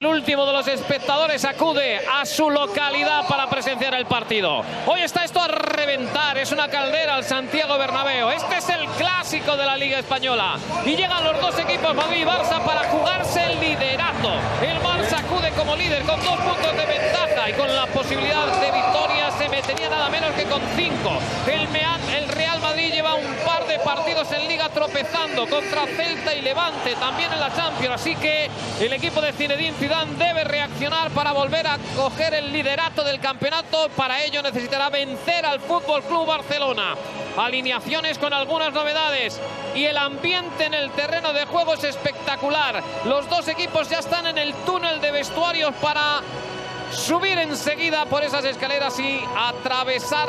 El último de los espectadores acude a su localidad para presenciar el partido. Hoy está esto a reventar, es una caldera al Santiago Bernabéu. Este es el clásico de la Liga Española. Y llegan los dos equipos, Madrid y Barça, para jugarse el liderato. El Barça acude como líder con 2 puntos de ventaja y con la posibilidad de victoria se metería nada menos que con 5. El Real Madrid lleva un par de partidos en Liga tropezando contra Celta y Levante, también en la Champions. Así que el equipo de Zinedine Zidane debe reaccionar para volver a coger el liderato del campeonato. Para ello necesitará vencer al Fútbol Club Barcelona. Alineaciones con algunas novedades y el ambiente en el terreno de juego es espectacular. Los dos equipos ya están en el túnel de vestuarios para subir enseguida por esas escaleras y atravesar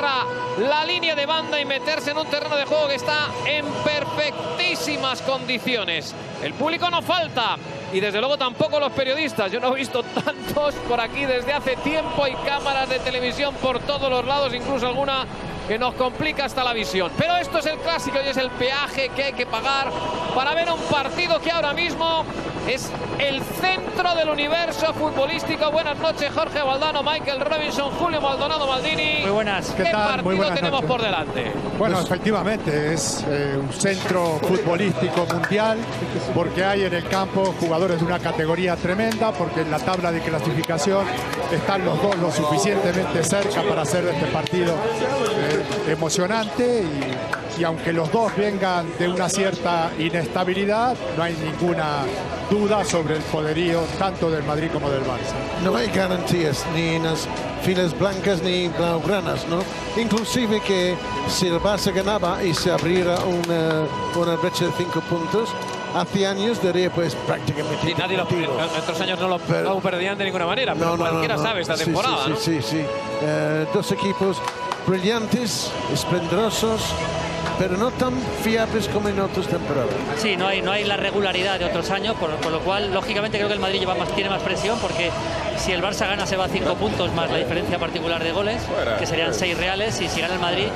la línea de banda y meterse en un terreno de juego que está en perfectísimas condiciones. El público no falta y desde luego tampoco los periodistas. Yo no he visto tantos por aquí desde hace tiempo. Hay cámaras de televisión por todos los lados, incluso alguna que nos complica hasta la visión. Pero esto es el clásico y es el peaje que hay que pagar para ver un partido que ahora mismo es el centro del universo futbolístico. Buenas noches, Jorge Valdano, Michael Robinson, Julio Maldonado Maldini. Muy buenas. ¿Qué tal? Muy buenas tenemos noches por delante? Bueno, efectivamente, es un centro futbolístico mundial, porque hay en el campo jugadores de una categoría tremenda, porque en la tabla de clasificación están los dos lo suficientemente cerca para hacer de este partido emocionante y aunque los dos vengan de una cierta inestabilidad, no hay ninguna duda sobre el poderío tanto del Madrid como del Barça. No hay garantías ni en las filas blancas ni blaugranas, ¿no? Inclusive que si el Barça ganaba y se abriera una brecha de 5 puntos, hace años daría pues prácticamente... Sí, nadie en otros años no lo perdían de ninguna manera, pero cualquiera sabe esta temporada, ¿no? Sí. Dos equipos brillantes, esplendorosos, pero no tan fiables como en otras temporadas. Sí, no hay la regularidad de otros años, por lo cual, lógicamente, creo que el Madrid tiene más presión, porque si el Barça gana se va a 5 puntos más la diferencia particular de goles, que serían 6 reales, y si gana el Madrid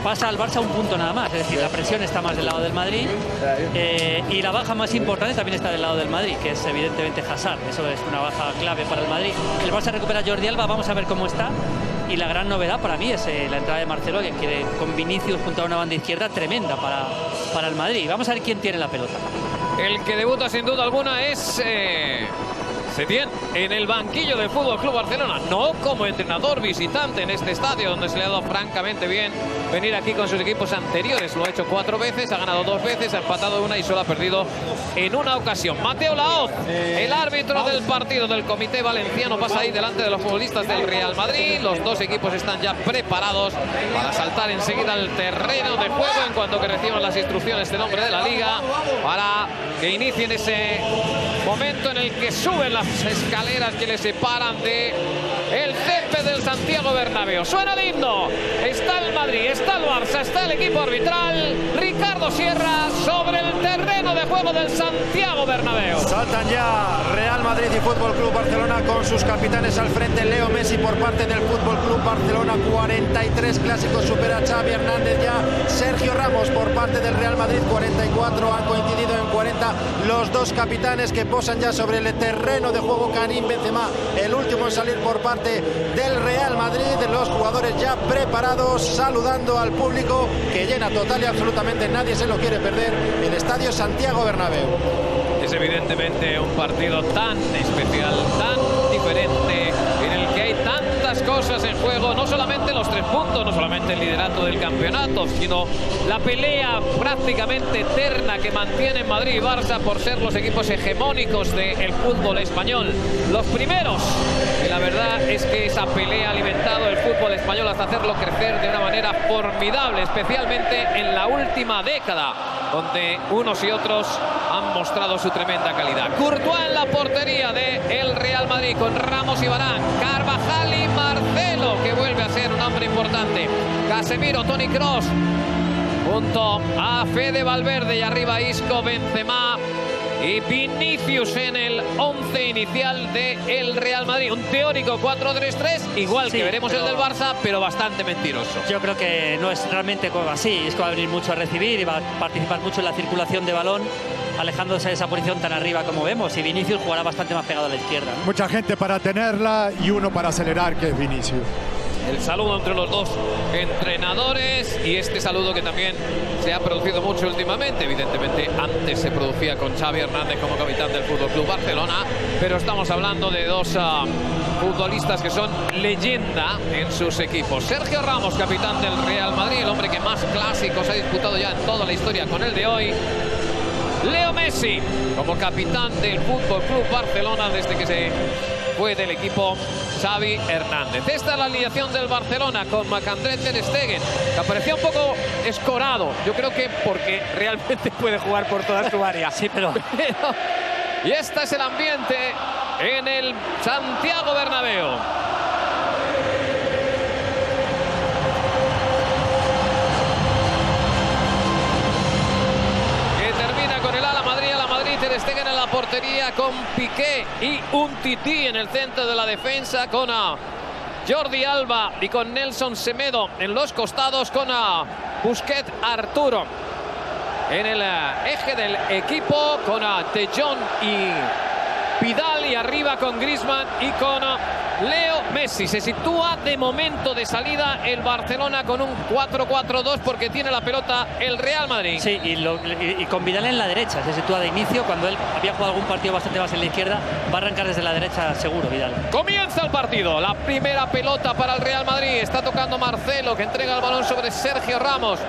pasa al Barça un punto nada más. Es decir, la presión está más del lado del Madrid y la baja más importante también está del lado del Madrid, que es evidentemente Hazard. Eso es una baja clave para el Madrid. El Barça recupera a Jordi Alba, vamos a ver cómo está. Y la gran novedad para mí es la entrada de Marcelo, que quiere con Vinicius junto a una banda izquierda tremenda para el Madrid. Vamos a ver quién tiene la pelota. El que debuta sin duda alguna es Setién en el banquillo del Fútbol Club Barcelona, no como entrenador visitante en este estadio, donde se le ha dado francamente bien venir aquí con sus equipos anteriores. Lo ha hecho 4 veces, ha ganado 2 veces, ha empatado 1 y solo ha perdido en una ocasión. Mateo Laoz, el árbitro del partido del Comité Valenciano, pasa ahí delante de los futbolistas del Real Madrid. Los dos equipos están ya preparados para saltar enseguida al terreno de juego en cuanto que reciban las instrucciones del hombre de la Liga, para que inicien ese momento en el que suben las escaleras que le separan de el césped del Santiago Bernabéu. Suena el himno. Está el Madrid, está el Barça, está el equipo arbitral. Ricardo Sierra sobre el terreno de juego del Santiago Bernabéu. Saltan ya Real Madrid y Fútbol Club Barcelona con sus capitanes al frente. Leo Messi por parte del Fútbol Club Barcelona, 43 clásicos, supera a Xavi Hernández ya. Sergio Ramos por parte del Real Madrid, 44, han coincidido en 40 los dos capitanes que posan ya sobre el terreno de juego. Karim Benzema, el último en salir por parte del Real Madrid. Los jugadores ya preparados, saludando al público que llena total y absolutamente, nadie se lo quiere perder, el estadio Santiago Bernabéu. Es evidentemente un partido tan especial, tan diferente, en el que hay tantas cosas en juego, no solamente los 3 puntos, no solamente el liderato del campeonato, sino la pelea prácticamente eterna que mantienen Madrid y Barça por ser los equipos hegemónicos del fútbol español. Los primeros, y la verdad es que esa pelea ha alimentado el fútbol español hasta hacerlo crecer de una manera formidable, especialmente en la última década, donde unos y otros han mostrado su tremenda calidad. Courtois en la portería del Real Madrid con Ramos y Varane, Carvajal y Marcelo, que vuelve a ser un hombre importante, Casemiro, Toni Kroos, junto a Fede Valverde, y arriba Isco, Benzema y Vinicius en el 11 inicial del Real Madrid. Un teórico 4-3-3, igual que veremos el del Barça, pero bastante mentiroso. Yo creo que no es realmente así. Isco va a venir mucho a recibir y va a participar mucho en la circulación de balón. alejándose de esa posición tan arriba como vemos, y Vinicius jugará bastante más pegado a la izquierda, ¿no? Mucha gente para tenerla y uno para acelerar, que es Vinicius. El saludo entre los dos entrenadores, y este saludo que también se ha producido mucho últimamente. Evidentemente antes se producía con Xavi Hernández como capitán del FC Barcelona, pero estamos hablando de dos futbolistas que son leyenda en sus equipos. Sergio Ramos, capitán del Real Madrid, el hombre que más clásicos ha disputado ya en toda la historia con el de hoy. Leo Messi como capitán del FC Barcelona desde que se fue del equipo Xavi Hernández. Esta es la alineación del Barcelona con Marc-André ter Stegen, que aparecía un poco escorado. Yo creo que porque realmente puede jugar por toda su área. Sí, pero... Y este es el ambiente en el Santiago Bernabéu. Ter Stegen en la portería con Piqué y Umtiti en el centro de la defensa, con Jordi Alba y con Nelson Semedo en los costados, con Busquets, Arturo en el eje del equipo, con De Jong y Vidal, y arriba con Griezmann y con Leo Messi. Se sitúa de momento de salida el Barcelona con un 4-4-2 porque tiene la pelota el Real Madrid. Sí, y con Vidal en la derecha. Se sitúa de inicio. Cuando él había jugado algún partido bastante más en la izquierda, va a arrancar desde la derecha seguro Vidal. Comienza el partido. La primera pelota para el Real Madrid. Está tocando Marcelo, que entrega el balón sobre Sergio Ramos.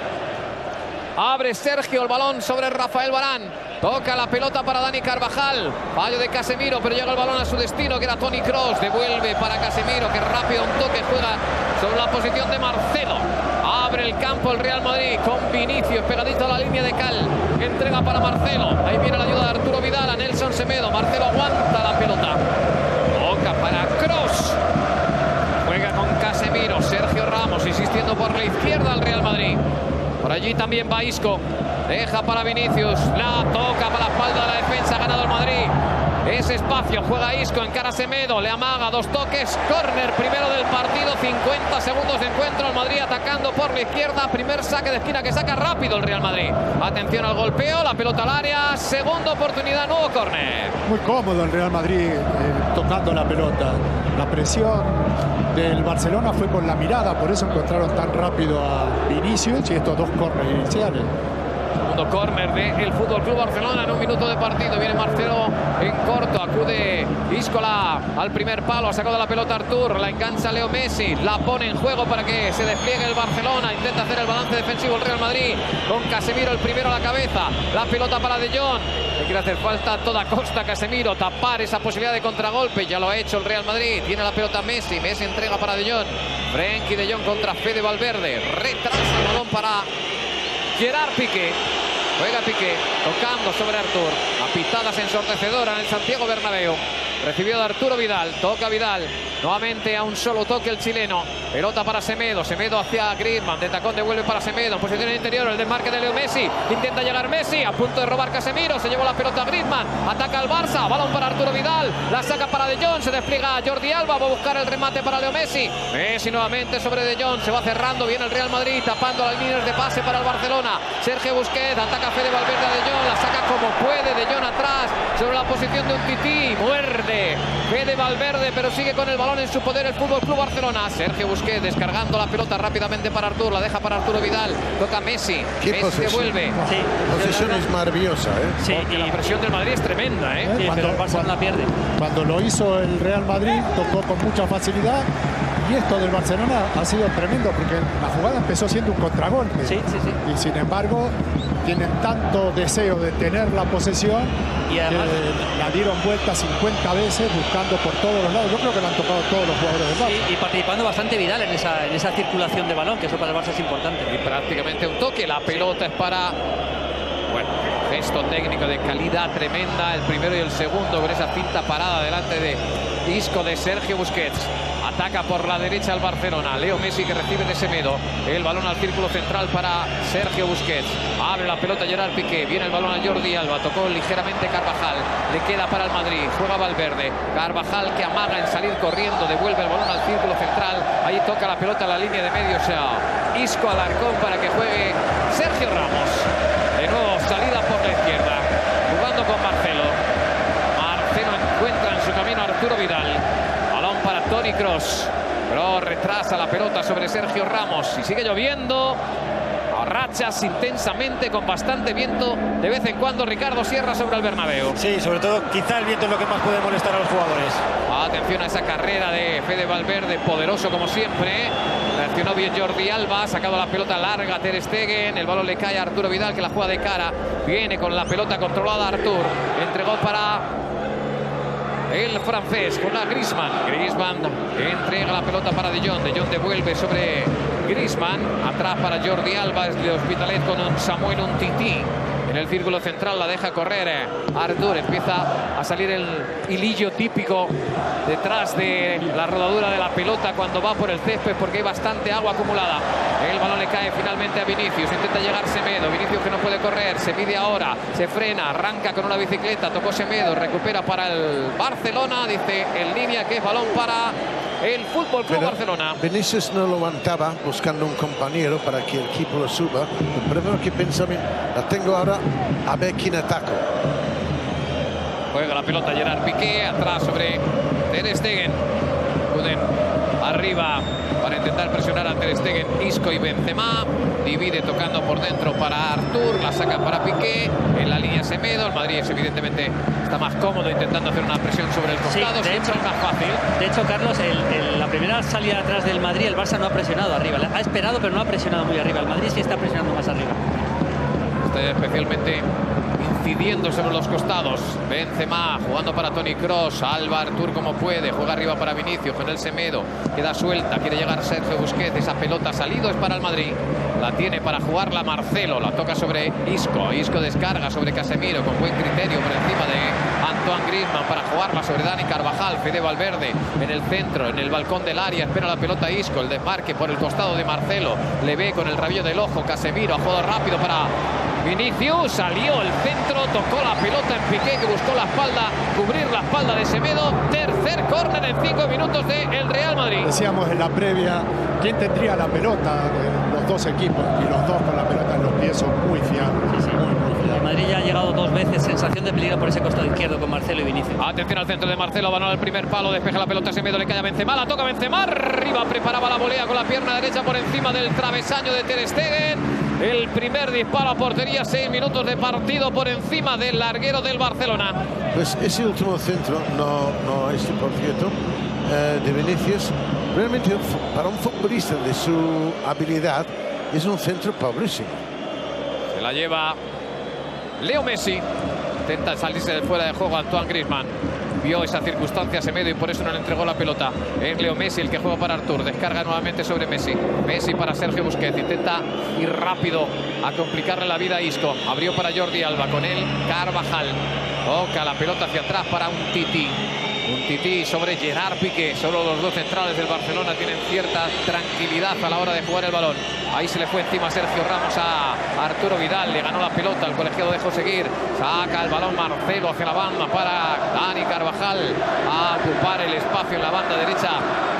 Abre Sergio el balón sobre Rafael Varane. Toca la pelota para Dani Carvajal. Fallo de Casemiro, pero llega el balón a su destino, que era Toni Kroos. Devuelve para Casemiro, que rápido un toque juega sobre la posición de Marcelo. Abre el campo el Real Madrid con Vinicius pegadito a la línea de cal. Entrega para Marcelo. Ahí viene la ayuda de Arturo Vidal a Nelson Semedo. Marcelo aguanta la pelota. Toca para Kroos. Juega con Casemiro. Sergio Ramos insistiendo por la izquierda al Real Madrid. Por allí también va Isco. Deja para Vinicius. La toca para la espalda de la defensa. Ha ganado el Madrid. Ese espacio. Juega Isco. Encara Semedo. Le amaga. Dos toques. Córner primero del partido. 50 segundos de encuentro. El Madrid atacando por la izquierda. Primer saque de esquina que saca rápido el Real Madrid. Atención al golpeo. La pelota al área. Segunda oportunidad. Nuevo córner. Muy cómodo el Real Madrid tocando la pelota. La presión del Barcelona fue con la mirada. Por eso encontraron tan rápido a Vinicius y estos dos córneres iniciales. Segundo córner del FC Barcelona en un minuto de partido. Viene Marcelo en corto. Acude Iscola al primer palo. Ha sacado la pelota Artur. La engancha Leo Messi. La pone en juego para que se despliegue el Barcelona. Intenta hacer el balance defensivo el Real Madrid. Con Casemiro el primero a la cabeza. La pelota para De Jong. Le quiere hacer falta a toda costa Casemiro. Tapar esa posibilidad de contragolpe. Ya lo ha hecho el Real Madrid. Tiene la pelota Messi. Messi entrega para De Jong. Frenkie De Jong contra Fede Valverde. Retrasa el balón para Gerard Piqué. Juega Piqué, tocando sobre Artur. A pitadas ensordecedora en el Santiago Bernabéu. Recibió de Arturo Vidal, toca Vidal. Nuevamente a un solo toque el chileno. Pelota para Semedo, Semedo hacia Griezmann. De tacón devuelve para Semedo. En posición interior, el desmarque de Leo Messi. Intenta llegar Messi, a punto de robar Casemiro. Se llevó la pelota a Griezmann. Ataca al Barça, balón para Arturo Vidal. La saca para De Jong, se despliega Jordi Alba. Va a buscar el remate para Leo Messi. Messi nuevamente sobre De Jong. Se va cerrando, viene el Real Madrid, tapando las líneas de pase para el Barcelona. Sergio Busquets, ataca Fede Valverde a De Jong. La saca como puede, De Jong atrás, sobre la posición de Umtiti. Muerde Fede Valverde, pero sigue con el balón en su poder el FC Barcelona. Sergio Busquets descargando la pelota rápidamente para Artur. La deja para Arturo Vidal. Toca Messi. Messi devuelve. Sí, posesión es maravillosa, ¿eh? Sí, y la presión del Madrid es tremenda, ¿eh? Sí, pero el Barça no la pierde. Cuando lo hizo el Real Madrid, tocó con mucha facilidad. Y esto del Barcelona ha sido tremendo porque la jugada empezó siendo un contragolpe. Sí. Y sin embargo, tienen tanto deseo de tener la posesión Y además, que la dieron vuelta 50 veces buscando por todos los lados. Yo creo que la han tocado todos los jugadores del Barça. y participando bastante Vidal en esa circulación de balón, que eso para el Barça es importante. Y prácticamente un toque. La pelota es para... Bueno, gesto técnico de calidad tremenda. El primero y el segundo con esa pinta parada delante de Isco de Sergio Busquets. Ataca por la derecha el Barcelona. Leo Messi, que recibe de Semedo. El balón al círculo central para Sergio Busquets. Abre la pelota Gerard Piqué. Viene el balón a Jordi Alba. Tocó ligeramente Carvajal. Le queda para el Madrid. Juega Valverde. Carvajal, que amaga en salir corriendo. Devuelve el balón al círculo central. Ahí toca la pelota en la línea de medio. O sea, Isco Alarcón para que juegue Sergio Ramos. De nuevo, salida por la izquierda. con Marcelo. Marcelo encuentra en su camino a Arturo Vidal. Balón para Toni Kroos. Kroos retrasa la pelota sobre Sergio Ramos. Y sigue lloviendo. A rachas intensamente, con bastante viento de vez en cuando. Ricardo Sierra sobre el Bernabéu. Sí, sobre todo quizá el viento es lo que más puede molestar a los jugadores. Atención a esa carrera de Fede Valverde, poderoso como siempre. Reaccionó bien Jordi Alba, ha sacado la pelota larga Ter Stegen. El balón le cae a Arturo Vidal, que la juega de cara. Viene con la pelota controlada Artur. Entregó para el francés, con la Griezmann. Griezmann entrega la pelota para De Jong. De Jong devuelve sobre Griezmann. Atrás para Jordi Alba, es de Hospitalet con un Samuel Umtiti. En el círculo central la deja correr Artur. Empieza a salir el hilillo típico detrás de la rodadura de la pelota cuando va por el césped, porque hay bastante agua acumulada. El balón le cae finalmente a Vinicius. Intenta llegar Semedo. Vinicius, que no puede correr. Se mide ahora. Se frena. Arranca con una bicicleta. Tocó Semedo. Recupera para el Barcelona. Dice en línea que es balón para el Fútbol Club Barcelona. Vinicius no lo aguantaba buscando un compañero para que el equipo lo suba. Lo primero que pensaba, la tengo ahora, a ver quién ataco. Juega la pelota Gerard Piqué, atrás sobre Ter Stegen. Acuden arriba para intentar presionar a Ter Stegen, Isco y Benzema. Divide tocando por dentro para Artur, la saca para Piqué. En la línea Semedo. El Madrid evidentemente está más cómodo intentando hacer una presión sobre el costado. Sí, de hecho, es más fácil. De hecho, Carlos, la primera salida atrás del Madrid, el Barça no ha presionado arriba. Ha esperado, pero no ha presionado muy arriba. El Madrid sí está presionando más arriba. Está especialmente incidiendo sobre los costados. Benzema jugando para Toni Kroos. Alba Artur como puede. Juega arriba para Vinicius. Con el Semedo. Queda suelta. Quiere llegar Sergio Busquets. Esa pelota ha salido. Es para el Madrid. La tiene para jugarla Marcelo. La toca sobre Isco. Isco descarga sobre Casemiro con buen criterio por encima de Antoine Griezmann para jugarla sobre Dani Carvajal. Fede Valverde en el centro, en el balcón del área. Espera la pelota Isco. El desmarque por el costado de Marcelo. Le ve con el rabillo del ojo. Casemiro ha jugado rápido para Vinicius. Salió el centro. Tocó la pelota en Piqué, que buscó la espalda, cubrir la espalda de Semedo. Tercer córner en 5 minutos del Real Madrid. Decíamos en la previa quién tendría la pelota de los dos equipos, y los dos con la pelota en los pies son muy fiables. Sí, sí. Muy fiables. El Madrid ya ha llegado 2 veces, sensación de peligro por ese costado izquierdo con Marcelo y Vinicius. Atención al centro de Marcelo, balón al primer palo, despeja la pelota Semedo, le cae a Benzema, la toca Benzema, arriba, preparaba la volea con la pierna derecha por encima del travesaño de Ter Stegen. El primer disparo a portería, 6 minutos de partido por encima del larguero del Barcelona. Pues ese último centro, no este por cierto, de Vinicius, realmente para un futbolista de su habilidad es un centro pobrísimo. Se la lleva Leo Messi. Intenta salirse de fuera de juego Antoine Griezmann. Vio esa circunstancia Semedo y por eso no le entregó la pelota. Es Leo Messi el que juega para Artur. Descarga nuevamente sobre Messi. Messi para Sergio Busquets. Intenta ir rápido a complicarle la vida a Isco. Abrió para Jordi Alba. Con él Carvajal. Toca la pelota hacia atrás para Umtiti. Umtiti sobre Gerard Piqué. Solo los dos centrales del Barcelona tienen cierta tranquilidad a la hora de jugar el balón. Ahí se le fue encima Sergio Ramos a Arturo Vidal. Le ganó la pelota. El colegiado dejó seguir. Saca el balón Marcelo hacia la banda para Dani Carvajal. A ocupar el espacio en la banda derecha.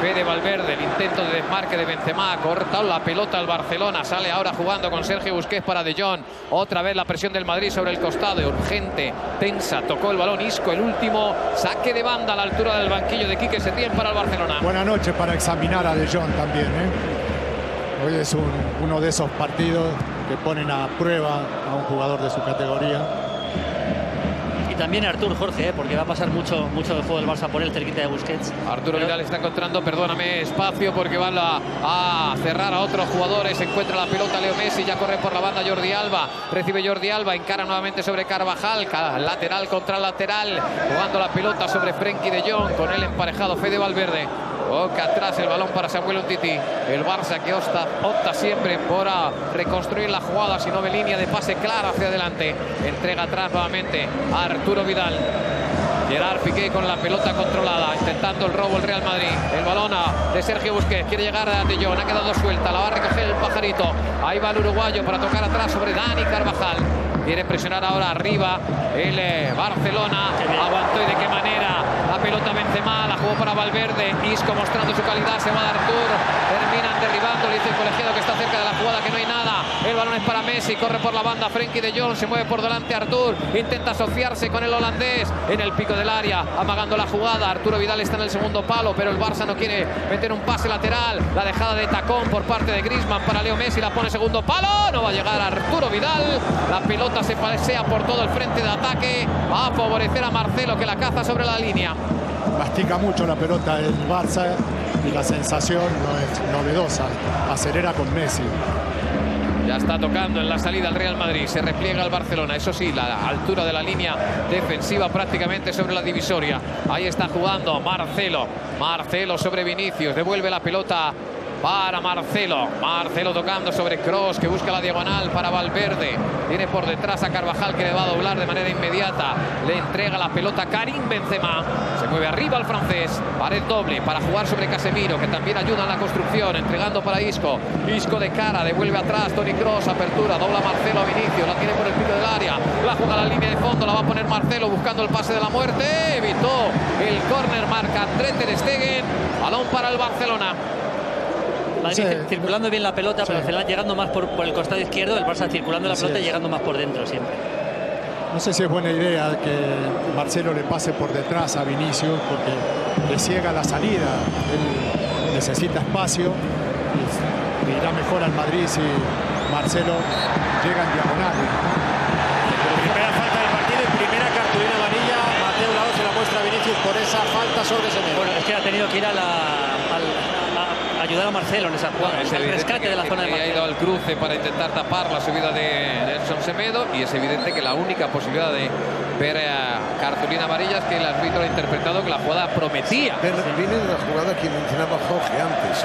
Fede Valverde. El intento de desmarque de Benzema. Ha cortado la pelota al Barcelona. Sale ahora jugando con Sergio Busquets para De Jong. Otra vez la presión del Madrid sobre el costado. Urgente, tensa. Tocó el balón Isco. El último saque de banda a la altura del banquillo de Quique Setién para el Barcelona. Buena noche para examinar a De Jong también, Hoy es uno de esos partidos que ponen a prueba a un jugador de su categoría. Y también Artur, Jorge, porque va a pasar mucho del juego del Barça por él, cerquita de Busquets. Arturo Vidal está encontrando, perdóname, espacio porque van a cerrar a otros jugadores. Encuentra la pelota Leo Messi, ya corre por la banda Jordi Alba. Recibe Jordi Alba, encara nuevamente sobre Carvajal. Lateral contra lateral, jugando la pelota sobre Frenkie de Jong. Con él emparejado Fede Valverde. Toca atrás el balón para Samuel Umtiti. El Barça que opta siempre por reconstruir la jugada, si no ve línea de pase clara hacia adelante. Entrega atrás nuevamente a Arturo Vidal. Gerard Piqué con la pelota controlada, intentando el robo el Real Madrid. El balón de Sergio Busquets, quiere llegar a De Jong, ha quedado suelta, la va a recoger el pajarito. Ahí va el uruguayo para tocar atrás sobre Dani Carvajal. Quiere presionar ahora arriba el Barcelona. Aguantó y de qué manera. La pelota Benzema, la jugó para Valverde. Isco mostrando su calidad, se va a Artur. Terminan derribando, le dice el colegiado que está cerca de la jugada, que no hay nada. El balón es para Messi, corre por la banda Frenkie de Jong, se mueve por delante Artur. Intenta asociarse con el holandés en el pico del área, amagando la jugada. Arturo Vidal está en el segundo palo, pero el Barça no quiere meter un pase lateral. La dejada de tacón por parte de Griezmann para Leo Messi, la pone segundo palo. No va a llegar Arturo Vidal. La pelota se pasea por todo el frente de ataque. Va a favorecer a Marcelo, que la caza sobre la línea. Mastica mucho la pelota el Barça y la sensación no es novedosa. Acelera con Messi. Ya está tocando en la salida el Real Madrid. Se repliega el Barcelona. Eso sí, la altura de la línea defensiva prácticamente sobre la divisoria. Ahí está jugando Marcelo. Marcelo sobre Vinicius. Devuelve la pelota para Marcelo. Marcelo tocando sobre Kroos, que busca la diagonal para Valverde. Tiene por detrás a Carvajal, que le va a doblar de manera inmediata. Le entrega la pelota Karim Benzema. Se mueve arriba el francés. Pared doble para jugar sobre Casemiro, que también ayuda en la construcción. Entregando para Isco. Isco de cara, devuelve atrás Toni Kroos. Apertura, dobla Marcelo a Vinicius. La tiene por el pico del área. La juega a la línea de fondo. La va a poner Marcelo buscando el pase de la muerte. Evitó el córner. Marca André Ter Stegen. Balón para el Barcelona. Madrid circulando bien la pelota, pero al final llegando más por el costado izquierdo, el Barça circulando la pelota y llegando más por dentro siempre. No sé si es buena idea que Marcelo le pase por detrás a Vinicius, porque le ciega la salida. Él necesita espacio y le irá mejor al Madrid si Marcelo llega en diagonal. Primera falta del partido y primera cartulina amarilla. Mateo Laoz se la muestra a Vinicius por esa falta sobre Semedo. Bueno, es que ha tenido que ir a ayudar a Marcelo en esa jugada, el rescate de la zona de Marcelo. Ha ido al cruce para intentar tapar la subida de Nelson Semedo, y es evidente que la única posibilidad de ver cartulina amarilla es que el árbitro ha interpretado que la jugada prometía. Viene de la jugada que mencionaba Jorge antes,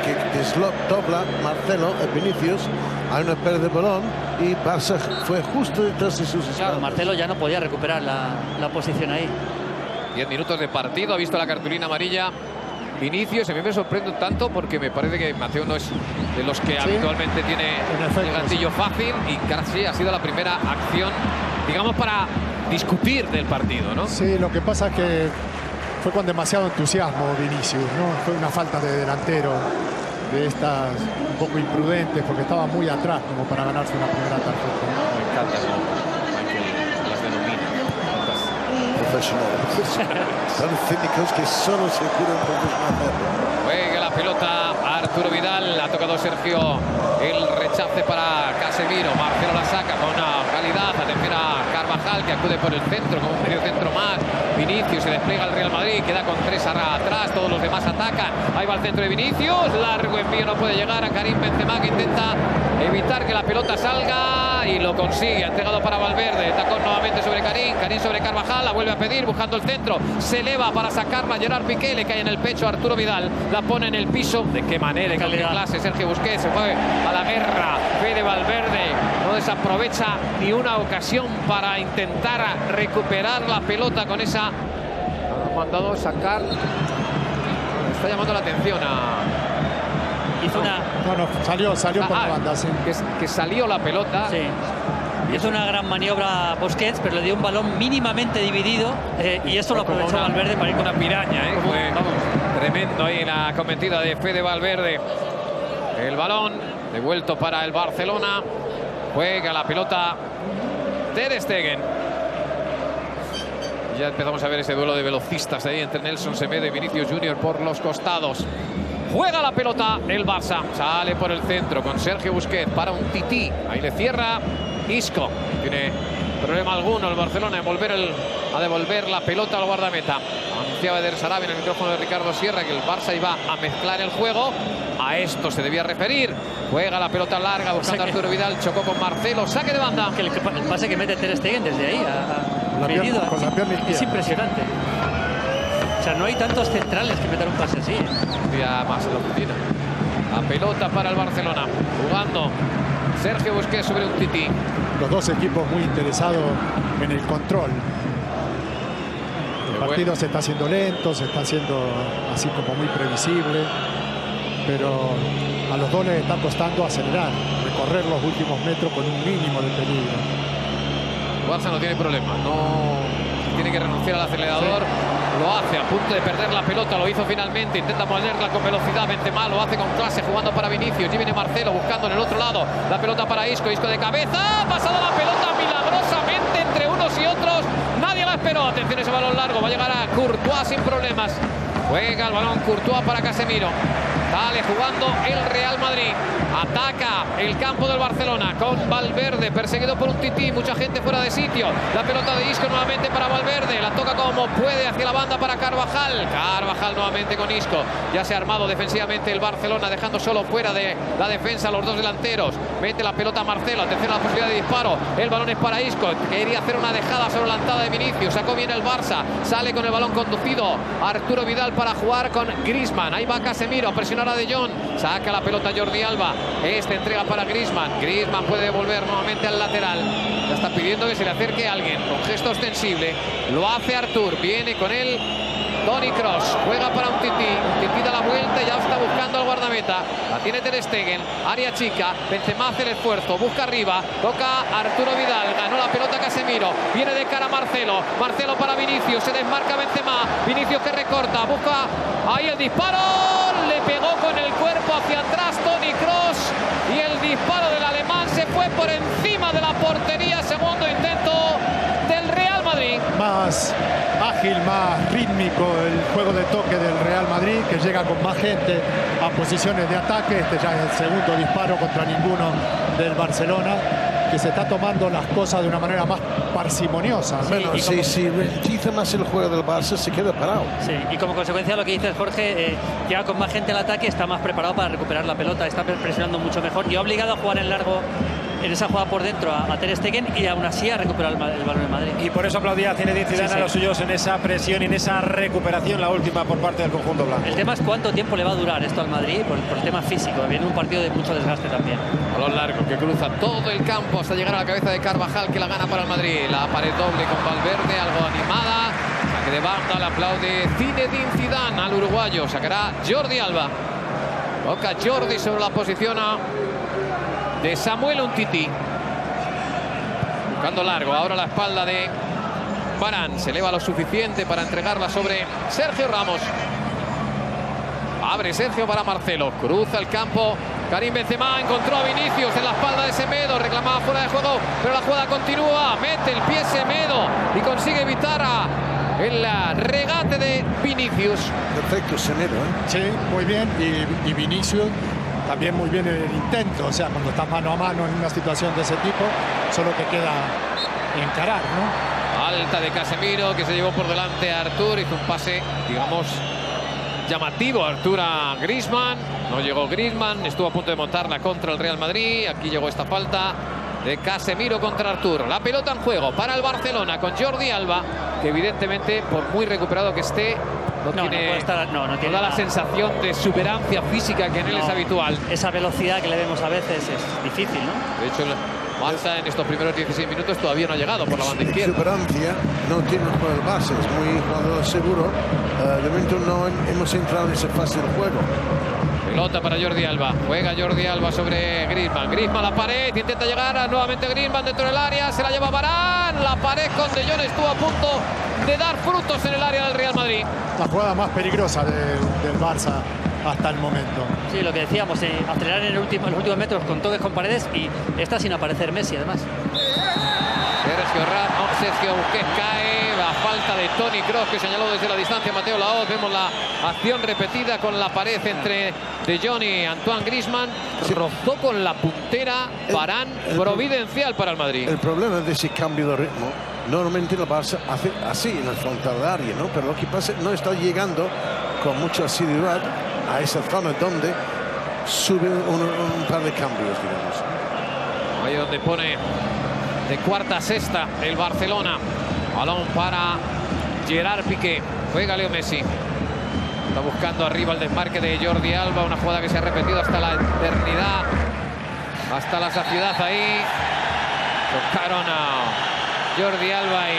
que dobla Marcelo, Vinicius, a una pérdida de balón y Barça fue justo detrás de sus espaldas. Claro, Marcelo ya no podía recuperar la posición ahí. 10 minutos de partido, ha visto la cartulina amarilla Vinicius. A mí me sorprende tanto porque me parece que Mateo no es de los que habitualmente tiene el gatillo fácil, y casi ha sido la primera acción, digamos, para discutir del partido, ¿no? Sí, lo que pasa es que fue con demasiado entusiasmo Vinicius, ¿no? Fue una falta de delantero de estas un poco imprudentes, porque estaba muy atrás como para ganarse una primera tarjeta. Me encanta cómo Michael las denomina. Profesionales. Son cínicos que solo se curan por Juega la pelota Arturo Vidal. Ha tocado Sergio el rechace para Casemiro. Marcelo la saca con una calidad. Atención a Carvajal, que acude por el centro como un medio centro más. Vinicius, se despliega el Real Madrid. Queda con 3 atrás. Todos los demás atacan. Ahí va el centro de Vinicius. Largo envío, no puede llegar a Karim Benzema, que intenta evitar que la pelota salga y lo consigue. Ha entregado para Valverde. Tacón nuevamente sobre Karim. Karim sobre Carvajal. La vuelve a pedir buscando el centro. Se eleva para sacarla Gerard Piqué. Le cae en el pecho a Arturo Vidal. La pone en el piso. ¿De qué manera? ¿De qué clase? Sergio Busquets se fue a la guerra. Fede Valverde no desaprovecha ni una ocasión para intentar recuperar la pelota con esa. Ha mandado sacar. Está llamando la atención a. Hizo una. No, salió por la banda, sí. Que salió la pelota. Sí. Hizo una gran maniobra Busquets, pero le dio un balón mínimamente dividido, y eso lo aprovechó Valverde para ir con una piraña. Fue tremendo ahí la cometida de Fede Valverde. El balón devuelto para el Barcelona. Juega la pelota Ter Stegen. Ya empezamos a ver ese duelo de velocistas ahí entre Nelson Semedo y Vinicius Junior por los costados. Juega la pelota el Barça. Sale por el centro con Sergio Busquets para un tití. Ahí le cierra Isco. Tiene problema alguno el Barcelona a devolver la pelota al guardameta. Anunciaba Eder Sarabia en el micrófono de Ricardo Sierra que el Barça iba a mezclar el juego. A esto se debía referir. Juega la pelota larga buscando a Arturo Vidal. Chocó con Marcelo. Saque de banda. El pase que mete Ter Stegen desde ahí con la pierna es impresionante. O sea, no hay tantos centrales que metan un pase así. Ya más en la oficina. La pelota para el Barcelona. Jugando Sergio Busquets sobre un tití. Los dos equipos muy interesados en el control. El partido se está haciendo lento, se está haciendo así como muy previsible, pero a los dos les está costando acelerar, recorrer los últimos metros con un mínimo de peligro. Barça no tiene problema, no tiene que renunciar al acelerador. Lo hace a punto de perder la pelota, lo hizo finalmente, intenta ponerla con velocidad. Benzema lo hace con clase, jugando para Vinicius. Y viene Marcelo buscando en el otro lado la pelota para Isco. Isco de cabeza, ha pasado la pelota milagrosamente entre unos y otros. Nadie la esperó. Atención, ese balón largo, va a llegar a Courtois sin problemas. Juega el balón Courtois para Casemiro. Sale jugando el Real Madrid. Ataca el campo del Barcelona con Valverde, perseguido por un Tití. Mucha gente fuera de sitio. La pelota de Isco nuevamente para Valverde. La toca como puede hacia la banda para Carvajal. Carvajal nuevamente con Isco. Ya se ha armado defensivamente el Barcelona, dejando solo fuera de la defensa a los dos delanteros. Mete la pelota a Marcelo. Atención a la posibilidad de disparo. El balón es para Isco. Quería hacer una dejada sobre la entrada de Vinicius. Sacó bien el Barça. Sale con el balón conducido Arturo Vidal para jugar con Griezmann. Ahí va Casemiro a presionar a De Jong. Saca la pelota Jordi Alba. Esta entrega para Griezmann. Griezmann puede devolver nuevamente al lateral. Ya está pidiendo que se le acerque a alguien con gesto ostensible. Lo hace Artur. Viene con él Toni Kroos. Juega para un Tití. Tití da la vuelta y ya está buscando al guardameta. La tiene Ter Stegen. Área chica. Benzema hace el esfuerzo. Busca arriba. Toca Arturo Vidal. Ganó la pelota Casemiro. Viene de cara Marcelo. Marcelo para Vinicius. Se desmarca Benzema. Vinicius que recorta. Busca ahí el disparo. Le pegó con el cuerpo hacia atrás Toni Kroos. Y el disparo del alemán se fue por encima de la portería. Segundo intento del Real Madrid. Más ágil, más rítmico el juego de toque del Real Madrid, que llega con más gente a posiciones de ataque. Este ya es el segundo disparo contra ninguno del Barcelona, que se está tomando las cosas de una manera más parsimoniosa. Bueno, si ralentiza más el juego del Barça, se queda parado. Sí, y como consecuencia lo que dice Jorge, llega con más gente al ataque, está más preparado para recuperar la pelota, está presionando mucho mejor y ha obligado a jugar en largo en esa jugada por dentro a Ter Stegen y aún así a recuperar el balón en Madrid. Y por eso aplaudía a Zinedine Zidane a los suyos en esa presión y en esa recuperación, la última por parte del conjunto blanco. El tema es cuánto tiempo le va a durar esto al Madrid por el tema físico. Viene un partido de mucho desgaste también. Balón largo que cruza todo el campo hasta llegar a la cabeza de Carvajal, que la gana para el Madrid. La pared doble con Valverde, algo animada. Saque de banda, le aplaude Zinedine Zidane al uruguayo. Sacará Jordi Alba. Toca Jordi sobre la posición de Samuel Umtiti. Buscando largo, ahora la espalda de Varane. Se eleva lo suficiente para entregarla sobre Sergio Ramos. Abre Sergio para Marcelo. Cruza el campo. Karim Benzema encontró a Vinicius en la espalda de Semedo. Reclamaba fuera de juego, pero la jugada continúa. Mete el pie Semedo y consigue evitar el regate de Vinicius. Perfecto Semedo, ¿eh? Sí, muy bien. Y Vinicius también muy bien el intento. O sea, cuando estás mano a mano en una situación de ese tipo, solo te queda encarar, ¿no? Alta de Casemiro, que se llevó por delante a Artur. Hizo un pase, digamos, llamativo Artur a Griezmann. No llegó Griezmann, estuvo a punto de montarla contra el Real Madrid. Aquí llegó esta falta de Casemiro contra Artur. La pelota en juego para el Barcelona con Jordi Alba, que evidentemente, por muy recuperado que esté, no tiene la sensación de superancia física que en él es habitual. Esa velocidad que le vemos a veces es difícil, ¿no? De hecho, el Barça en estos primeros 16 minutos todavía no ha llegado por la banda izquierda. Superancia no tiene por el base, es muy jugador seguro. De momento no hemos entrado en esa fase del juego. Pelota para Jordi Alba. Juega Jordi Alba sobre Griezmann. Griezmann a la pared. Intenta llegar nuevamente Griezmann dentro del área. Se la lleva Varane. La pared con De Jong estuvo a punto de dar frutos en el área del Real Madrid. La jugada más peligrosa del Barça hasta el momento. Sí, lo que decíamos, acelerar en los últimos metros con toques con paredes y esta sin aparecer Messi, además. Sergio Busquets cae. La falta de Toni Kroos, que señaló desde la distancia Mateo Laoz. Vemos la acción repetida con la pared entre De Jong y Antoine Griezmann. Sí. Rozó con la puntera. Varane, providencial para el Madrid. El problema de ese cambio de ritmo, normalmente el Barça hace así en el frontal del área, ¿no? Pero lo que pasa es que no está llegando con mucha asiduidad a esa zona donde sube un par de cambios, digamos. Ahí donde pone de cuarta a sexta el Barcelona. Balón para Gerard Piqué. Juega Leo Messi. Está buscando arriba el desmarque de Jordi Alba. Una jugada que se ha repetido hasta la eternidad. Hasta la saciedad ahí. Tocaron a Jordi Alba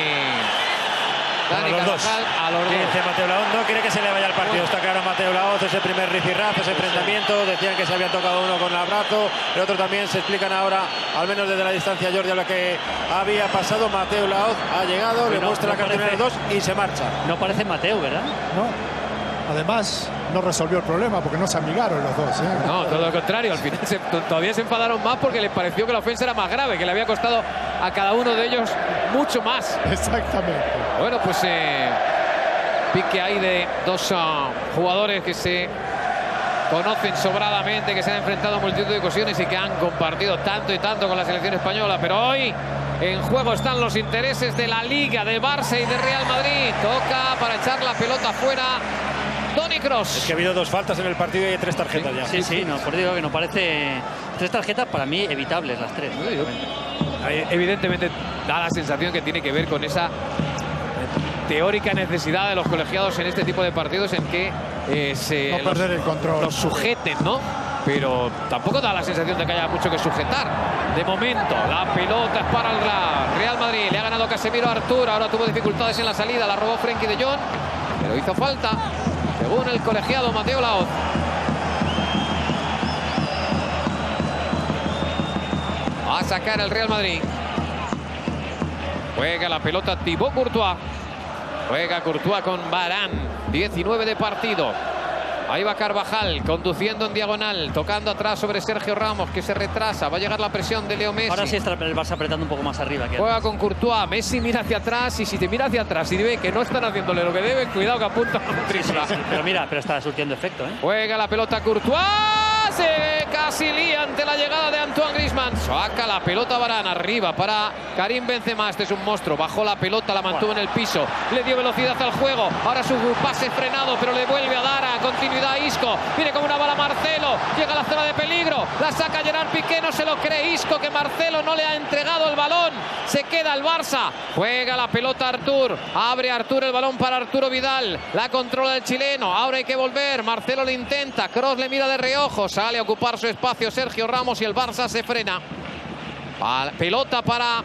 Dani Carvajal a los dos. Dice Mateu Laoz, no quiere que se le vaya el partido. Está claro, Mateu Laoz, ese primer rifirrafe, ese enfrentamiento. Decían que se habían tocado uno con el brazo, el otro también. Se explican ahora, al menos desde la distancia, Jordi Alba, que había pasado. Mateu Laoz ha llegado, le muestra la cartulina de los dos y se marcha. No parece Mateu, ¿verdad? No. Además, no resolvió el problema porque no se amigaron los dos. No, todo lo contrario. Al final todavía se enfadaron más porque les pareció que la ofensa era más grave, que le había costado a cada uno de ellos mucho más. Exactamente. Bueno, pues pique ahí de dos jugadores que se conocen sobradamente, que se han enfrentado a multitud de ocasiones y que han compartido tanto y tanto con la selección española. Pero hoy en juego están los intereses de la Liga, de Barça y de Real Madrid. Toca para echar la pelota fuera Toni Kroos. Es que ha habido 2 faltas en el partido y hay 3 tarjetas ya. Sí, no, por digo que no parece. 3 tarjetas para mí evitables, las 3. Evidentemente da la sensación que tiene que ver con esa teórica necesidad de los colegiados en este tipo de partidos en que no perder el control, los sujeten, ¿no? Pero tampoco da la sensación de que haya mucho que sujetar. De momento, la pelota es para el Real Madrid. Le ha ganado Casemiro a Artur. Ahora tuvo dificultades en la salida. La robó Frenkie de Jong. Pero hizo falta, según el colegiado Mateu Laoz. Va a sacar el Real Madrid. Juega la pelota Thibaut Courtois. Juega Courtois con Varane. 19 de partido. Ahí va Carvajal, conduciendo en diagonal, tocando atrás sobre Sergio Ramos, que se retrasa. Va a llegar la presión de Leo Messi. Ahora sí está el Barça apretando un poco más arriba. Juega con Courtois. Messi mira hacia atrás, y si te mira hacia atrás y ve que no están haciéndole lo que deben, cuidado que apunta a un triple. Sí. Pero está surtiendo efecto, ¿eh? Juega la pelota Courtois. Se casi lía ante la llegada de Antoine Griezmann. Saca la pelota Varane arriba para Karim Benzema. Este es un monstruo. Bajó la pelota, la mantuvo en el piso. Le dio velocidad al juego. Ahora su pase frenado, pero le vuelve a dar a continuidad a Isco. Viene como una bala Marcelo. Llega a la zona de peligro. La saca Gerard Piqué. No se lo cree Isco, que Marcelo no le ha entregado el balón. Se queda el Barça. Juega la pelota Artur. Abre Artur el balón para Arturo Vidal. La controla el chileno. Ahora hay que volver. Marcelo le intenta. Kroos le mira de reojo. Sale a ocupar su espacio Sergio Ramos y el Barça se frena. Pelota para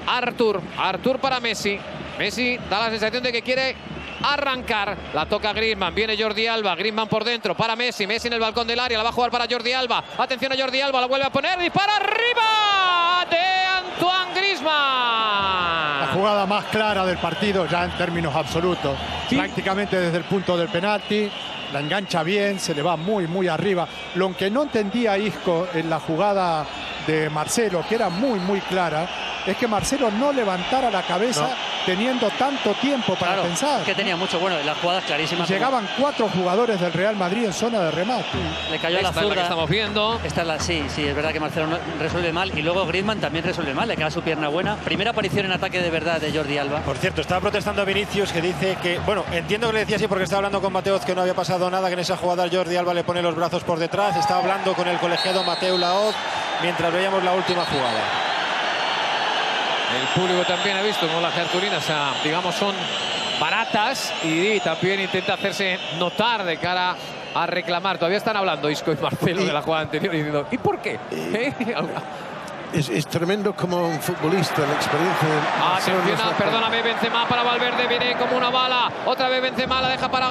Artur. Artur para Messi. Messi da la sensación de que quiere arrancar. La toca Griezmann. Viene Jordi Alba. Griezmann por dentro para Messi. Messi en el balcón del área. La va a jugar para Jordi Alba. Atención a Jordi Alba. La vuelve a poner. Dispara arriba de Antoine Griezmann. La jugada más clara del partido ya en términos absolutos. Sí. Prácticamente desde el punto del penalti. La engancha bien, se le va muy arriba. Lo que no entendía Isco en la jugada de Marcelo, que era muy clara, es que Marcelo no levantara la cabeza teniendo tanto tiempo para pensar. Es que tenía mucho, las jugadas clarísimas. Llegaban 4 jugadores del Real Madrid en zona de remate. Le cayó la zurda. Que estamos viendo. Sí, es verdad que Marcelo no resuelve mal, y luego Griezmann también resuelve mal, le queda su pierna buena. Primera aparición en ataque de verdad de Jordi Alba. Por cierto, estaba protestando a Vinicius, que dice que, entiendo que le decía así porque estaba hablando con Mateu, que no había pasado nada, que en esa jugada Jordi Alba le pone los brazos por detrás. Estaba hablando con el colegiado Mateu Laoz mientras veíamos la última jugada. El público también ha visto cómo las cartulinas, digamos, son baratas, y también intenta hacerse notar de cara a reclamar. Todavía están hablando Isco y Marcelo de la jugada anterior y diciendo, ¿y por qué? Es tremendo como un futbolista, la experiencia. Atención, perdóname, Benzema para Valverde, viene como una bala. Otra vez Benzema, la deja para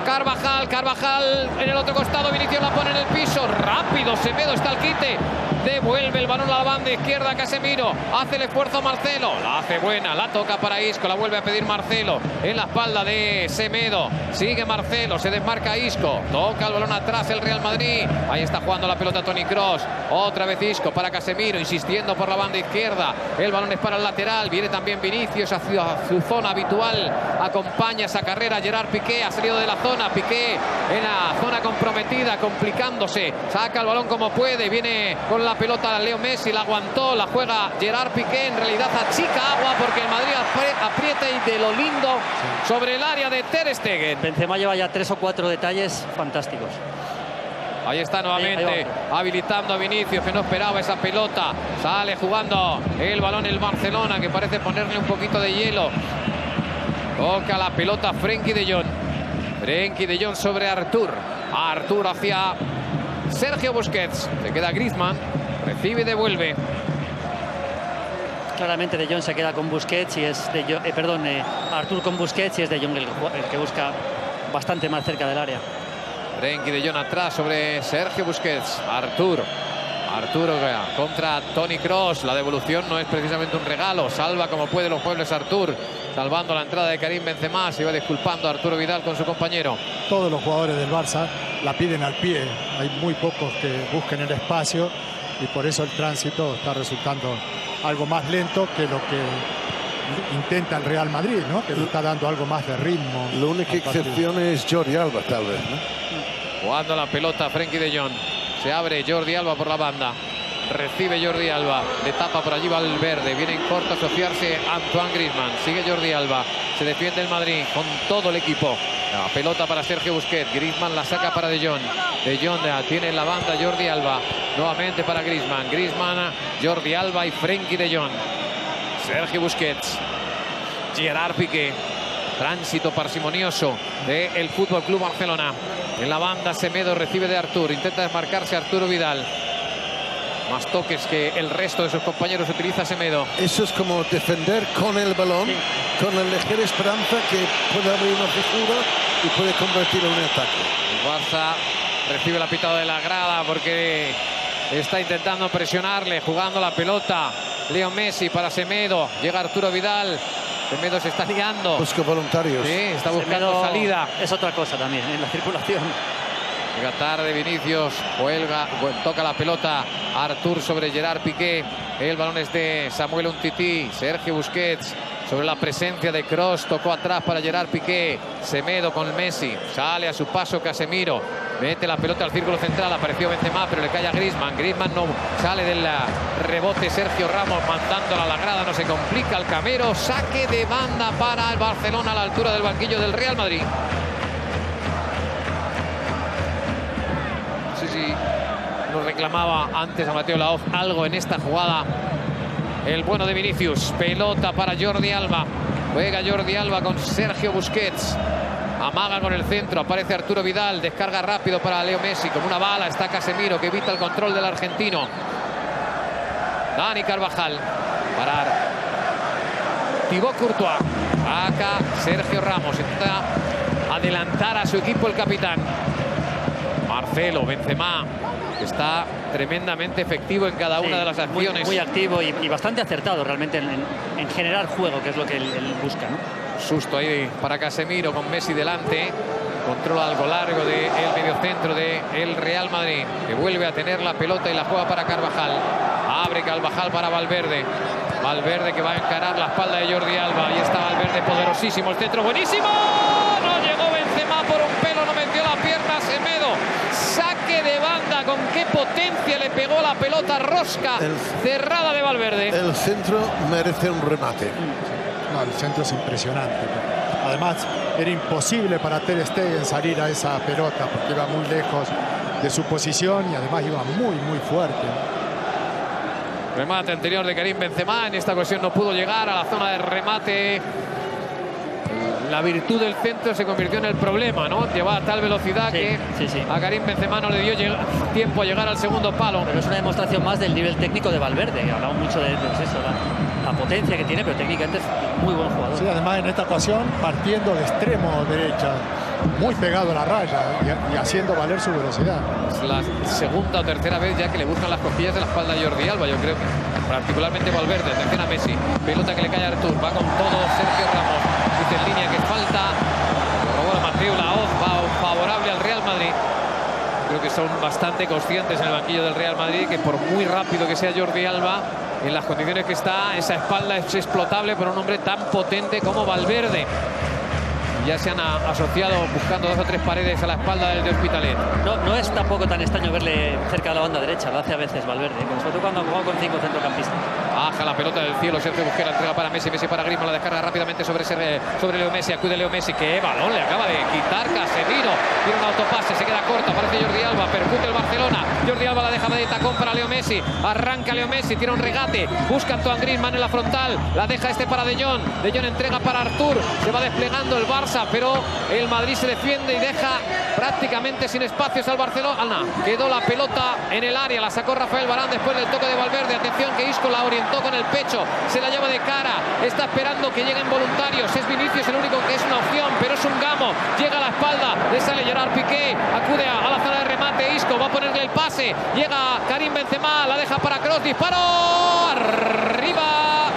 Carvajal. Carvajal en el otro costado, Vinicius la pone en el piso. Rápido, Semedo está al quite. Devuelve el balón a la banda izquierda Casemiro. Hace el esfuerzo Marcelo. La hace buena, la toca para Isco. La vuelve a pedir Marcelo en la espalda de Semedo. Sigue Marcelo, se desmarca Isco. Toca el balón atrás el Real Madrid. Ahí está jugando la pelota Toni Kroos. Otra vez Isco para Casemiro, insistiendo por la banda izquierda. El balón es para el lateral. Viene también Vinicius hacia su zona habitual. Acompaña esa carrera Gerard Piqué. Ha salido de la zona. Piqué en la zona comprometida, complicándose. Saca el balón como puede. Viene con la pelota Leo Messi. La aguantó. La juega Gerard Piqué. En realidad achica agua porque el Madrid aprieta y de lo lindo sobre el área de Ter Stegen. Benzema lleva ya 3 o 4 detalles fantásticos. Ahí está nuevamente habilitando a Vinicius, que no esperaba esa pelota. Sale jugando el balón el Barcelona, que parece ponerle un poquito de hielo. Toca la pelota Frenkie de Jong. Frenkie de Jong sobre Artur. Artur hacia Sergio Busquets. Se queda Griezmann. Recibe y devuelve. claramente De Jong se queda con Busquets y es Artur con Busquets y es De Jong el que busca bastante más cerca del área. Frenkie de Jong atrás sobre Sergio Busquets. Arturo contra Toni Kroos. La devolución no es precisamente un regalo. Salva como puede los muebles Artur, salvando la entrada de Karim Benzema. Se iba disculpando Arturo Vidal con su compañero. Todos los jugadores del Barça la piden al pie. Hay muy pocos que busquen el espacio y por eso el tránsito está resultando algo más lento que lo que intenta el Real Madrid, ¿no? Que le está dando algo más de ritmo. La única excepción es Jordi Alba, tal vez, ¿no? Jugando la pelota Frenkie de Jong. Se abre Jordi Alba por la banda. Recibe Jordi Alba. Le tapa por allí Valverde. Viene en corto a asociarse Antoine Griezmann. Sigue Jordi Alba. Se defiende el Madrid con todo el equipo. La pelota para Sergio Busquets. Griezmann la saca para De Jong. De Jong tiene en la banda Jordi Alba. Nuevamente para Griezmann. Griezmann, Jordi Alba y Frenkie de Jong. Sergio Busquets. Gerard Piqué. Tránsito parsimonioso del Fútbol Club Barcelona. En la banda Semedo recibe de Artur. Intenta desmarcarse Arturo Vidal. Más toques que el resto de sus compañeros utiliza Semedo. Eso es como defender con el balón, con la ligera esperanza que puede abrir una figura y puede convertirlo en un ataque. El Barça recibe la pitada de la grada porque está intentando presionarle, jugando la pelota. Leo Messi para Semedo. Llega Arturo Vidal. Semedo se está liando. Busca voluntarios. Sí, está buscando Semedo salida. Es otra cosa también en la circulación. Llega tarde Vinicius, toca la pelota Artur sobre Gerard Piqué. El balón es de Samuel Umtiti. Sergio Busquets sobre la presencia de Kroos. Tocó atrás para Gerard Piqué. Semedo con Messi. Sale a su paso Casemiro. Mete la pelota al círculo central. Apareció Benzema, pero le cae a Griezmann. Griezmann no sale del rebote. Sergio Ramos mandándola a la grada. No se complica el camero. Saque de banda para el Barcelona a la altura del banquillo del Real Madrid. Sí, nos reclamaba antes a Mateo Laoz algo en esta jugada. El bueno de Vinicius. Pelota para Jordi Alba. Juega Jordi Alba con Sergio Busquets. Amaga con el centro. Aparece Arturo Vidal. Descarga rápido para Leo Messi. Como una bala está Casemiro, que evita el control del argentino. Dani Carvajal. Parar. Thibaut Courtois. Acá Sergio Ramos. Intenta adelantar a su equipo el capitán. Marcelo, Benzema, que está tremendamente efectivo en cada una de las acciones. Muy activo y bastante acertado realmente en generar juego, que es lo que él busca, ¿no? Susto ahí para Casemiro con Messi delante. Controla algo largo del mediocentro del Real Madrid, que vuelve a tener la pelota y la juega para Carvajal. Abre Carvajal para Valverde. Valverde que va a encarar la espalda de Jordi Alba. Ahí está Valverde, poderosísimo. El centro buenísimo. No llegó Benzema por un pelo, no metió la pierna Semedo. Saque de banda, con qué potencia le pegó la pelota rosca cerrada de Valverde. El centro merece un remate. No, el centro es impresionante. Además, era imposible para Ter Stegen salir a esa pelota porque iba muy lejos de su posición y además iba muy fuerte. Remate anterior de Karim Benzema. En esta ocasión no pudo llegar a la zona de remate. La virtud del centro se convirtió en el problema, ¿no? Llevaba a tal velocidad que a Karim Benzema no le dio tiempo a llegar al segundo palo. Pero es una demostración más del nivel técnico de Valverde, que hablamos mucho de la potencia que tiene, pero técnicamente es muy buen jugador. Sí, además en esta ocasión partiendo de extremo derecha, muy pegado a la raya y haciendo valer su velocidad. Es la segunda o tercera vez ya que le buscan las cosquillas de la espalda a Jordi Alba, yo creo que particularmente Valverde. Atención a Messi, pelota que le cae a Artur, va con todo Sergio Ramos, dice en línea que falta, robó a Mateo Laoz, va favorable al Real Madrid. Creo que son bastante conscientes en el banquillo del Real Madrid que por muy rápido que sea Jordi Alba, en las condiciones que está, esa espalda es explotable por un hombre tan potente como Valverde. Ya se han asociado buscando 2 o 3 paredes a la espalda del de Hospitalet. No es tampoco tan extraño verle cerca de la banda derecha, lo hace a veces Valverde, sobre todo cuando juega con 5 centrocampistas. Baja la pelota del cielo, Sergio Busquets, la entrega para Messi, Messi para Griezmann, la descarga rápidamente sobre Leo Messi, acude Leo Messi, que balón le acaba de quitar Casemiro, tiene un autopase, se queda corta, aparece Jordi Alba, percute el Barcelona, Jordi Alba la deja de tacón para Leo Messi, arranca Leo Messi, tira un regate, busca Antoine Griezmann en la frontal, la deja para De Jong, De Jong entrega para Artur, se va desplegando el Barça, pero el Madrid se defiende y deja prácticamente sin espacios al Barcelona. Quedó la pelota en el área, la sacó Rafael Varane después del toque de Valverde. Atención que Isco la orientó con el pecho, se la lleva de cara, está esperando que lleguen voluntarios. Es Vinicius el único que es una opción, pero es un gamo. Llega a la espalda, le sale Gerard Piqué, acude a la zona de remate. Isco va a ponerle el pase, llega Karim Benzema, la deja para Kroos, disparo arriba,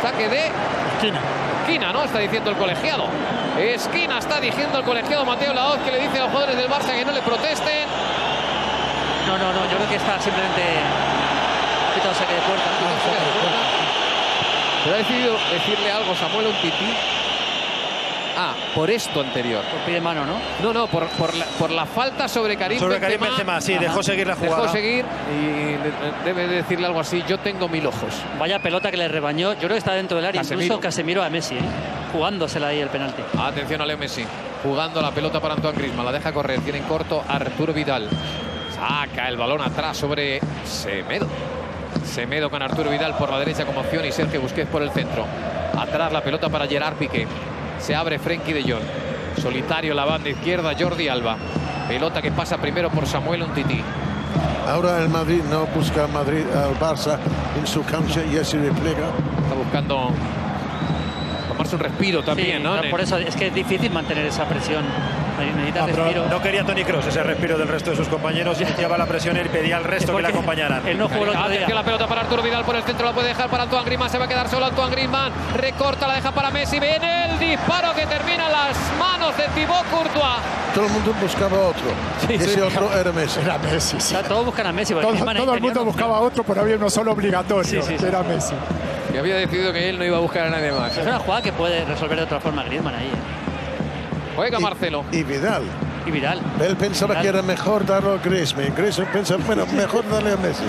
saque de esquina, ¿no? Está diciendo el colegiado. Esquina está diciendo el colegiado Mateo Laoz, que le dice a los jugadores del Barça que no le protesten. No, yo creo que está simplemente quitado saque de puerta. Pero ha decidido decirle algo Samuel Umtiti. Por esto anterior. Por pide mano, ¿no? No, por la falta sobre Karim Benzema, sí, dejó seguir la jugada. Dejó seguir y debe decirle algo así: yo tengo 1000 ojos. Vaya pelota que le rebañó. Yo creo que está dentro del área. Incluso Casemiro a Messi, jugándosela ahí el penalti. Atención a Leo Messi, jugando la pelota para Antoine Griezmann. La deja correr, tiene en corto Arturo Vidal. Saca el balón atrás sobre Semedo. Semedo con Arturo Vidal por la derecha como opción y Sergio Busquets por el centro. Atrás la pelota para Gerard Piqué. Se abre Frenkie de Jong. Solitario la banda izquierda Jordi Alba. Pelota que pasa primero por Samuel Umtiti. Ahora el Madrid no busca al Barça en su cancha y así repliega. Está buscando tomarse un respiro también, sí, ¿no? Por eso es que es difícil mantener esa presión. Necesita respiro. No quería Toni Kroos ese respiro del resto de sus compañeros. Iniciaba la presión y pedía al resto que le acompañaran. Él no jugó el otro día. La pelota para Arturo Vidal por el centro, la puede dejar para Antoine Griezmann. Se va a quedar solo Antoine Griezmann. Recorta, la deja para Messi. Viene el disparo que termina en las manos de Thibaut Courtois. Todo el mundo buscaba otro. Ese otro era Messi. Era Messi, sí. Todos buscan a Messi. Todo el mundo buscaba otro, pero había uno solo obligatorio. Sí. Era Messi. Y había decidido que él no iba a buscar a nadie más. Es una jugada que puede resolver de otra forma Griezmann ahí. Juega Marcelo. Y Vidal. Y Vidal. Él pensaba que era mejor darlo a Griezmann. Griezmann pensaba, bueno, mejor darle a Messi.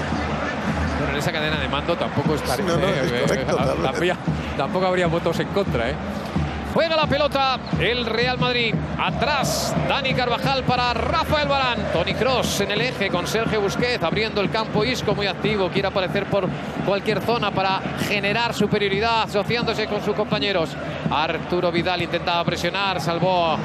Bueno, en esa cadena de mando tampoco estaría. No, es correcto, tampoco habría votos en contra, ¿eh? Juega la pelota el Real Madrid. Atrás Dani Carvajal para Rafael Varane. Toni Kroos en el eje con Sergio Busquets abriendo el campo. Isco muy activo, quiere aparecer por cualquier zona para generar superioridad asociándose con sus compañeros. Arturo Vidal intentaba presionar, salvó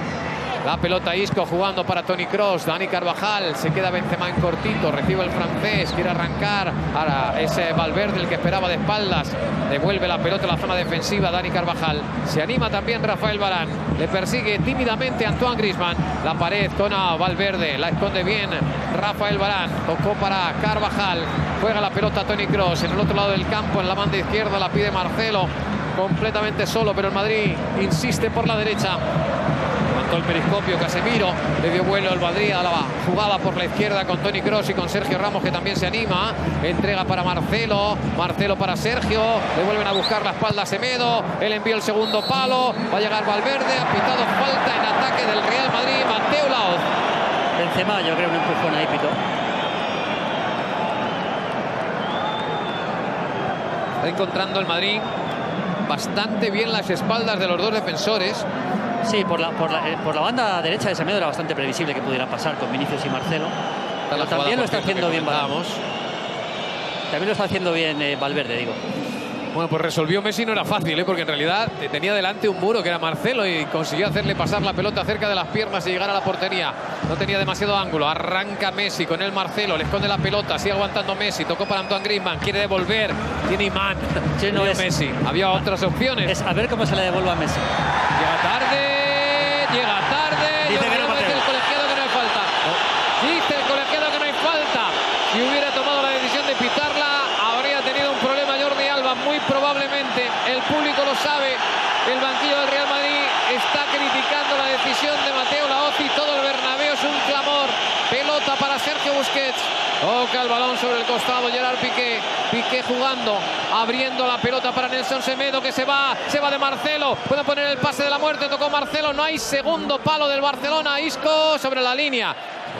la pelota Isco jugando para Toni Kroos. Dani Carvajal, se queda Benzema en cortito, recibe el francés, quiere arrancar. Ahora ese Valverde el que esperaba de espaldas. Devuelve la pelota a la zona defensiva Dani Carvajal. Se anima también Rafael Varane. Le persigue tímidamente Antoine Griezmann. La pared con Valverde, la esconde bien Rafael Varane. Tocó para Carvajal. Juega la pelota Toni Kroos en el otro lado del campo, en la banda izquierda la pide Marcelo. Completamente solo, pero el Madrid insiste por la derecha. El periscopio Casemiro, le dio vuelo el Madrid a la jugada por la izquierda con Toni Kroos y con Sergio Ramos, que también se anima. Entrega para Marcelo, Marcelo para Sergio, le vuelven a buscar la espalda a Semedo, él envía el segundo palo, va a llegar Valverde, ha pitado falta en ataque del Real Madrid, Mateo Laoz. Benzema, yo creo un empujón ahí, pitó. Está encontrando el Madrid bastante bien las espaldas de los dos defensores. Sí, por la banda derecha de Semedo era bastante previsible que pudiera pasar con Vinicius y Marcelo. Pero también lo está haciendo bien Valverde. También lo está haciendo bien Valverde, digo. Bueno, pues resolvió Messi, no era fácil, porque en realidad tenía delante un muro que era Marcelo y consiguió hacerle pasar la pelota cerca de las piernas y llegar a la portería. No tenía demasiado ángulo. Arranca Messi con el Marcelo, le esconde la pelota, sigue aguantando Messi, tocó para Antoine Griezmann, quiere devolver, tiene imán. Sí, no es Messi. Había otras opciones. Es a ver cómo se le devuelve a Messi. Llega tarde. Dice que no, dice el colegiado que no hay falta. Dice el colegiado que no hay falta. Si hubiera tomado la decisión de pitarla, habría tenido un problema Jordi Alba, muy probablemente. El público lo sabe. El banquillo del Real Madrid está criticando la decisión de Mateo Laoz y todo el Bernabéu es un clamor. Pelota para Sergio Busquets. Toca el balón sobre el costado Gerard Piqué. Piqué jugando, abriendo la pelota para Nelson Semedo, que se va de Marcelo. Puede poner el pase de la muerte, tocó Marcelo. No hay segundo palo del Barcelona. Isco sobre la línea.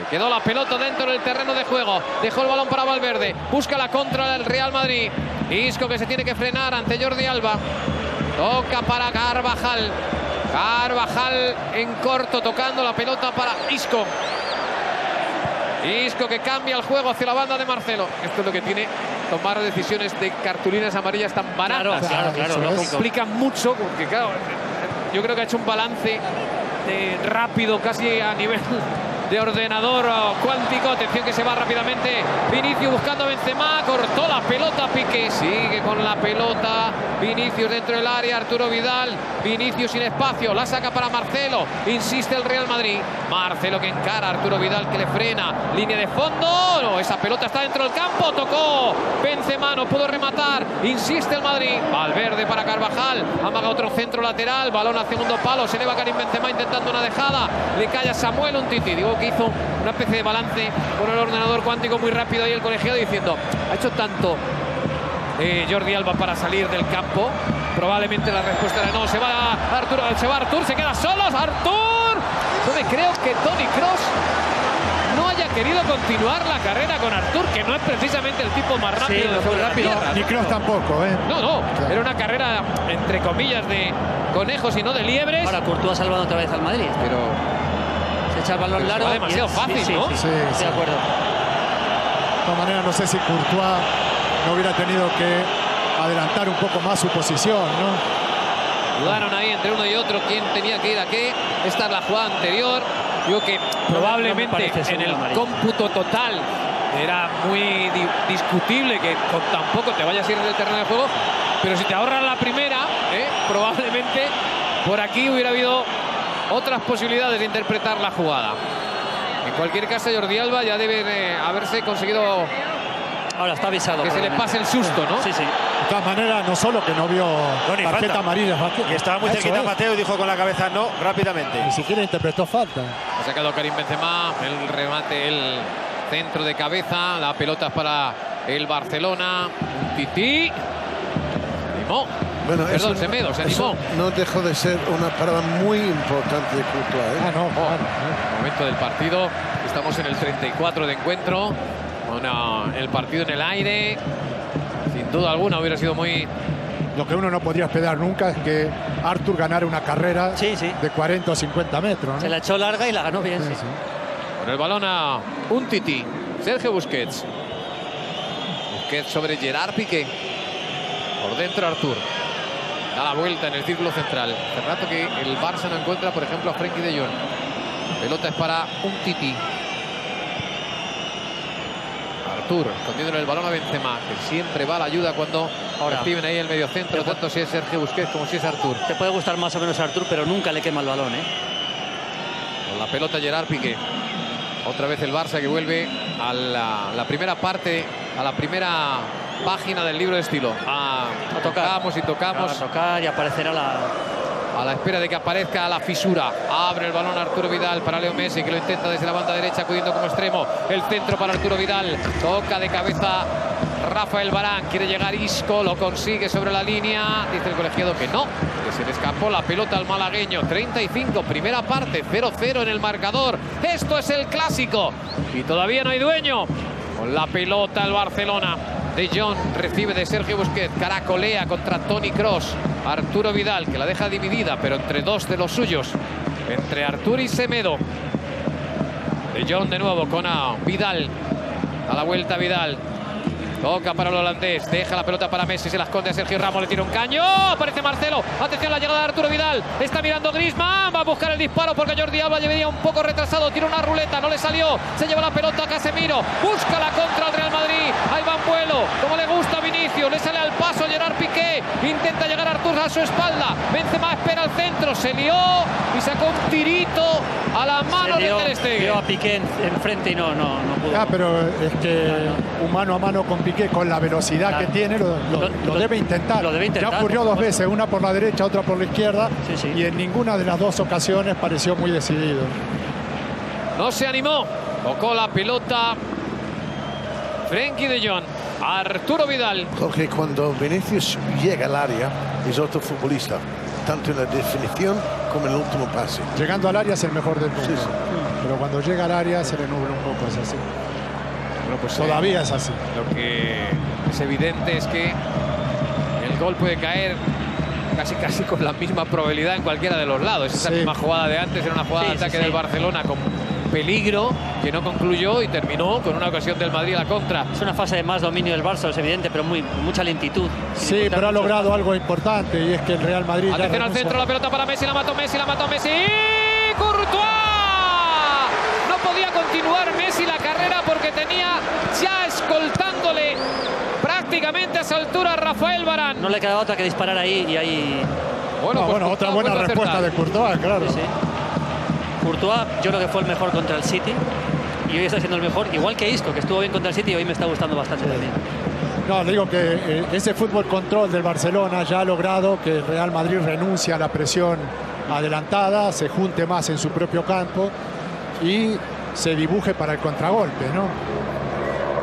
Quedó la pelota dentro del terreno de juego. Dejó el balón para Valverde. Busca la contra del Real Madrid. Isco que se tiene que frenar ante Jordi Alba. Toca para Carvajal. Carvajal en corto, tocando la pelota para Isco. Isco que cambia el juego hacia la banda de Marcelo. Esto es lo que tiene tomar decisiones de cartulinas amarillas tan baratas. Claro, Lo complican mucho porque, claro, yo creo que ha hecho un balance rápido, casi a nivel de ordenador cuántico. Atención que se va rápidamente Vinicius buscando a Benzema, cortó la pelota Piqué, sigue con la pelota Vinicius dentro del área, Arturo Vidal, Vinicius sin espacio, la saca para Marcelo, insiste el Real Madrid, Marcelo que encara a Arturo Vidal que le frena, línea de fondo, no, esa pelota está dentro del campo, tocó Benzema, no pudo rematar, insiste el Madrid, Valverde para Carvajal, amaga otro centro lateral, balón al segundo palo, se eleva Karim Benzema intentando una dejada, le cae a Samuel Umtiti, digo que hizo una especie de balance con el ordenador cuántico muy rápido ahí el colegiado diciendo, ha hecho tanto Jordi Alba para salir del campo, probablemente la respuesta era no, se va Artur, se queda solo Artur, yo me creo que Toni Kroos no haya querido continuar la carrera con Artur, que no es precisamente el tipo más rápido, sí, fue rápido. Ni Kroos tampoco, no, claro. Era una carrera entre comillas de conejos y no de liebres. Ahora Courtois salvando otra vez al Madrid, pero se echa el balón largo, es demasiado fácil, ¿no? Sí, de acuerdo. De todas maneras, no sé si Courtois no hubiera tenido que adelantar un poco más su posición, ¿no? Dudaron ahí entre uno y otro quién tenía que ir a qué. Esta es la jugada anterior. Digo que probablemente en el cómputo total era muy discutible que con tan poco te vayas a ir del terreno de juego, pero si te ahorras la primera, probablemente por aquí hubiera habido otras posibilidades de interpretar la jugada. En cualquier caso, Jordi Alba ya debe haberse conseguido. Ahora está avisado. Que se le pase el susto, ¿no? Sí. De todas maneras, no solo que no vio tarjeta amarilla. Y estaba muy cerquita Mateo y dijo con la cabeza no, rápidamente. Ni siquiera interpretó falta. Ha sacado Karim Benzema, el remate, el centro de cabeza. La pelota es para el Barcelona. Titi. Animó. Bueno, perdón, Semedo, se animó. No dejó de ser una parada muy importante de Courtois, Momento del partido. Estamos en el 34 de encuentro. Bueno, el partido en el aire. Sin duda alguna hubiera sido muy... Lo que uno no podría esperar nunca es que Artur ganara una carrera de 40 o 50 metros, ¿no? Se la echó larga y la ganó bien. Sí. Con el balón a Umtiti. Sergio Busquets. Busquets sobre Gerard Piqué. Por dentro Artur. Da la vuelta en el círculo central. Hace rato que el Barça no encuentra, por ejemplo, a Frenkie de Jong. Pelota es para Umtiti. Artur escondiéndole el balón a Benzema, que siempre va a la ayuda cuando reciben ahí el mediocentro, tanto si es Sergio Busquets como si es Artur. Te puede gustar más o menos Artur, pero nunca le quema el balón, Con la pelota Gerard Piqué. Otra vez el Barça que vuelve a la primera parte, a la primera página del libro de estilo. Tocamos y tocamos. A tocar y aparecerá a la espera de que aparezca la fisura. Abre el balón Arturo Vidal para Leo Messi, que lo intenta desde la banda derecha, acudiendo como extremo. El centro para Arturo Vidal. Toca de cabeza Rafael Varane. Quiere llegar Isco, lo consigue sobre la línea. Dice el colegiado que no, que se le escapó la pelota al malagueño. 35, primera parte, 0-0 en el marcador. Esto es el clásico. Y todavía no hay dueño. Con la pelota el Barcelona. De Jong recibe de Sergio Busquets, caracolea contra Toni Kroos. Arturo Vidal, que la deja dividida, pero entre dos de los suyos, entre Artur y Semedo. De Jong de nuevo con Vidal. A la vuelta Vidal. Toca para el holandés, deja la pelota para Messi, se la esconde a Sergio Ramos, le tira un caño, aparece Marcelo, atención a la llegada de Arturo Vidal, está mirando Griezmann, va a buscar el disparo porque Jordi Alba llevaría un poco retrasado, tira una ruleta, no le salió, se lleva la pelota a Casemiro, busca la contra al Real Madrid, ahí va en vuelo, como le gusta a Vinicius, le sale al paso Gerard Piqué, intenta llegar Artur a su espalda, Benzema espera al centro, se lió y sacó un tirito a la mano de Ter Stegen. Dio a Piqué enfrente y no pudo. Pero es que un mano a mano con Piqué, con la velocidad que tiene, lo debe intentar. Ya ocurrió dos veces, una por la derecha, otra por la izquierda, y en ninguna de las dos ocasiones pareció muy decidido. No se animó, tocó la pelota Frenkie de Jong, Arturo Vidal. Porque cuando Vinicius llega al área es otro futbolista, tanto en la definición como en el último pase. Llegando al área es el mejor del mundo, pero cuando llega al área se le nubla un poco, es así. Bueno, pues todavía es así. Lo que es evidente es que el gol puede caer casi con la misma probabilidad en cualquiera de los lados. Esa misma jugada de antes era una jugada de ataque del Barcelona con peligro que no concluyó y terminó con una ocasión del Madrid a la contra. Es una fase de más dominio del Barça, es evidente, pero mucha lentitud. Sí, pero ha logrado algo importante y es que el Real Madrid... Atención al centro, la pelota para Messi, la mató Messi. ¡Gol! Courtois. No podía continuar Messi la carrera porque tenía ya escoltándole prácticamente a esa altura a Rafael Varane. No le quedaba otra que disparar ahí y ahí... Bueno, otra buena respuesta de Courtois, claro. Sí, sí. Courtois yo creo que fue el mejor contra el City y hoy está siendo el mejor, igual que Isco, que estuvo bien contra el City y hoy me está gustando bastante también. No, le digo que ese fútbol control del Barcelona ya ha logrado que el Real Madrid renuncie a la presión adelantada, se junte más en su propio campo y se dibuje para el contragolpe, ¿no?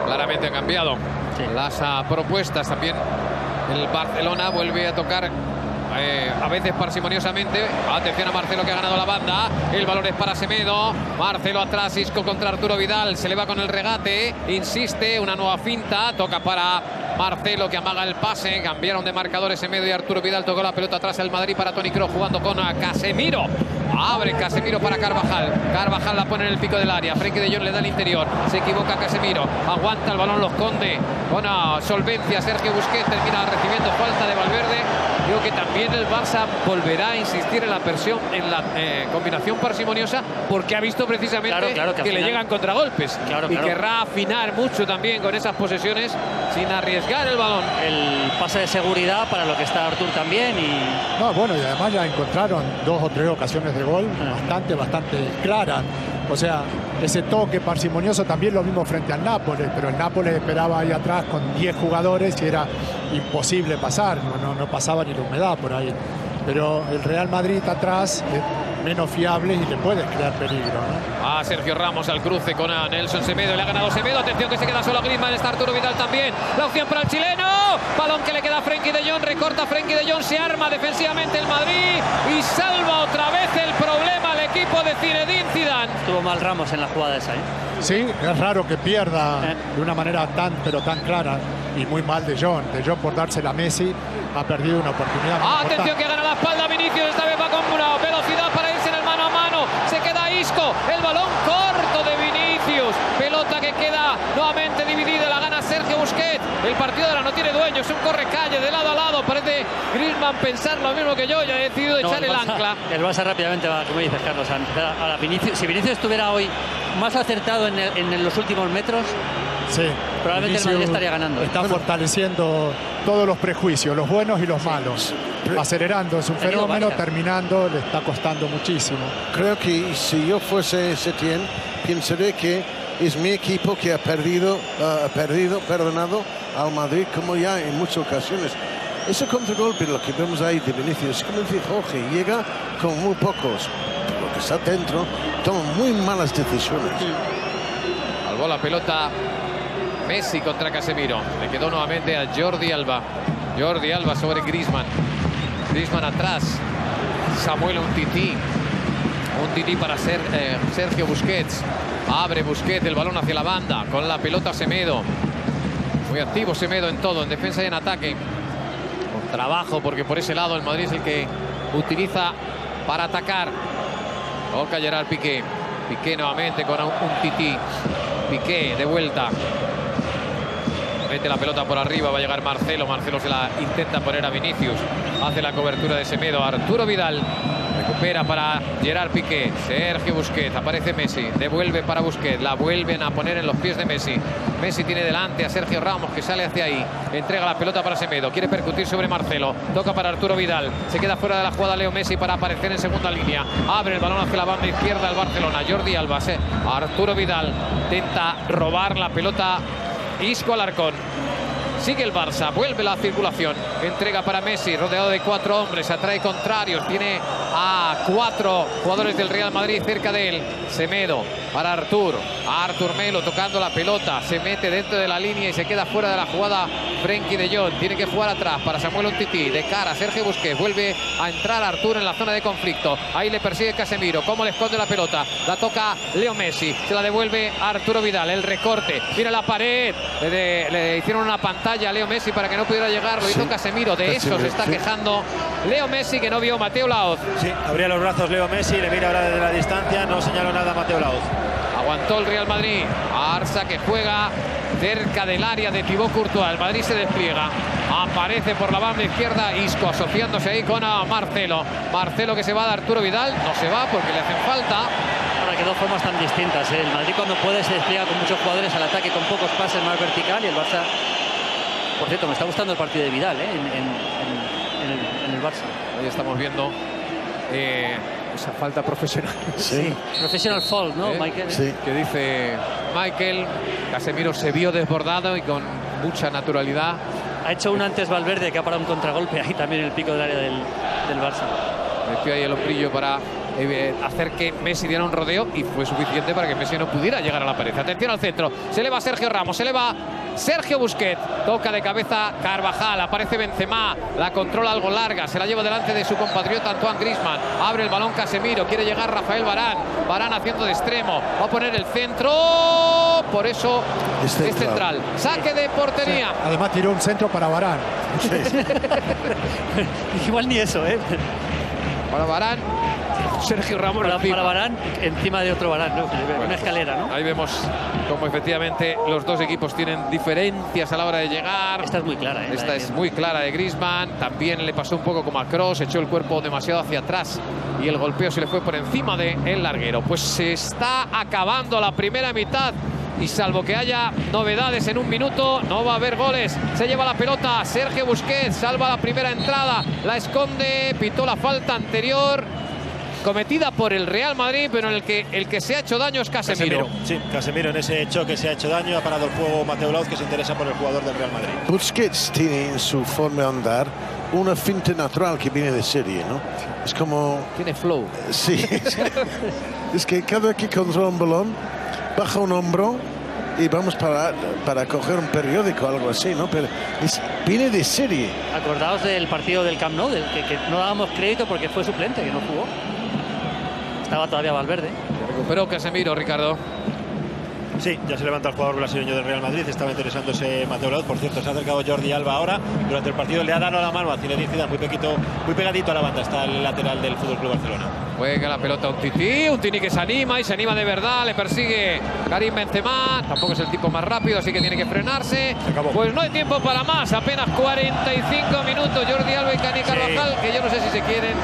Claramente han cambiado las propuestas también. El Barcelona vuelve a tocar a veces parsimoniosamente. Atención a Marcelo, que ha ganado la banda. El balón es para Semedo. Marcelo atrás, Isco contra Arturo Vidal. Se le va con el regate. Insiste, una nueva finta. Toca para Marcelo, que amaga el pase. Cambiaron de marcadores Semedo y Arturo Vidal. Tocó la pelota atrás el Madrid para Toni Kroos, jugando con Casemiro. Abre Casemiro para Carvajal. Carvajal la pone en el pico del área. Frenkie de Jong le da el interior. Se equivoca Casemiro. Aguanta el balón, lo esconde con solvencia Sergio Busquets. Termina recibiendo falta de Valverde. Creo que también el Barça volverá a insistir en la presión, en la combinación parsimoniosa, porque ha visto precisamente que le llegan contragolpes. Y querrá afinar mucho también con esas posesiones sin arriesgar el balón. El pase de seguridad para lo que está Artur también. Y... No, bueno, y además ya encontraron 2 o 3 ocasiones de gol bastante claras. O sea, ese toque parsimonioso también lo vimos frente al Nápoles, pero el Nápoles esperaba ahí atrás con 10 jugadores y era imposible pasar, no pasaba ni la humedad por ahí. Pero el Real Madrid atrás es menos fiable y le puede crear peligro, ¿no? Sergio Ramos al cruce con Nelson Semedo. Le ha ganado Semedo. Atención que se queda solo Griezmann. Está Arturo Vidal también. La opción para el chileno. Balón que le queda a Frenkie de Jong. Recorta Frenkie de Jong. Se arma defensivamente el Madrid y salva otra vez el problema al equipo de Zinedine Zidane. Estuvo mal Ramos en la jugada esa, ¿eh? Sí, es raro que pierda de una manera tan clara, y muy mal de Jong. De Jong por dársela a Messi ha perdido una oportunidad. Atención que gana la espalda Vinicius. Esta vez va con una velocidad para irse en el mano a mano. Se queda Isco. El balón corto de Vinicius. Pelota que queda nuevamente dividida. La gana Sergio Busquets. El partido ahora no tiene dueño. Es un corre-calle de lado a lado. Parece Griezmann pensar lo mismo que yo y ha decidido echar el ancla. El Barça rápidamente va, como dices, Carlos, a empezar a Vinicius. Si Vinicius estuviera hoy más acertado en los últimos metros, sí, probablemente el Madrid estaría ganando. Está fortaleciendo todos los prejuicios, los buenos y los malos. Acelerando, es un fenómeno, terminando, le está costando muchísimo. Creo que si yo fuese Setién, pensaría que es mi equipo que ha perdonado al Madrid, como ya en muchas ocasiones. Ese contragolpe, lo que vemos ahí de Vinicius, como dice Jorge, llega con muy pocos. Lo que está dentro, toma muy malas decisiones. Salvó la pelota Messi contra Casemiro. Le quedó nuevamente a Jordi Alba. Jordi Alba sobre Griezmann. Griezmann atrás. Samuel Umtiti. Umtiti para Sergio Busquets. Abre Busquets el balón hacia la banda. Con la pelota Semedo. Muy activo Semedo en todo, en defensa y en ataque. Con trabajo, porque por ese lado el Madrid es el que utiliza para atacar. Toca Gerard Piqué. Piqué nuevamente con Umtiti. Piqué de vuelta. Mete la pelota por arriba, va a llegar Marcelo. Marcelo se la intenta poner a Vinicius. Hace la cobertura de Semedo. Arturo Vidal recupera para Gerard Piqué. Sergio Busquets, aparece Messi. Devuelve para Busquets. La vuelven a poner en los pies de Messi. Messi tiene delante a Sergio Ramos, que sale hacia ahí. Entrega la pelota para Semedo. Quiere percutir sobre Marcelo. Toca para Arturo Vidal. Se queda fuera de la jugada Leo Messi para aparecer en segunda línea. Abre el balón hacia la banda izquierda al Barcelona. Jordi Alba. Arturo Vidal intenta robar la pelota. Isco Alarcón. Sigue el Barça, vuelve la circulación. Entrega para Messi, rodeado de 4 hombres. Atrae contrarios, tiene a 4 jugadores del Real Madrid cerca de él. Semedo para Artur Melo tocando la pelota. Se mete dentro de la línea y se queda fuera de la jugada Frenkie de Jong. Tiene que jugar atrás para Samuel Umtiti. De cara a Sergio Busquets. Vuelve a entrar Artur en la zona de conflicto. Ahí le persigue Casemiro. ¿Cómo le esconde la pelota? La toca Leo Messi. Se la devuelve a Arturo Vidal. El recorte. Mira la pared. Le hicieron una pantalla a Leo Messi para que no pudiera llegar. Lo hizo Casemiro. De eso se está quejando Leo Messi, que no vio Mateo Laoz. Sí, abría los brazos Leo Messi. Le mira ahora desde la distancia. No señaló nada a Mateo Laoz. Aguantó el Real Madrid. Barça que juega cerca del área de Thibaut Courtois. El Madrid se despliega, aparece por la banda izquierda Isco, asociándose ahí con Marcelo. Marcelo que se va de Arturo Vidal, no se va porque le hacen falta. Ahora que dos formas tan distintas, ¿eh? El Madrid cuando puede se despliega con muchos jugadores al ataque, con pocos pases, más vertical, y el Barça... Por cierto, me está gustando el partido de Vidal, ¿eh? en el Barça. Ahí estamos viendo esa falta profesional. Sí. Professional fault, ¿no, Michael? Sí. Que dice Michael. Casemiro se vio desbordado y con mucha naturalidad. Ha hecho un antes Valverde que ha parado un contragolpe ahí también en el pico del área del Barça. Metió ahí el hombrillo para hacer que Messi diera un rodeo y fue suficiente para que Messi no pudiera llegar a la pared. Atención al centro, se eleva Sergio Ramos, se eleva Sergio Busquets, toca de cabeza Carvajal, aparece Benzema, la controla algo larga, se la lleva delante de su compatriota Antoine Griezmann, abre el balón Casemiro, quiere llegar Rafael Varane, Varane haciendo de extremo, va a poner el centro, por eso es central. Saque de portería. Sí. Además tiró un centro para Varane. Sí. Igual ni eso, ¿eh? Para Varane, Sergio Ramos para Varane, encima de otro Varane, ¿no? Una escalera, ¿no? Ahí vemos cómo efectivamente los dos equipos tienen diferencias a la hora de llegar. Esta es muy clara, ¿eh? Esta es muy clara de Griezmann. También le pasó un poco como a Kroos, echó el cuerpo demasiado hacia atrás y el golpeo se le fue por encima del larguero. Pues se está acabando la primera mitad. Y salvo que haya novedades en un minuto, no va a haber goles. Se lleva la pelota Sergio Busquets, salva la primera entrada, la esconde, pitó la falta anterior cometida por el Real Madrid, pero en el que se ha hecho daño es Casemiro. Sí, Casemiro en ese choque se ha hecho daño, ha parado el juego Mateo Laoz, que se interesa por el jugador del Real Madrid. Busquets tiene en su forma de andar una finta natural que viene de serie, ¿no? Es como... Tiene flow. Sí. Es que cada vez que controla un balón, baja un hombro y vamos para coger un periódico o algo así, ¿no? Pero viene de serie. Acordaos del partido del Camp Nou, del que no dábamos crédito porque fue suplente, que no jugó. Estaba todavía Valverde. Recuperó Casemiro, Ricardo. Sí, ya se levanta el jugador brasileño del Real Madrid. Estaba interesándose Mateo Laoz. Por cierto, se ha acercado Jordi Alba ahora. Durante el partido le ha dado la mano a Zinedine Zidane. Muy pegadito a la banda. Está el lateral del FC Barcelona. Juega la pelota un Tini que se anima y se anima de verdad. Le persigue Karim Benzema. Tampoco es el tipo más rápido, así que tiene que frenarse. Pues no hay tiempo para más. Apenas 45 minutos. Jordi Alba y Dani Carvajal, que yo no sé si se quieren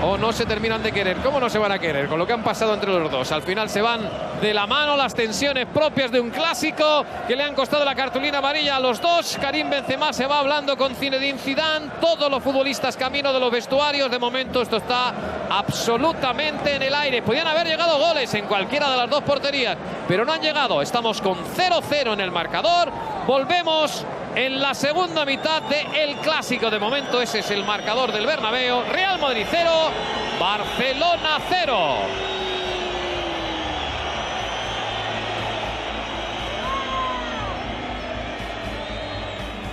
o no se terminan de querer. ¿Cómo no se van a querer? Con lo que han pasado entre los dos. Al final se van de la mano, las tensiones propias de un clásico que le han costado la cartulina amarilla a los dos. Karim Benzema se va hablando con Zinedine Zidane. Todos los futbolistas camino de los vestuarios. De momento esto está absolutamente en el aire. Podían haber llegado goles en cualquiera de las dos porterías, pero no han llegado. Estamos con 0-0 en el marcador. Volvemos en la segunda mitad del clásico. De momento ese es el marcador del Bernabéu. Real Madrid 0, Barcelona 0.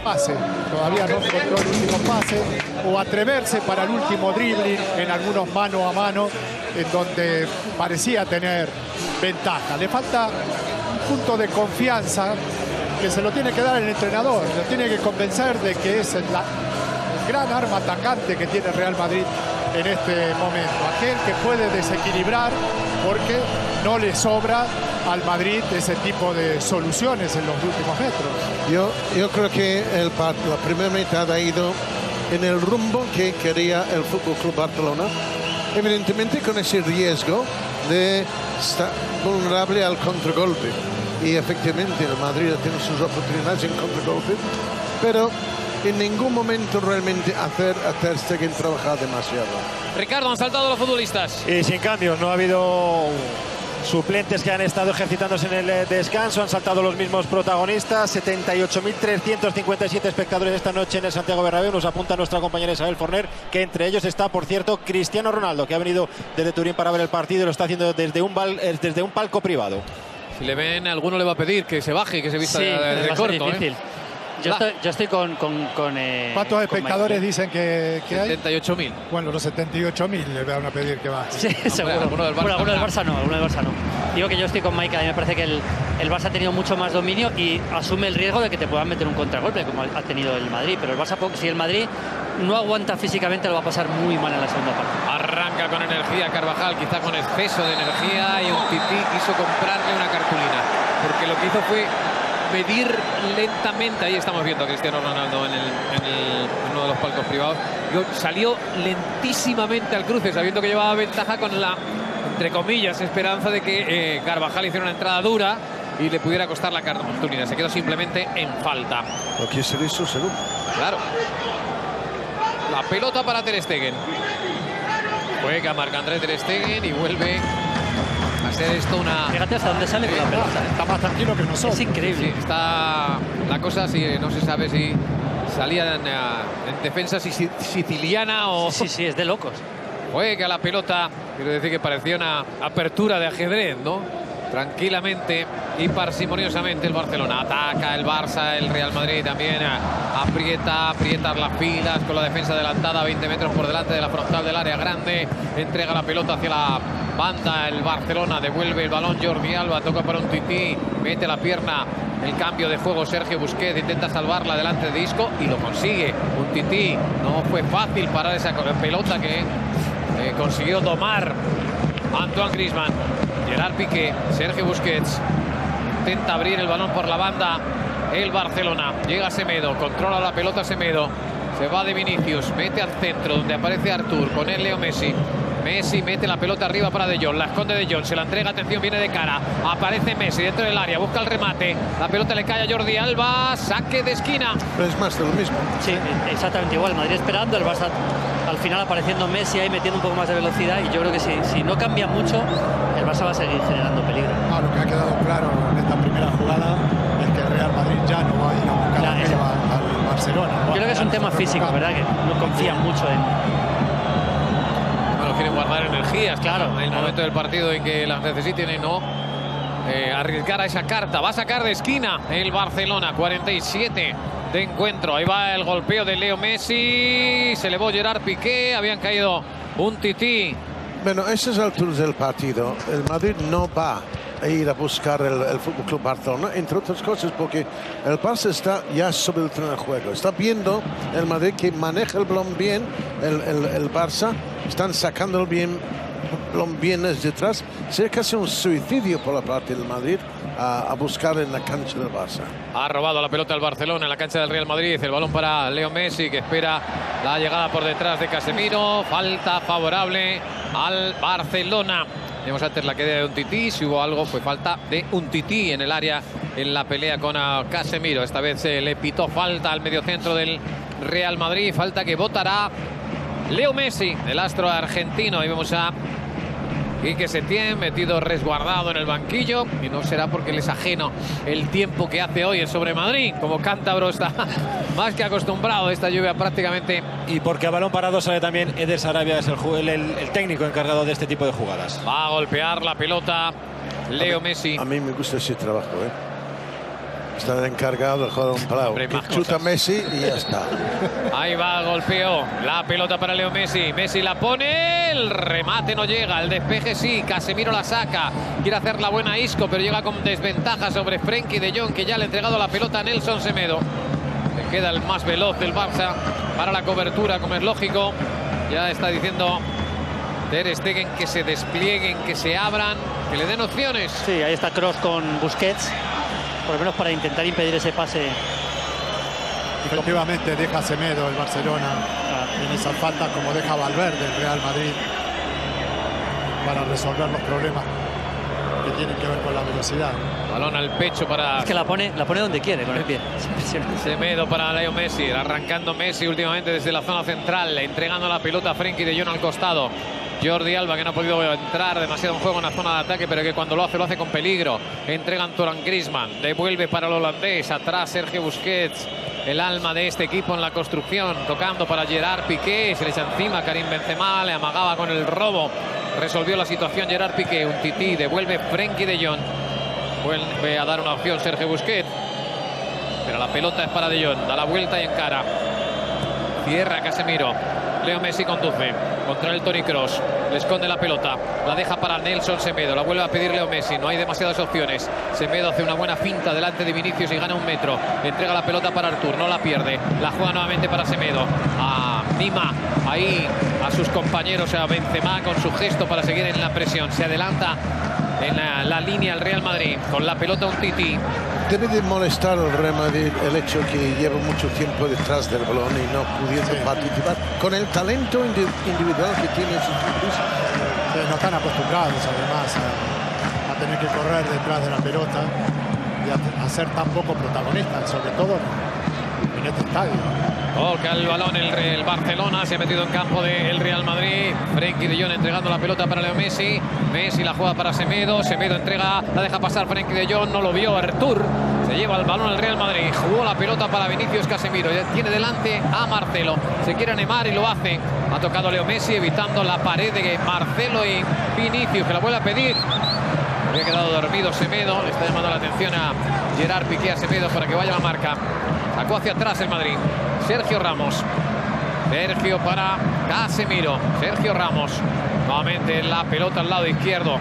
Pase, todavía no encontró el último pase o atreverse para el último dribbling en algunos mano a mano en donde parecía tener ventaja. Le falta un punto de confianza que se lo tiene que dar el entrenador, lo tiene que convencer de que es el gran arma atacante que tiene Real Madrid en este momento, aquel que puede desequilibrar porque no le sobra al Madrid ese tipo de soluciones en los últimos metros. Yo creo que la primera mitad ha ido en el rumbo que quería el FC Barcelona, evidentemente con ese riesgo de estar vulnerable al contragolpe. Y efectivamente el Madrid tiene sus oportunidades en contragolpe, pero en ningún momento realmente hacer a Ter Stegen trabajar demasiado. Ricardo, han saltado los futbolistas. Y sin cambios, no ha habido suplentes que han estado ejercitándose en el descanso. Han saltado los mismos protagonistas. 78.357 espectadores esta noche en el Santiago Bernabéu. Nos apunta nuestra compañera Isabel Forner, que entre ellos está, por cierto, Cristiano Ronaldo, que ha venido desde Turín para ver el partido y lo está haciendo desde un palco privado. Si le ven, alguno le va a pedir que se baje, que se vista de corto. Difícil. Yo estoy con ¿Cuántos espectadores dicen que hay? 78.000. Bueno, los 78.000 le van a pedir que baje. Sí, seguro. Alguno del Barça no. Digo que yo estoy con Mike. A mí me parece que el Barça ha tenido mucho más dominio y asume el riesgo de que te puedan meter un contragolpe, como ha tenido el Madrid. Pero el Barça, si el Madrid no aguanta físicamente, lo va a pasar muy mal en la segunda parte. Arranca con energía Carvajal, quizá con exceso de energía, y un Tití quiso comprarle una cartulina, porque lo que hizo fue medir lentamente. Ahí estamos viendo a Cristiano Ronaldo en uno de los palcos privados. Salió lentísimamente al cruce, sabiendo que llevaba ventaja, con la, entre comillas, esperanza de que Carvajal hiciera una entrada dura y le pudiera costar la oportunidad. Se quedó simplemente en falta. Lo que se hizo segundo. Claro. La pelota para Ter Stegen. Juega Marc-André Ter Stegen y vuelve a ser esto una... Fíjate hasta dónde sale con la pelota. Está más tranquilo que nosotros. Es increíble. Sí, está la cosa, sí, no se sabe si salía en defensa siciliana o... Sí, es de locos. Juega la pelota. Quiero decir que parecía una apertura de ajedrez, ¿no? Tranquilamente y parsimoniosamente el Barcelona. Ataca el Barça, el Real Madrid también aprieta las filas con la defensa adelantada, 20 metros por delante de la frontal del área grande. Entrega la pelota hacia la banda el Barcelona, devuelve el balón Jordi Alba, toca para un Tití, mete la pierna. El cambio de juego, Sergio Busquets intenta salvarla delante de Isco y lo consigue. Un Tití, no fue fácil parar esa pelota que consiguió domar Antoine Griezmann. Gerard Piqué, Sergio Busquets intenta abrir el balón por la banda el Barcelona. Llega Semedo, controla la pelota Semedo, se va de Vinicius, mete al centro donde aparece Artur, con él Leo Messi. Messi mete la pelota arriba para De Jong, la esconde De Jong, se la entrega, atención, viene de cara, aparece Messi dentro del área, busca el remate, la pelota le cae a Jordi Alba, saque de esquina. Pero es más de lo mismo. Sí, exactamente igual. Madrid esperando, el Barça al final apareciendo Messi ahí metiendo un poco más de velocidad, y yo creo que si no cambia mucho, el Barça va a seguir generando peligro. Lo que ha quedado claro en esta primera jugada es que el Real Madrid ya no va a ir a buscar al Barcelona. Yo creo que es un tema físico, ¿verdad? Que no confían mucho en... Quieren guardar energías, claro, en el momento del partido en que las necesiten y no arriesgar a esa carta. Va a sacar de esquina el Barcelona, 47 de encuentro. Ahí va el golpeo de Leo Messi, se elevó Gerard Piqué, habían caído un Tití. Bueno, a esas alturas del partido, el Madrid no va a ir a buscar el Fútbol Club Barcelona, entre otras cosas porque el Barça está ya sobre el tren de juego. Está viendo el Madrid que maneja el balón bien, el Barça, están sacando el balón bien desde atrás. Sería casi un suicidio por la parte del Madrid a buscar en la cancha del Barça. Ha robado la pelota el Barcelona en la cancha del Real Madrid. El balón para Leo Messi, que espera la llegada por detrás de Casemiro. Falta favorable al Barcelona. Vimos antes la queda de un Tití. Si hubo algo, fue falta de un Tití en el área, en la pelea con Casemiro. Esta vez se le pitó falta al mediocentro del Real Madrid. Falta que votará Leo Messi, el astro argentino. Ahí vemos a Quique Setién metido resguardado en el banquillo, y no será porque les ajeno el tiempo que hace hoy sobre Madrid. Como cántabro está más que acostumbrado a esta lluvia prácticamente. Y porque a balón parado sale también Eder Sarabia, es el técnico encargado de este tipo de jugadas. Va a golpear la pelota Leo Messi. A mí me gusta ese trabajo, Está encargado de jugar un parado. Chuta Messi y ya está. Ahí va, golpeo. La pelota para Leo Messi. Messi la pone. El remate no llega. El despeje sí. Casemiro la saca. Quiere hacer la buena Isco, pero llega con desventaja sobre Frenkie de Jong, que ya le ha entregado la pelota a Nelson Semedo. Le queda el más veloz del Barça para la cobertura, como es lógico. Ya está diciendo Ter Stegen que se desplieguen, que se abran, que le den opciones. Sí, ahí está Kroos con Busquets, por lo menos para intentar impedir ese pase. Efectivamente deja Semedo el Barcelona en esa falta, como deja Valverde el Real Madrid, para resolver los problemas que tienen que ver con la velocidad. Balón al pecho para... Es que la pone donde quiere, con el pie. Semedo para Leo Messi, arrancando Messi últimamente desde la zona central, entregando la pelota a Frenkie de Jong al costado. Jordi Alba, que no ha podido entrar demasiado en juego en la zona de ataque, pero que cuando lo hace con peligro. Entrega Antoine Griezmann, devuelve para el holandés, atrás Sergio Busquets, el alma de este equipo en la construcción, tocando para Gerard Piqué, se le echa encima Karim Benzema, le amagaba con el robo, resolvió la situación Gerard Piqué, un Tití, devuelve Frenkie de Jong, vuelve a dar una opción Sergio Busquets, pero la pelota es para de Jong, da la vuelta y encara, cierra Casemiro. Leo Messi conduce contra el Toni Kroos, le esconde la pelota, la deja para Nelson Semedo, la vuelve a pedir Leo Messi, no hay demasiadas opciones. Semedo hace una buena finta delante de Vinicius y gana un metro, entrega la pelota para Artur, no la pierde, la juega nuevamente para Semedo, anima ahí a sus compañeros, a Benzema con su gesto para seguir en la presión, se adelanta en la línea el Real Madrid. Con la pelota un Titi. Debe de molestar al Real Madrid el hecho que lleva mucho tiempo detrás del balón y no pudiendo participar con el talento individual que tiene sus futbolistas. No están acostumbrados además a tener que correr detrás de la pelota y a ser tan poco protagonistas, sobre todo en este estadio. Toca el balón el Barcelona, se ha metido en campo del Real Madrid. Frenkie de Jong entregando la pelota para Leo Messi. Messi la juega para Semedo. Semedo entrega, la deja pasar Frenkie de Jong, no lo vio Artur. Se lleva el balón al Real Madrid. Jugó la pelota para Vinicius Casemiro. Ya tiene delante a Marcelo. Se quiere animar y lo hace. Ha tocado Leo Messi evitando la pared de Marcelo y Vinicius, que la vuelve a pedir. Había quedado dormido Semedo. Le está llamando la atención a Gerard Piqué a Semedo para que vaya a la marca. Sacó hacia atrás el Madrid. Sergio Ramos. Sergio para Casemiro. Sergio Ramos. Nuevamente la pelota al lado izquierdo,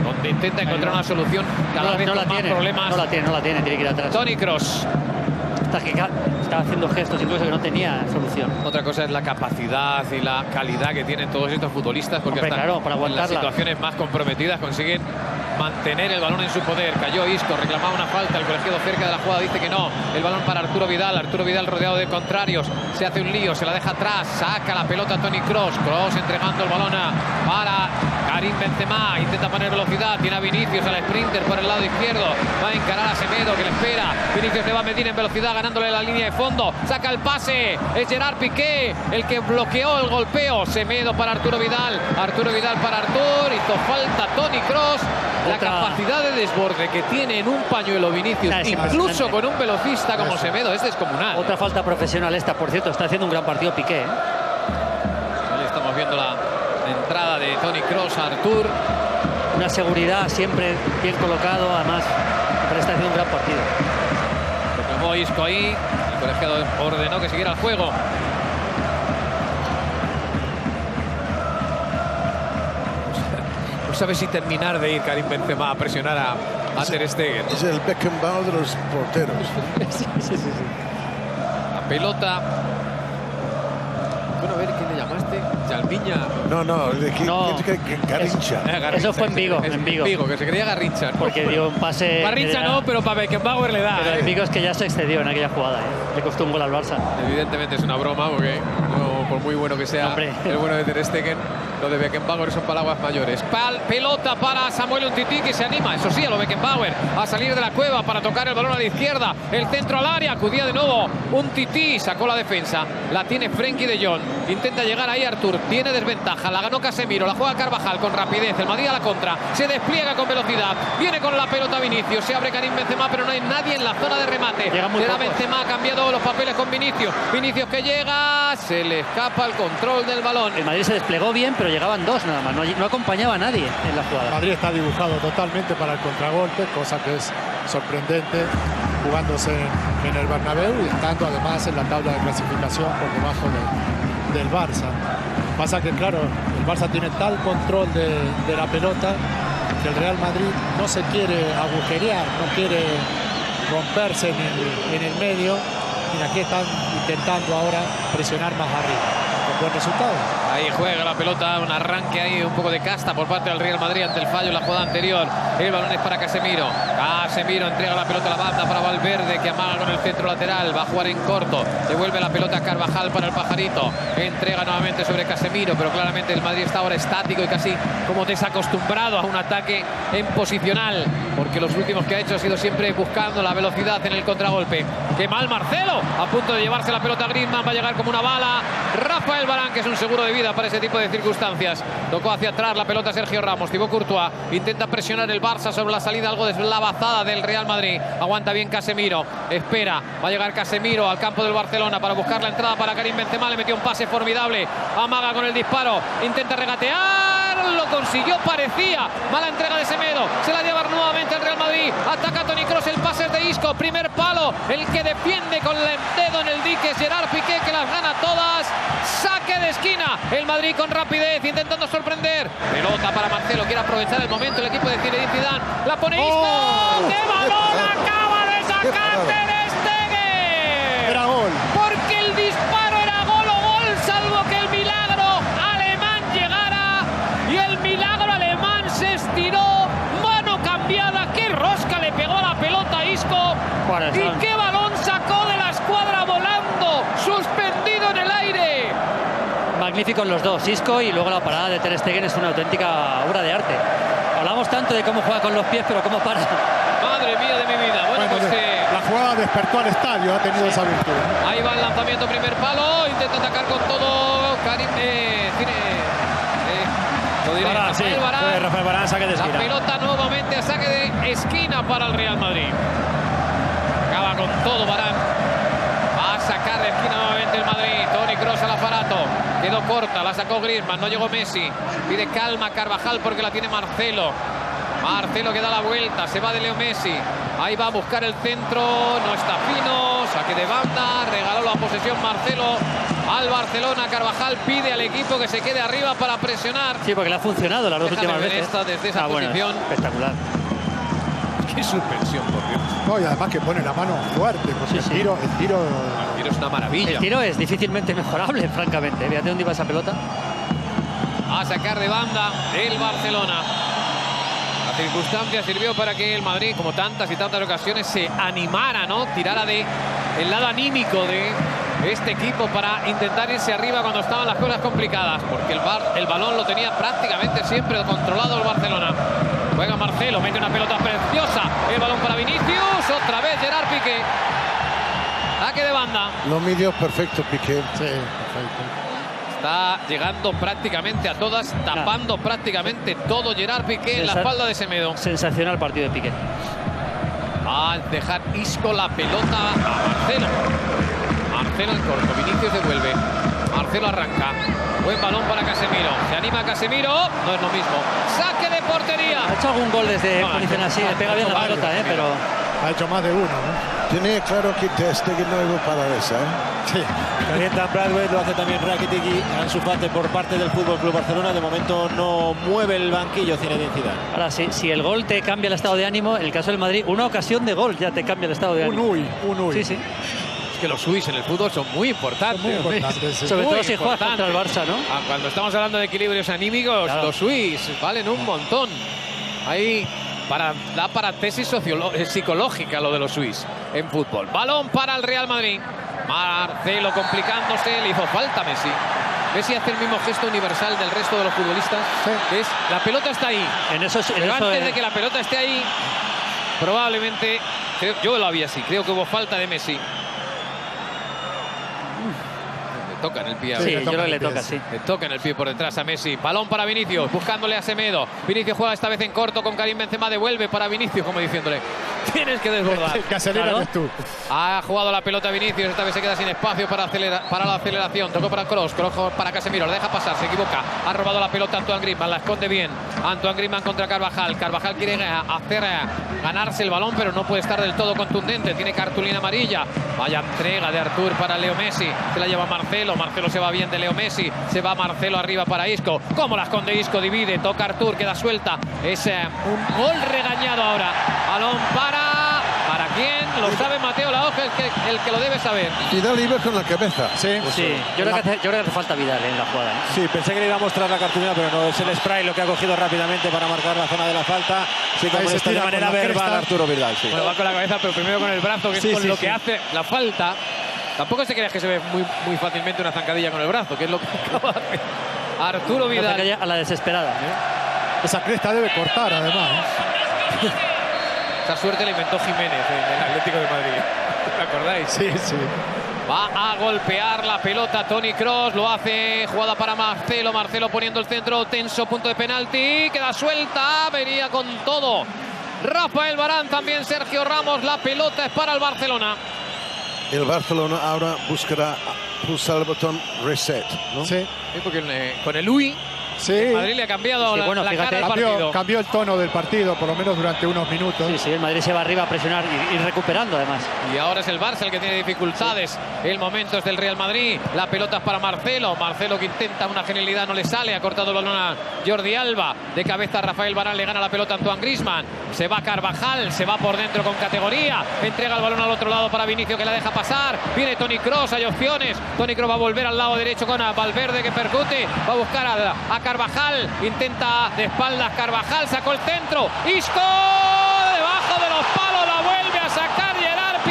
donde intenta encontrar una solución cada vez con más problemas. No la tiene que ir atrás. Toni Kroos. Está haciendo gestos incluso que no tenía solución. Otra cosa es la capacidad y la calidad que tienen todos estos futbolistas, porque hasta para en las situaciones más comprometidas consiguen mantener el balón en su poder. Cayó Isco, reclamaba una falta, el colegiado cerca de la jugada dice que no. El balón para Arturo Vidal rodeado de contrarios, se hace un lío, se la deja atrás, saca la pelota Toni Kroos. Kroos entregando el balón para Karim Benzema, intenta poner velocidad, tiene a Vinicius al sprinter por el lado izquierdo, va a encarar a Semedo que le espera. Vinicius le va a medir en velocidad ganándole la línea de fondo, saca el pase, es Gerard Piqué el que bloqueó el golpeo. Semedo para Arturo Vidal para Artur, hizo falta Toni Kroos. La capacidad de desborde que tiene en un pañuelo Vinicius, incluso con un velocista como Semedo, es descomunal. Otra falta profesional esta, por cierto, está haciendo un gran partido Piqué. Ahí estamos viendo la entrada de Toni Kroos a Artur. Una seguridad siempre bien colocado, además, pero está haciendo un gran partido. Reclamó Isco ahí, el colegiado ordenó que siguiera el juego. No sabe si terminar de ir Karim Benzema a presionar a Ter Stegen. Es el Beckenbauer de los porteros. sí. La pelota. Bueno, a ver, ¿quién le llamaste? Jalmiña. No, Garrincha. Eso fue en Vigo. En Vigo, que se creía Garrincha. Porque dio un pase. Garrincha no, pero para Beckenbauer le da. Pero en Vigo es que ya se excedió en aquella jugada. Le costó un gol al Barça. Evidentemente es una broma, porque no, por muy bueno que sea el bueno de Ter Stegen, lo de Beckenbauer son palabras mayores. Pelota para Samuel Umtiti, que se anima, eso sí, a lo Beckenbauer, a salir de la cueva para tocar el balón a la izquierda. El centro al área, acudía de nuevo Umtiti, sacó la defensa. La tiene Frenkie de Jong. Intenta llegar ahí Artur, tiene desventaja, la ganó Casemiro, la juega Carvajal con rapidez, el Madrid a la contra, se despliega con velocidad, viene con la pelota Vinicius, se abre Karim Benzema, pero no hay nadie en la zona de remate. Será Benzema, ha cambiado los papeles con Vinicius que llega, se le escapa el control del balón. El Madrid se desplegó bien, pero llegaban dos nada más, no acompañaba a nadie en la jugada. El Madrid está dibujado totalmente para el contragolpe, cosa que es sorprendente, jugándose en el Bernabéu y estando además en la tabla de clasificación por debajo del Barça. Pasa que, claro, el Barça tiene tal control de la pelota que el Real Madrid no se quiere agujerear, no quiere romperse en el medio, y aquí están intentando ahora presionar más arriba. Con buen resultado. Ahí juega la pelota, un arranque ahí, un poco de casta por parte del Real Madrid ante el fallo en la jugada anterior. El balón es para Casemiro. Casemiro entrega la pelota a la banda para Valverde, que amaga con el centro lateral. Va a jugar en corto. Devuelve la pelota a Carvajal para el Pajarito. Entrega nuevamente sobre Casemiro, pero claramente el Madrid está ahora estático y casi como desacostumbrado a un ataque en posicional, porque los últimos que ha hecho ha sido siempre buscando la velocidad en el contragolpe. ¡Qué mal Marcelo! A punto de llevarse la pelota a Griezmann, va a llegar como una bala. Rafael Varane, que es un seguro de vida para ese tipo de circunstancias. Tocó hacia atrás la pelota Sergio Ramos. Thibaut Courtois intenta presionar el Barça sobre la salida algo deslavazada del Real Madrid. Aguanta bien Casemiro. Espera. Va a llegar Casemiro al campo del Barcelona para buscar la entrada para Karim Benzema. Le metió un pase formidable. Amaga con el disparo. Intenta regatear. Lo consiguió, parecía. Mala entrega de Semedo. Se la lleva nuevamente el Real Madrid. Ataca Toni Kroos. El pase es de Isco. Primer palo. El que defiende con el dedo en el dique es Gerard Piqué, que las gana todas. Saque de esquina. El Madrid con rapidez, intentando sorprender. Pelota para Marcelo, quiere aprovechar el momento el equipo de Zinedine Zidane. La pone Isco. ¡Qué balón acaba de sacar Ter Stegen! Era gol. Porque el disparo era gol o gol, salvo que el milagro alemán llegara. Y el milagro alemán se estiró Bueno, ¿Y qué balón sacó de la escuadra volando? Suspendido en el aire. Magníficos los dos, Isco, y luego la parada de Ter Stegen es una auténtica obra de arte. Hablamos tanto de cómo juega con los pies, pero cómo para. Madre mía de mi vida. Bueno, pues la jugada despertó al estadio, ha tenido esa virtud. Ahí va el lanzamiento, primer palo, intenta atacar con todo Karim, Rafael Varane, saque de esquina. La pelota nuevamente a saque de esquina para el Real Madrid. Acaba con todo Varane. Va a sacar de esquina nuevamente el Madrid. Toni Kroos al aparato. Quedó corta, la sacó Griezmann, no llegó Messi. Pide calma Carvajal porque la tiene Marcelo. Marcelo que da la vuelta, se va de Leo Messi. Ahí va a buscar el centro, no está fino, saque de banda, regaló la posesión Marcelo al Barcelona. Carvajal pide al equipo que se quede arriba para presionar. Sí, porque le ha funcionado las dos últimas veces. Esta desde esa posición. Bueno, espectacular. Qué suspensión, por Dios. No, y además que pone la mano fuerte, porque el tiro El tiro es una maravilla. El tiro es difícilmente mejorable, francamente. Fíjate dónde iba esa pelota. A sacar de banda el Barcelona. La circunstancia sirvió para que el Madrid, como tantas y tantas ocasiones, se animara, ¿no? Tirara de el lado anímico de este equipo para intentar irse arriba cuando estaban las cosas complicadas, porque el balón lo tenía prácticamente siempre controlado el Barcelona. Juega Marcelo, mete una pelota preciosa, el balón para Vinicius, otra vez Gerard Piqué. Saque de banda. Lo midió perfecto Piqué. Sí, perfecto. Está llegando prácticamente a todas, tapando prácticamente todo Gerard Piqué en la espalda de Semedo. Sensacional partido de Piqué. Va a dejar Isco la pelota a Marcelo. Marcelo en corto, Vinicius devuelve. Marcelo arranca. Buen balón para Casemiro. Se anima Casemiro. No es lo mismo. Saque de portería. Ha hecho algún gol desde posición así. Le pega bien la pelota, pero... Ha hecho más de uno, ¿no? Tiene claro que Ter Stegen no iba para esa, ¿eh? Sí. Calienta Bradway, lo hace también Rakitic y Ansu Fati por parte del FC Barcelona. De momento no mueve el banquillo Zinedine Zidane. Ahora, si el gol te cambia el estado de ánimo, en el caso del Madrid, una ocasión de gol ya te cambia el estado de ánimo. Un uy. Sí, sí. Es que los Suís en el fútbol son muy importantes. Son muy importantes, sí. Sobre todo si juegas contra el Barça, ¿no? Cuando estamos hablando de equilibrios anímicos, claro, los Suís valen un montón. Ahí da para tesis psicológica lo de los Suís en fútbol. Balón para el Real Madrid. Marcelo complicándose, le hizo falta a Messi. Messi hace el mismo gesto universal del resto de los futbolistas, que es la pelota está ahí. Pero antes de que la pelota esté ahí, probablemente, yo lo había así, creo que hubo falta de Messi. Le toca en el pie. Sí, yo creo que le toca, sí. Le toca en el pie por detrás a Messi. Balón para Vinicius, buscándole a Semedo. Vinicius juega esta vez en corto con Karim Benzema, devuelve para Vinicius, como diciéndole, tienes que desbordar. Que aceleras tú. Ha jugado la pelota Vinicius, esta vez se queda sin espacio para la aceleración. Tocó para Kroos, para Casemiro, le deja pasar, se equivoca. Ha robado la pelota Antoine Griezmann, la esconde bien. Antoine Griezmann contra Carvajal. Carvajal quiere ganarse el balón, pero no puede estar del todo contundente. Tiene cartulina amarilla. Vaya entrega de Artur para Leo Messi. Se la lleva Marcelo. Marcelo se va bien de Leo Messi. Se va Marcelo arriba para Isco. Como la esconde Isco, divide. Toca Artur, queda suelta. Es un gol regañado ahora. Balón ¿Para quién? Lo sabe Mateo Laoz, el que lo debe saber. Vidal iba con la cabeza. Sí. Yo creo que hace falta Vidal en la jugada, ¿no? Sí, pensé que le iba a mostrar la cartulina, pero no, es el spray lo que ha cogido rápidamente para marcar la zona de la falta. Sí, como está de manera verbal Arturo Vidal. Sí. Bueno, va con la cabeza, pero primero con el brazo, que es con lo que hace la falta. Tampoco se creas que se ve muy fácilmente una zancadilla con el brazo, que es lo que acaba de hacer Arturo Vidal. A la desesperada. Esa cresta debe cortar, además. Esa suerte la inventó Jiménez en el Atlético de Madrid. ¿Te acordáis? Sí, sí. Va a golpear la pelota Toni Kroos, lo hace, jugada para Marcelo. Marcelo poniendo el centro, tenso, punto de penalti, queda suelta, venía con todo Rafael Varane, también Sergio Ramos. La pelota es para el Barcelona. El Barcelona ahora buscará pulsar el botón reset, ¿no? Sí. Porque con el UI, sí. Madrid le ha cambiado la cara del partido. Cambió el tono del partido, por lo menos durante unos minutos. Sí, el Madrid se va arriba a presionar y recuperando además. Y ahora es el Barça el que tiene dificultades. El momento es del Real Madrid. La pelota es para Marcelo. Marcelo que intenta una genialidad, no le sale. Ha cortado el balón a Jordi Alba. De cabeza Rafael Varane, le gana la pelota a Antoine Griezmann. Se va Carvajal, se va por dentro con categoría. Entrega el balón al otro lado para Vinicius, que la deja pasar. Viene Toni Kroos, hay opciones. Toni Kroos va a volver al lado derecho con Valverde, que percute. Va a buscar a Carvajal. Intenta de espaldas Carvajal, sacó el centro. Isco debajo de los palos, la vuelve a sacar Gerard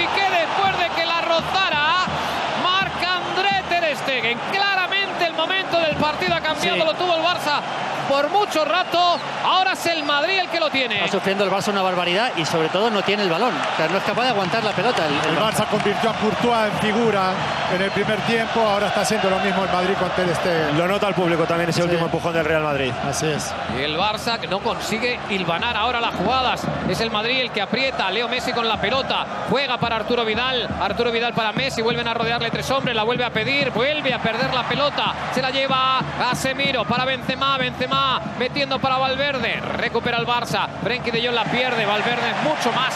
demasiado lo tuvo el Barça por mucho rato. Ahora es el Madrid el que lo tiene. Está sufriendo el Barça una barbaridad y sobre todo no tiene el balón. O sea, no es capaz de aguantar la pelota. El Barça convirtió a Courtois en figura en el primer tiempo. Ahora está haciendo lo mismo el Madrid con Ter Stegen. Lo nota el público también, ese último empujón del Real Madrid. Así es. Y el Barça que no consigue hilvanar ahora las jugadas. Es el Madrid el que aprieta. Leo Messi con la pelota. Juega para Arturo Vidal. Arturo Vidal para Messi. Vuelven a rodearle 3 hombres. La vuelve a pedir. Vuelve a perder la pelota. Se la lleva a Casemiro para Benzema. Benzema metiendo para Valverde. Recupera el Barça. Frenkie de Jong la pierde. Valverde es mucho más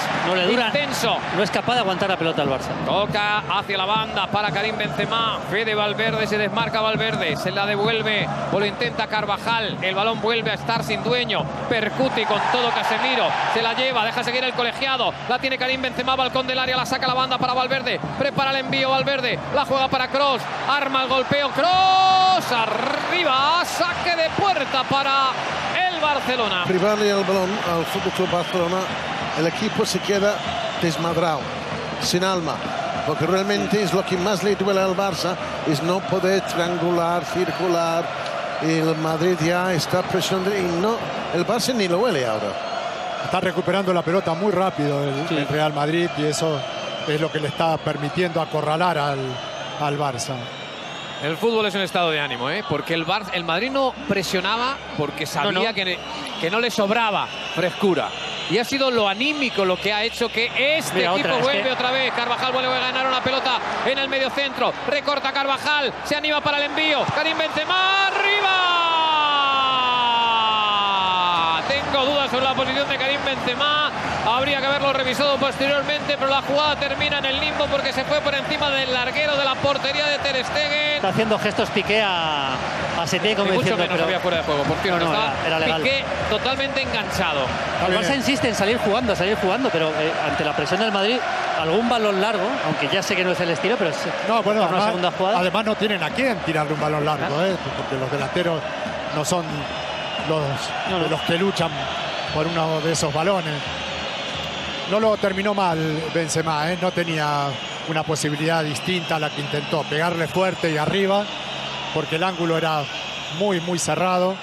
intenso. No es capaz de aguantar la pelota el Barça. Toca hacia la banda para Karim Benzema. Fede Valverde, se desmarca Valverde. Se la devuelve o lo intenta Carvajal. El balón vuelve a estar sin dueño. Percute con todo Casemiro. Se la lleva, deja seguir el colegiado. La tiene Karim Benzema, balcón del área. La saca la banda para Valverde. Prepara el envío Valverde. La juega para Kroos. Arma el golpeo. Kroos arriba. Saque de puerta para el Barcelona. Privarle el balón al Fútbol Club Barcelona, el equipo se queda desmadrado, sin alma, porque realmente es lo que más le duele al Barça, es no poder triangular, circular, y el Madrid ya está presionando y no, el Barça ni lo huele ahora. Está recuperando la pelota muy rápido el Real Madrid y eso es lo que le está permitiendo acorralar al Barça. El fútbol es un estado de ánimo, porque el Madrid no presionaba porque sabía que no le sobraba frescura. Y ha sido lo anímico lo que ha hecho que este equipo vuelve otra vez. Carvajal vuelve a ganar una pelota en el medio centro. Recorta Carvajal, se anima para el envío. Karim Benzema, arriba. Tengo dudas sobre la posición de Karim Benzema. Habría que haberlo revisado posteriormente, pero la jugada termina en el limbo porque se fue por encima del larguero de la portería de Ter Stegen. Está haciendo gestos Piqué a Setién como mucho diciendo, menos había fuera de juego. Por cierto, era legal. Piqué totalmente enganchado. El Barça insiste en salir jugando, pero ante la presión del Madrid, algún balón largo, aunque ya sé que no es el estilo, pero además, segunda jugada. Además no tienen a quién tirarle un balón largo, porque los delanteros no son los que luchan por uno de esos balones. No lo terminó mal Benzema, no tenía una posibilidad distinta a la que intentó, pegarle fuerte y arriba, porque el ángulo era muy cerrado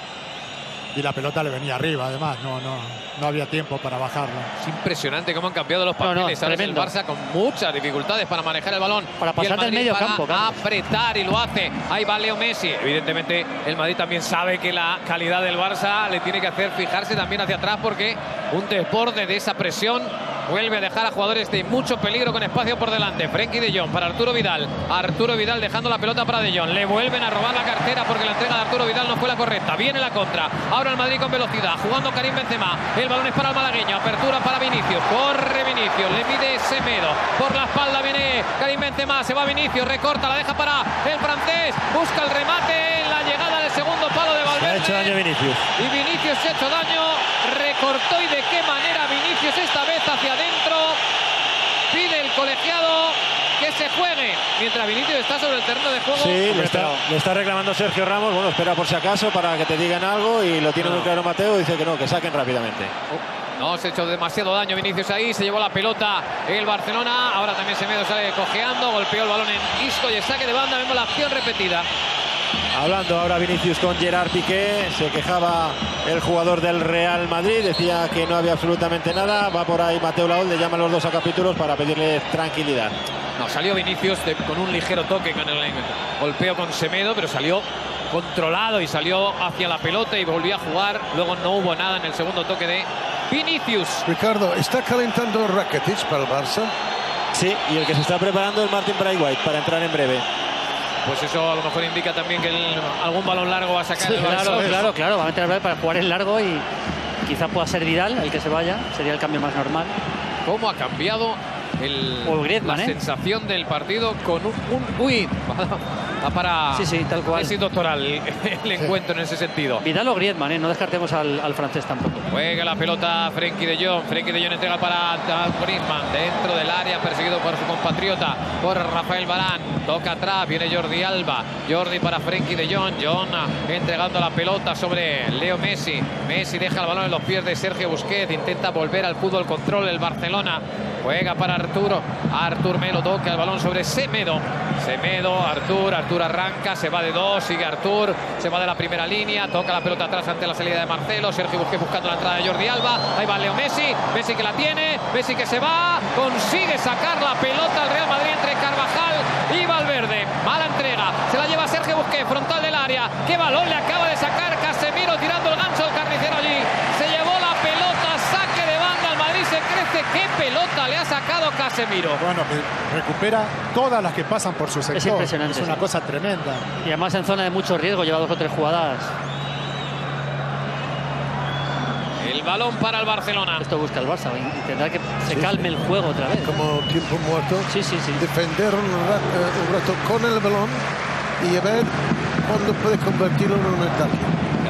y la pelota le venía arriba, además, no había tiempo para bajarla. Es impresionante cómo han cambiado los papeles. Ahora es el Barça con muchas dificultades para manejar el balón. Para pasar del medio campo, apretar, y lo hace. Ahí va Leo Messi. Evidentemente, el Madrid también sabe que la calidad del Barça le tiene que hacer fijarse también hacia atrás, porque un desborde de esa presión vuelve a dejar a jugadores de mucho peligro con espacio por delante. Frenkie de Jong para Arturo Vidal. Arturo Vidal dejando la pelota para de Jong. Le vuelven a robar la cartera porque la entrega de Arturo Vidal no fue la correcta. Viene la contra. Ahora el Madrid con velocidad. Jugando Karim Benzema. El balón es para el malagueño. Apertura para Vinicius. Corre Vinicius. Le mide Semedo. Por la espalda viene Karim Benzema. Se va Vinicius. Recorta. La deja para el francés. Busca el remate en la llegada del segundo palo de Valverde. Se ha hecho daño Vinicius. Y Vinicius se ha hecho daño. Recortó, y de qué manera Vinicius esta vez hacia adentro. Pide el colegiado que se juegue, mientras Vinicius está sobre el terreno de juego. Sí, le está reclamando Sergio Ramos. Bueno, espera por si acaso para que te digan algo, y lo tiene muy claro Mateo. Dice que no, que saquen rápidamente. No, se ha hecho demasiado daño Vinicius ahí. Se llevó la pelota el Barcelona. Ahora también Semedo sale cojeando. Golpeó el balón en Isco y el saque de banda. Vemos la acción repetida. Hablando ahora Vinicius con Gerard Piqué, se quejaba el jugador del Real Madrid, decía que no había absolutamente nada. Va por ahí Mateo Laoz, le llaman los dos a capítulos para pedirle tranquilidad. No, salió Vinicius con un ligero toque con el golpeo con Semedo, pero salió controlado y salió hacia la pelota y volvió a jugar. Luego no hubo nada en el segundo toque de Vinicius. Ricardo, ¿está calentando Rakitic para el Barça? Sí, y el que se está preparando es Martin Braithwaite para entrar en breve. Pues eso a lo mejor indica también que algún balón largo va a sacar. Sí, claro, va a meter para jugar en largo y quizá pueda ser Vidal el que se vaya, sería el cambio más normal. ¿Cómo ha cambiado Griezmann, la sensación del partido con uy, va para tal cual. tesis doctoral el encuentro en ese sentido. Vidal o Griezmann, no descartemos al francés tampoco. Juega la pelota Frenkie de Jong. Frenkie de Jong entrega para Griezmann dentro del área, perseguido por su compatriota, por Rafael Varane. Toca atrás, viene Jordi Alba. Jordi para Frenkie de Jong. Jong entregando la pelota sobre Leo Messi. Messi deja el balón en los pies de Sergio Busquets. Intenta volver al fútbol control el Barcelona. Juega para Arturo. Artur Melo toca el balón sobre Semedo. Semedo, Artur arranca, se va de dos, sigue Artur, se va de la primera línea, toca la pelota atrás ante la salida de Marcelo. Sergio Busquets buscando la entrada de Jordi Alba. Ahí va Leo Messi. Messi que la tiene, Messi que se va, consigue sacar la pelota al Real Madrid entre Carvajal y Valverde. Mala entrega, se la lleva Sergio Busquets, frontal del área. Qué balón le acaba de sacar Casemiro tirando el gancho al carnicero allí. Se llevó la pelota, saque de banda, al Madrid se crece. Qué pelota le ha sacado Casemiro. Bueno, recupera todas las que pasan por su sector. Es impresionante. Es una cosa tremenda. Y además en zona de mucho riesgo, lleva 2 o 3 jugadas. El balón para el Barcelona. Esto busca el Barça y tendrá que se calme el juego otra vez. Como tiempo muerto. Sí. Defender un rato con el balón y a ver cuándo puede convertirlo en un ataque.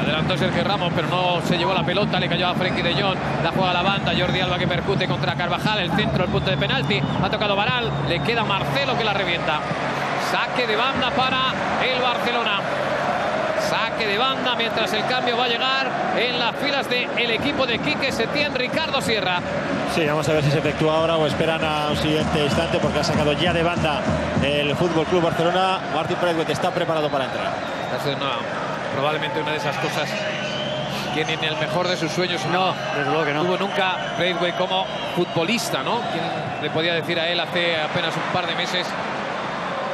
Adelantó Sergio Ramos, pero no se llevó la pelota, le cayó a Frenkie de Jong, la juega a la banda, Jordi Alba que percute contra Carvajal, el centro, el punto de penalti, ha tocado Varal, le queda Marcelo que la revienta. Saque de banda para el Barcelona. Saque de banda mientras el cambio va a llegar en las filas del equipo de Quique Setién, Ricardo Sierra. Sí, vamos a ver si se efectúa ahora o esperan a un siguiente instante porque ha sacado ya de banda el Fútbol Club Barcelona. Martin Braithwaite está preparado para entrar. Probablemente una de esas cosas que ni en el mejor de sus sueños desde luego que no tuvo nunca Braithwaite como futbolista, ¿no? ¿Quién le podía decir a él hace apenas un par de meses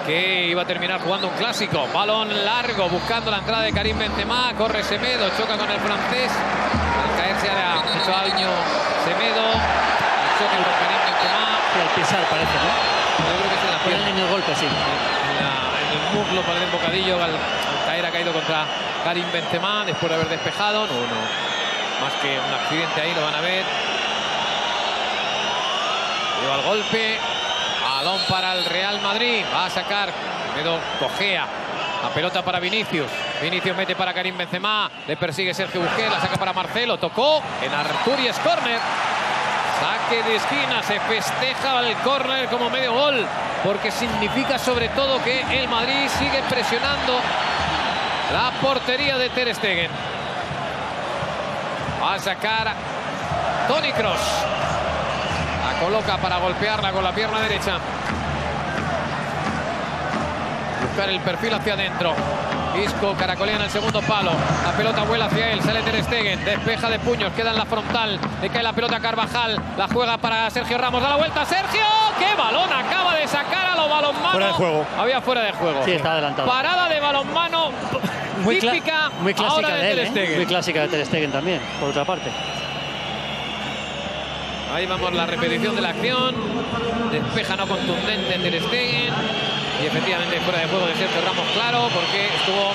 que iba a terminar jugando un clásico? Balón largo buscando la entrada de Karim Benzema, corre Semedo, choca con el francés, al caerse ha hecho daño Semedo, choca con Karim Benzema. Sí, al pisar parece, ¿no? Yo creo que es en la pierna. En el golpe, sí. En el muslo para el embocadillo, al caer ha caído contra Karim Benzema después de haber despejado. No, más que un accidente ahí, lo van a ver. Lleva el golpe. Balón para el Real Madrid. Va a sacar. Medo cojea. La pelota para Vinicius. Vinicius mete para Karim Benzema. Le persigue Sergio Busquets. La saca para Marcelo. Tocó en Artur y es córner. Saque de esquina. Se festeja el córner como medio gol. Porque significa sobre todo que el Madrid sigue presionando la portería de Ter Stegen. Va a sacar Toni Kroos. La coloca para golpearla con la pierna derecha. Buscar el perfil hacia adentro. Isco caracolea en el segundo palo. La pelota vuela hacia él. Sale Ter Stegen. Despeja de puños. Queda en la frontal. Le cae la pelota a Carvajal. La juega para Sergio Ramos. Da la vuelta. ¡Sergio! ¡Qué balón! Acaba de sacar a los balonmano. Fuera de juego. Había fuera de juego. Sí, está adelantado. Parada de balonmano. Muy típica. Muy clásica ahora de él, Ter Stegen. Muy clásica de Ter Stegen también, por otra parte. Ahí vamos la repetición de la acción. Despeja no contundente Ter Stegen. Y efectivamente fuera de juego de Sergio Ramos, claro, porque estuvo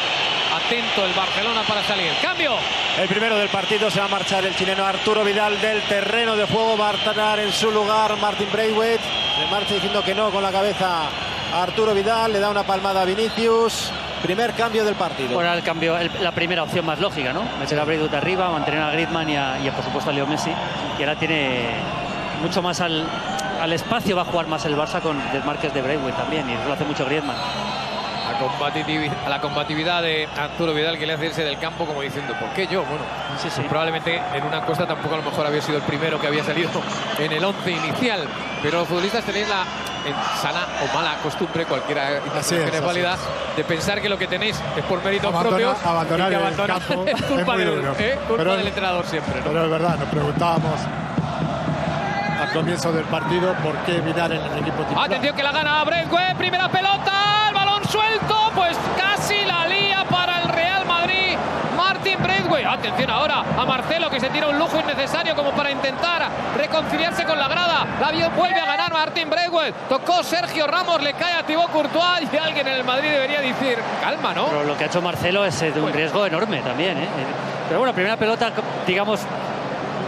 atento el Barcelona para salir. ¡Cambio! El primero del partido, se va a marchar el chileno Arturo Vidal del terreno de juego. Va a estar en su lugar Martin Braithwaite. Se marcha diciendo que no con la cabeza a Arturo Vidal. Le da una palmada a Vinicius. Primer cambio del partido. Bueno, el cambio, la primera opción más lógica, ¿no? Meter a Braithwaite arriba, mantener a Griezmann y por supuesto a Leo Messi. Y ahora tiene mucho más al espacio, va a jugar más el Barça con desmarques de Braithwaite también, y eso lo hace mucho Griezmann. La combatividad de Arturo Vidal, que le hace irse del campo como diciendo, ¿por qué yo? Bueno, Sí. probablemente en una encuesta tampoco a lo mejor había sido el primero que había salido en el 11 inicial, pero los futbolistas tenéis la sana o mala costumbre, cualquiera es válida, de pensar que lo que tenéis es por méritos propios. Abandonar y que el campo es culpa, es muy duro. Culpa del entrenador siempre, ¿no? Pero es verdad, nos preguntábamos al comienzo del partido por qué Vidal en el equipo titular. Atención que la gana Braithwaite, primera pelota, el balón suelto, pues casi la lía para el Real Madrid. Martin Braithwaite, atención ahora a Marcelo, que se tira un lujo innecesario como para intentar reconciliarse con la grada. La vuelve a ganar Martin Braithwaite, tocó Sergio Ramos, le cae a Thibaut Courtois y alguien en el Madrid debería decir, calma, ¿no? Pero lo que ha hecho Marcelo es de un riesgo enorme también, ¿eh? Pero bueno, primera pelota, digamos,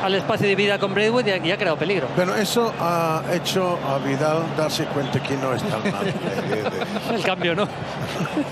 al espacio de vida con Braithwaite y ha creado peligro. Bueno, eso ha hecho a Vidal darse cuenta que no es tan mal. El cambio, ¿no?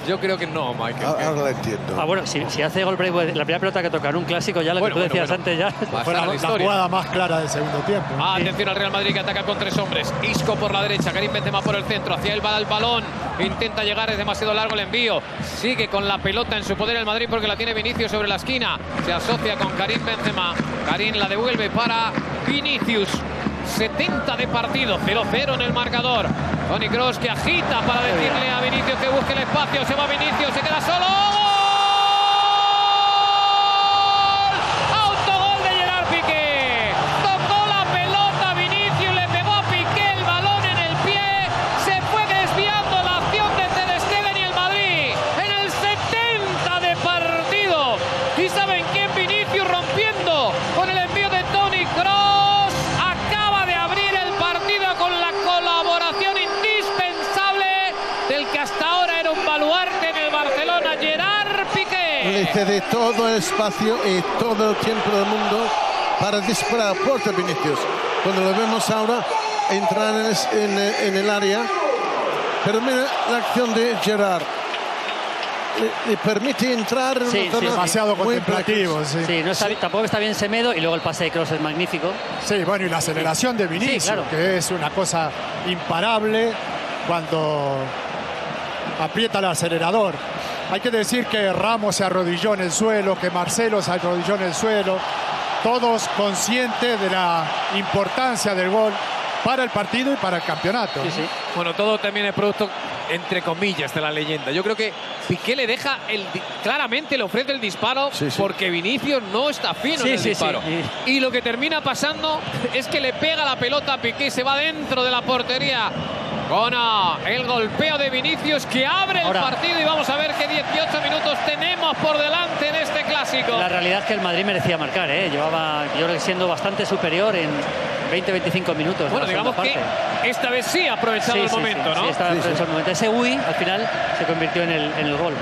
Yo creo que no, Michael. Ahora lo entiendo. Bueno, si hace gol Braithwaite, la primera pelota que toca en un clásico, ya lo que tú decías antes, ya Fue la jugada más clara del segundo tiempo. Atención al Real Madrid, que ataca con 3 hombres. Isco por la derecha, Karim Benzema por el centro. Hacia él va el balón. Intenta llegar, es demasiado largo el envío. Sigue con la pelota en su poder el Madrid porque la tiene Vinicius sobre la esquina. Se asocia con Karim Benzema. Karim la devuelve para Vinicius. 70 de partido, 0-0 en el marcador. Toni Kroos que agita para decirle a Vinicius que busque el espacio. Se va Vinicius, se queda solo. ¡Autogol de Gerard Piqué! Tocó la pelota Vinicius, le pegó a Piqué el balón en el pie. Se fue desviando la acción de Ter Stegen y el Madrid en el 70 de partido. ¿Y saben quién? Vinicius rompiendo con el envío de Toni Kroos. Acaba de abrir el partido con la colaboración indispensable del que hasta ahora era un baluarte en el Barcelona, Gerard Piqué. Le cede todo el espacio y todo el tiempo del mundo para disparar a puerta Vinicius. Cuando lo vemos ahora entrar en el área, pero mira la acción de Gerard. Le permite entrar en una zona demasiado muy contemplativo. Sí, no está, tampoco está bien Semedo, y luego el pase de Kroos es magnífico. Sí, bueno, y la aceleración de Vinicius, Sí, claro. que es una cosa imparable cuando aprieta el acelerador. Hay que decir que Ramos se arrodilló en el suelo, que Marcelo se arrodilló en el suelo, todos conscientes de la importancia del gol para el partido y para el campeonato. Sí, sí. Bueno, todo también es producto, entre comillas, de la leyenda. Yo creo que Piqué le deja claramente le ofrece el disparo, Sí, sí. porque Vinicius no está fino en el disparo. sí. Y lo que termina pasando es que le pega la pelota a Piqué, se va dentro de la portería con el golpeo de Vinicius, que abre el partido, y vamos a ver qué 18 minutos tenemos por delante en este clásico. La realidad es que el Madrid merecía marcar, ¿eh? Llevaba, yo creo que siendo bastante superior en 20-25 minutos. Bueno, digamos que esta vez sí ha aprovechado el momento, ¿no? Sí, estaba aprovechando el momento. Ese al final se convirtió en el gol.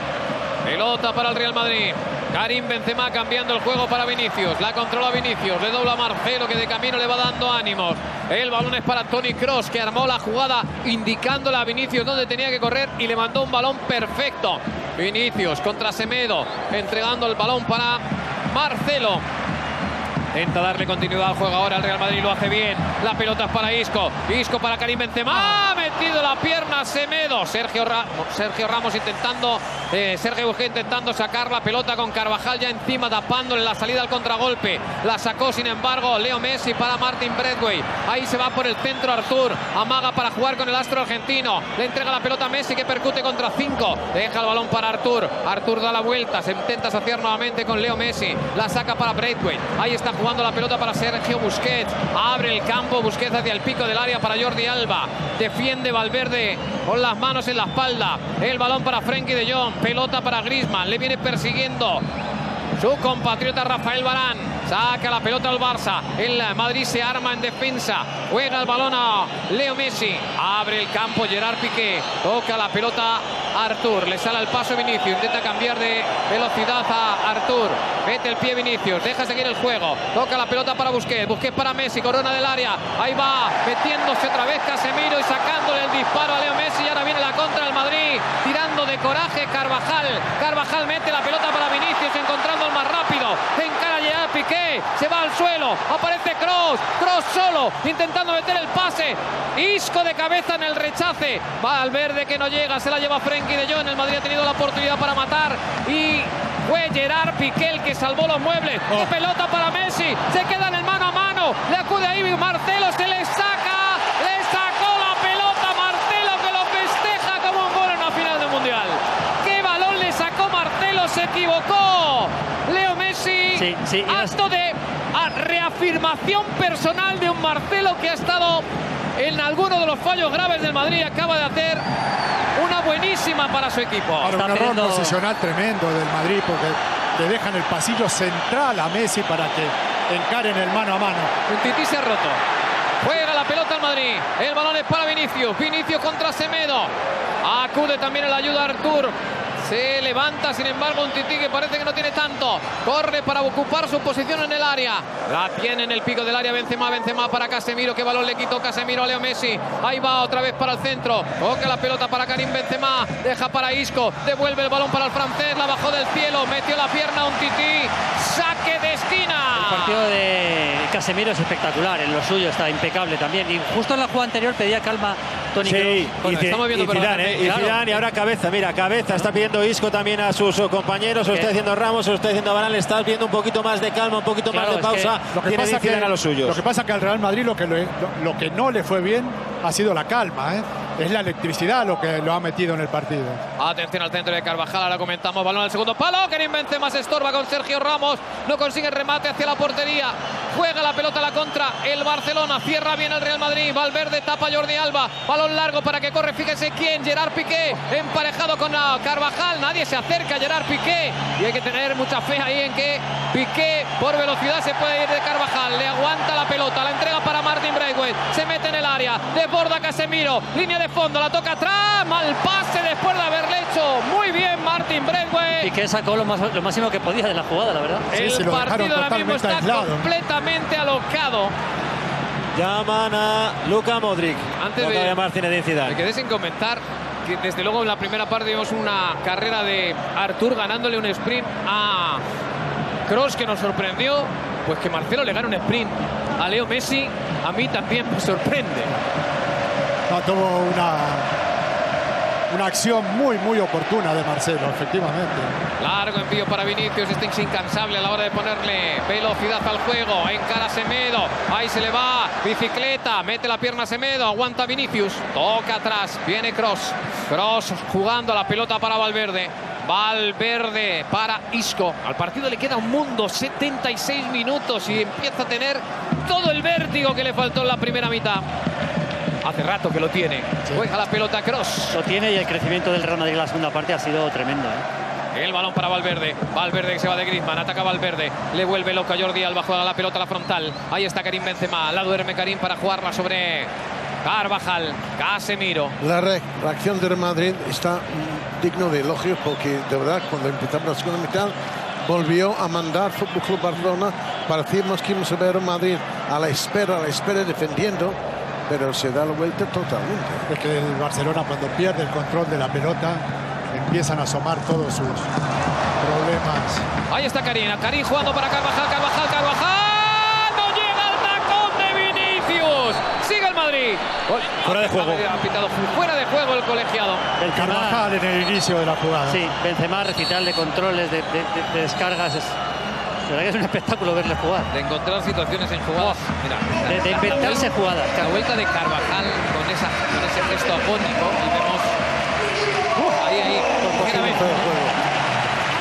Pelota para el Real Madrid. Karim Benzema cambiando el juego para Vinicius. La controla Vinicius. Le dobla a Marcelo, que de camino le va dando ánimos. El balón es para Toni Kroos, que armó la jugada indicándole a Vinicius dónde tenía que correr y le mandó un balón perfecto. Vinicius contra Semedo, entregando el balón para Marcelo. Intenta darle continuidad al juego ahora el Real Madrid, lo hace bien. La pelota es para Isco. Isco para Karim Benzema. Ha metido la pierna Semedo. Sergio Ramos intentando, Sergio Busquets intentando sacar la pelota con Carvajal ya encima, tapándole la salida al contragolpe. La sacó, sin embargo, Leo Messi para Martin Braithwaite. Ahí se va por el centro Artur. Amaga para jugar con el astro argentino. Le entrega la pelota a Messi, que percute contra 5. Deja el balón para Artur. Artur da la vuelta. Se intenta saciar nuevamente con Leo Messi. La saca para Braithwaite. Ahí está jugando la pelota para Sergio Busquets. Abre el campo Busquets hacia el pico del área para Jordi Alba. Defiende Valverde con las manos en la espalda. El balón para Frenkie de Jong. Pelota para Griezmann. Le viene persiguiendo su compatriota Rafael Varane. Saca la pelota al Barça. El Madrid se arma en defensa. Juega el balón a Leo Messi. Abre el campo Gerard Piqué. Toca la pelota a Artur. Le sale al paso Vinicius. Intenta cambiar de velocidad a Artur. Mete el pie Vinicius. Deja seguir el juego. Toca la pelota para Busquets. Busquets para Messi. Corona del área. Ahí va. Metiéndose otra vez Casemiro y sacándole el disparo a Leo Messi. Y ahora viene la contra del Madrid. Tirando de coraje Carvajal. Carvajal mete la pelota para Vinicius, encontrando el más rápido. Encara ya Piqué. Se va al suelo. Aparece Kroos. Kroos solo. Intentando meter el pase. Isco de cabeza en el rechace. Valverde, que no llega. Se la lleva Frenkie de Jong. El Madrid ha tenido la oportunidad para matar. Y fue Gerard Piqué el que salvó los muebles. De pelota para Messi. Se queda en el mano a mano. Le acude ahí Marcelo. Se le saca. Le sacó la pelota a Marcelo, que lo festeja como un gol en una final del Mundial. ¡Qué balón le sacó Marcelo! Se equivocó Leo Messi. Sí, Acto de reafirmación personal de un Marcelo que ha estado en alguno de los fallos graves del Madrid y acaba de hacer una buenísima para su equipo. Ahora, un error posicional tremendo del Madrid, porque le dejan el pasillo central a Messi para que encaren el mano a mano. Un tití se ha roto. Juega la pelota al Madrid. El balón es para Vinicius. Vinicius contra Semedo. Acude también en la ayuda Artur. Se levanta, sin embargo, un Tití que parece que no tiene tanto. Corre para ocupar su posición en el área. La tiene en el pico del área Benzema. Benzema para Casemiro. ¿Qué balón le quitó Casemiro a Leo Messi? Ahí va otra vez para el centro. Toca la pelota para Karim Benzema. Deja para Isco. Devuelve el balón para el francés. La bajó del cielo. Metió la pierna un Tití. Saque de esquina. El partido de Casemiro es espectacular. En lo suyo está impecable también. Y justo en la jugada anterior pedía calma Toni Sí, Kroos. estamos viendo y Zidane, y ahora Cabeza. Mira, Cabeza está pidiendo Isco también a sus compañeros. Se lo está diciendo Ramos, se lo está diciendo Varane. Le estás viendo un poquito más de calma, un poquito más de pausa. Tiene Zidane a los suyos. Lo que pasa es que al Real Madrid lo que no le fue bien ha sido la calma, ¿eh? Es la electricidad lo que lo ha metido en el partido. Atención al centro de Carvajal, ahora comentamos, balón al segundo palo, Karim Benzema se estorba con Sergio Ramos, no consigue el remate hacia la portería, juega la pelota a la contra, el Barcelona, cierra bien el Real Madrid, Valverde tapa a Jordi Alba, balón largo para que corre, fíjese quién, Gerard Piqué, emparejado con Carvajal, nadie se acerca a Gerard Piqué, y hay que tener mucha fe ahí en que Piqué por velocidad se puede ir de Carvajal, le aguanta la pelota, la entrega para Martin Braithwaite, se mete en el área, desborda Casemiro, línea de fondo, la toca atrás, mal pase después de haberle hecho muy bien Martin Braithwaite. Y que sacó lo máximo que podía de la jugada, la verdad. El partido ahora mismo está completamente alocado. Llaman a Luka Modric. Antes de llamar Zinedine Zidane. Me quedé sin comentar que desde luego en la primera parte vimos una carrera de Artur ganándole un sprint a Kroos que nos sorprendió. Pues que Marcelo le gana un sprint a Leo Messi, a mí también me sorprende. No, tuvo una acción muy oportuna de Marcelo, efectivamente. Largo envío para Vinicius, este es incansable a la hora de ponerle velocidad al juego. Encara Semedo, ahí se le va, bicicleta, mete la pierna Semedo, aguanta Vinicius, toca atrás, viene Kroos. Kroos jugando la pelota para Valverde. Valverde para Isco. Al partido le queda un mundo, 76 minutos y empieza a tener todo el vértigo que le faltó en la primera mitad. Hace rato que lo tiene. Sí. Juega la pelota Kroos. Lo tiene y el crecimiento del Real Madrid en la segunda parte ha sido tremendo, ¿eh? El balón para Valverde. Valverde que se va de Griezmann. Ataca Valverde. Le vuelve loco a Jordi Alba. Juega la pelota a la frontal. Ahí está Karim Benzema. La duerme Karim para jugarla sobre Carvajal. Casemiro. La reacción del Madrid está digno de elogio porque de verdad cuando empezamos la segunda mitad volvió a mandar Fútbol Club Barcelona. Parecíamos que íbamos a ver a Madrid a la espera defendiendo. Pero se da la vuelta totalmente. Es que el Barcelona cuando pierde el control de la pelota empiezan a asomar todos sus problemas. Ahí está Karim jugando para Carvajal. No llega al tacón de Vinicius. Sigue el Madrid. Fuera de juego. Ha pitado fuera de juego el colegiado. El Carvajal en el inicio de la jugada. Sí, Benzema, recital de controles, de descargas. La verdad que es un espectáculo verle jugar. De encontrar situaciones en jugadas. Mira, de inventarse jugadas. La vuelta de Carvajal con ese gesto apónico y vemos. Ahí.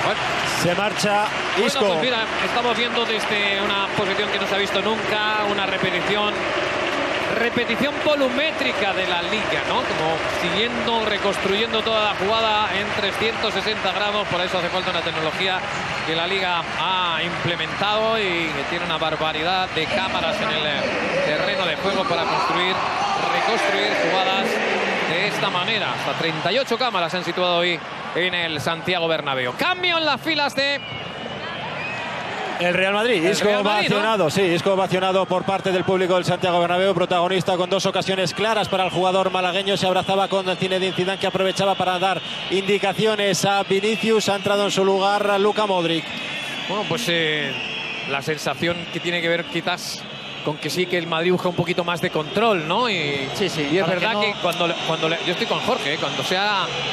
Bueno, se marcha Isco. Bueno, pues mira, estamos viendo desde una posición que no se ha visto nunca, una repetición volumétrica de la liga, ¿no? Como siguiendo, reconstruyendo toda la jugada en 360 grados. Por eso hace falta una tecnología que la liga ha implementado y que tiene una barbaridad de cámaras en el terreno de juego para reconstruir jugadas de esta manera. Hasta 38 cámaras se han situado hoy en el Santiago Bernabéu. Cambio en las filas de el Real Madrid. Isco ovacionado, ¿no? Sí, Isco ovacionado por parte del público del Santiago Bernabéu, protagonista con dos ocasiones claras para el jugador malagueño. Se abrazaba con Zinedine Zidane, que aprovechaba para dar indicaciones a Vinicius. Ha entrado en su lugar Luka Modric. Bueno, pues la sensación que tiene que ver quizás con que sí que el Madrid busca un poquito más de control, ¿no? Y es verdad que cuando yo estoy con Jorge,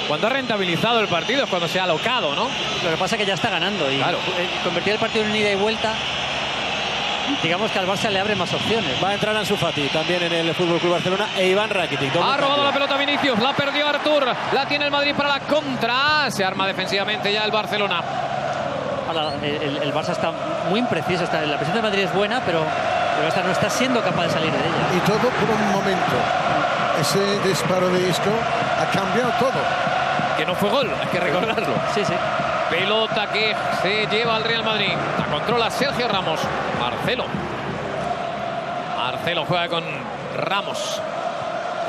cuando ha rentabilizado el partido es cuando se ha alocado, ¿no? Lo que pasa es que ya está ganando y claro, convertir el partido en ida y vuelta, digamos que al Barça le abre más opciones. Va a entrar Ansu Fati también en el Fútbol Club Barcelona e Iván Rakitic. Ha robado la pelota Vinicius, la perdió Artur, la tiene el Madrid para la contra, se arma defensivamente ya el Barcelona. El Barça está muy impreciso, la presión del Madrid es buena, pero hasta no está siendo capaz de salir de ella. Y todo por un momento. Ese disparo de Isco ha cambiado todo. Que no fue gol, hay que recordarlo. Sí. Pelota que se lleva al Real Madrid. La controla Sergio Ramos. Marcelo juega con Ramos.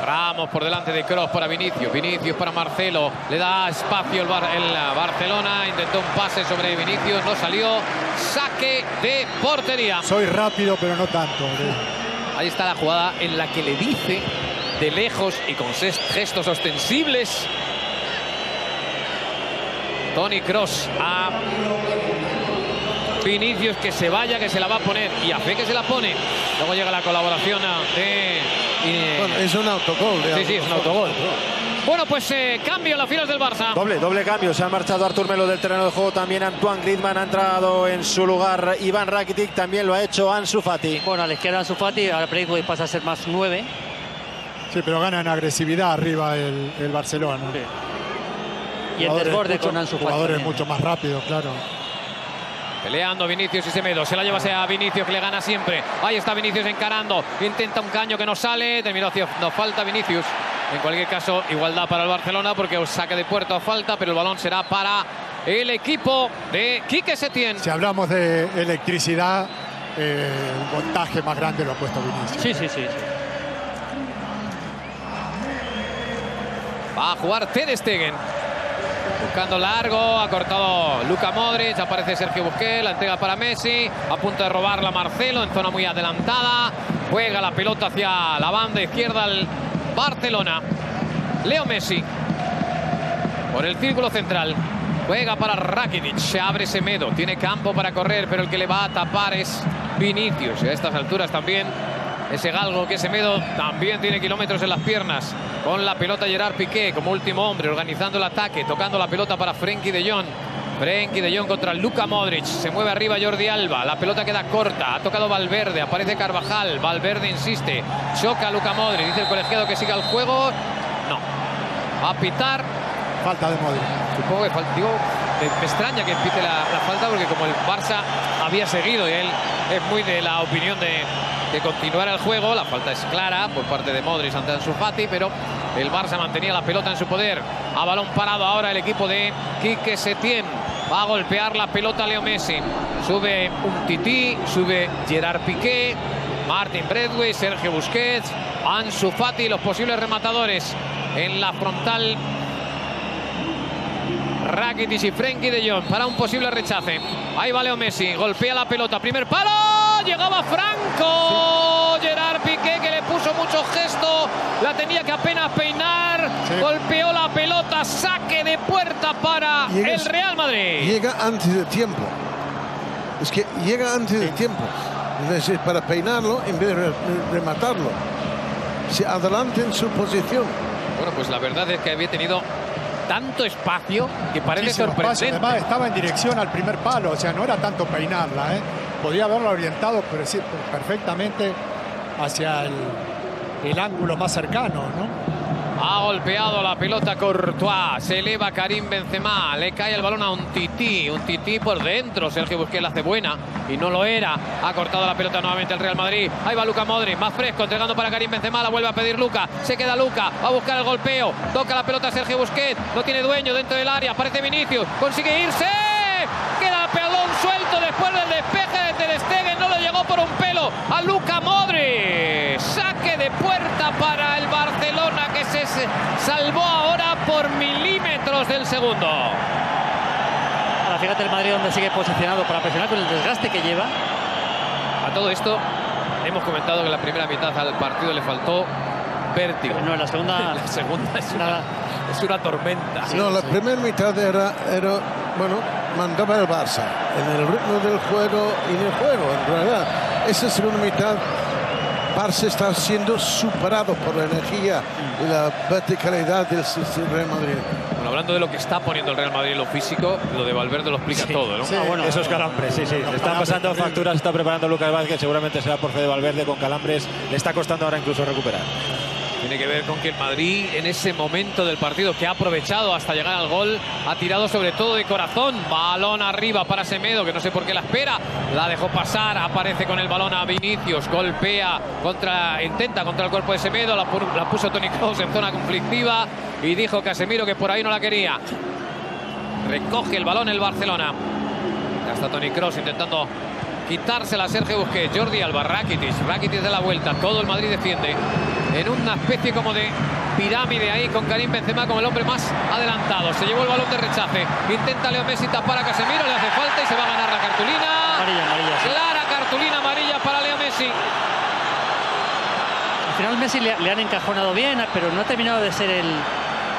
Ramos por delante de Kroos para Vinicius. Vinicius para Marcelo. Le da espacio el Barcelona. Intentó un pase sobre Vinicius. No salió. Saque de portería. Soy rápido, pero no tanto. Ahí está la jugada en la que le dice de lejos y con gestos ostensibles Toni Kroos a Vinicius que se vaya, que se la va a poner. Y a fe que se la pone. Luego llega la colaboración de Bueno, es un autogol. Sí, es un autogol. Bueno, pues cambio en las filas del Barça. Doble cambio. Se ha marchado Artur Melo del terreno de juego. También Antoine Griezmann. Ha entrado en su lugar Iván Rakitic. También lo ha hecho Ansu Fati. Bueno, a la izquierda Ansu Fati. Ahora Braithwaite pasa a ser más 9. Sí, pero gana en agresividad arriba el Barcelona. Sí. Y el desborde con Ansu Fati. Jugadores también. mucho más rápidos, claro. Peleando Vinicius y Semedo. Se la lleva a Vinicius, que le gana siempre. Ahí está Vinicius encarando. Intenta un caño que no sale. Terminación. Nos falta Vinicius. En cualquier caso, igualdad para el Barcelona porque os saque de puerta falta, pero el balón será para el equipo de Quique Setién. Si hablamos de electricidad, el voltaje más grande lo ha puesto Vinicius. Sí. Va a jugar Ter Stegen. Buscando largo, ha cortado Luka Modric, aparece Sergio Busquets, la entrega para Messi, a punto de robarla Marcelo en zona muy adelantada, juega la pelota hacia la banda izquierda al Barcelona. Leo Messi por el círculo central, juega para Rakitic, se abre Semedo, tiene campo para correr, pero el que le va a tapar es Vinicius. Y a estas alturas también ese galgo que Semedo también tiene kilómetros en las piernas. Con la pelota Gerard Piqué como último hombre, organizando el ataque, tocando la pelota para Frenkie de Jong. Frenkie de Jong contra Luka Modric. Se mueve arriba Jordi Alba. La pelota queda corta. Ha tocado Valverde. Aparece Carvajal. Valverde insiste. Choca a Luka Modric. Dice el colegiado que siga el juego. No. Va a pitar. Falta de Modric. Supongo que me extraña que pite la falta porque como el Barça había seguido y él es muy de la opinión de continuar el juego, la falta es clara por parte de Modric ante Ansu Fati, pero el Barça mantenía la pelota en su poder. A balón parado ahora el equipo de Quique Setién. Va a golpear la pelota Leo Messi. Sube Umtiti, sube Gerard Piqué, Martin Braithwaite, Sergio Busquets, Ansu Fati, los posibles rematadores en la frontal. Rakitic y Frenkie de Jong para un posible rechace. Ahí va Leo Messi, golpea la pelota, primer palo, llegaba Franco. Gerard Piqué, que le puso mucho gesto, la tenía que apenas peinar, golpeó la pelota, saque de puerta para el Real Madrid. Llega antes del tiempo. Es que llega antes del tiempo. Entonces, para peinarlo en vez de rematarlo. Se adelanta en su posición. Bueno, pues la verdad es que había tenido tanto espacio que parece sorprendente. Además estaba en dirección al primer palo, o sea, no era tanto peinarla, ¿eh? Podía haberla orientado perfectamente hacia el ángulo más cercano, ¿no? Ha golpeado la pelota Courtois, se eleva Karim Benzema, le cae el balón a Umtiti por dentro, Sergio Busquets la hace buena y no lo era, ha cortado la pelota nuevamente el Real Madrid, ahí va Luka Modric, más fresco, entregando para Karim Benzema, la vuelve a pedir Luka, se queda Luka, va a buscar el golpeo, toca la pelota Sergio Busquets, no tiene dueño dentro del área, aparece Vinicius, consigue irse, queda el pelón suelto después del despeje de Ter Stegen, no lo llegó por un pelo a Luka Modric, saque de puerta para el Barcelona que se salvó ahora por milímetros del segundo. Ahora fíjate el Madrid donde sigue posicionado para presionar con el desgaste que lleva. A todo esto hemos comentado que en la primera mitad al partido le faltó vértigo. No, en la segunda es una tormenta. No, la primera mitad era bueno, mandaba el Barça en el ritmo del juego y en el juego, en realidad. Esa segunda mitad, Barça está siendo superado por la energía y la verticalidad del Real Madrid. Bueno, hablando de lo que está poniendo el Real Madrid en lo físico, lo de Valverde lo explica todo, ¿no? Sí, Bueno, esos calambres, sí. Le están pasando facturas, está preparando Lucas Vázquez, seguramente será por Fede Valverde con calambres. Le está costando ahora incluso recuperar. Tiene que ver con que el Madrid en ese momento del partido que ha aprovechado hasta llegar al gol ha tirado sobre todo de corazón. Balón arriba para Semedo, que no sé por qué la espera, la dejó pasar, aparece con el balón a Vinicius, golpea intenta contra el cuerpo de Semedo, la puso Toni Kroos en zona conflictiva y dijo Casemiro que por ahí no la quería. Recoge el balón el Barcelona. Ya está Toni Kroos intentando quitársela a Sergio Busquets, Jordi Alba, Rakitic de la vuelta, todo el Madrid defiende en una especie como de pirámide ahí con Karim Benzema como el hombre más adelantado, se llevó el balón de rechace, intenta Leo Messi tapar a Casemiro, le hace falta y se va a ganar la cartulina. Amarilla, sí. Clara cartulina amarilla para Leo Messi. Al final Messi le han encajonado bien, pero no ha terminado de ser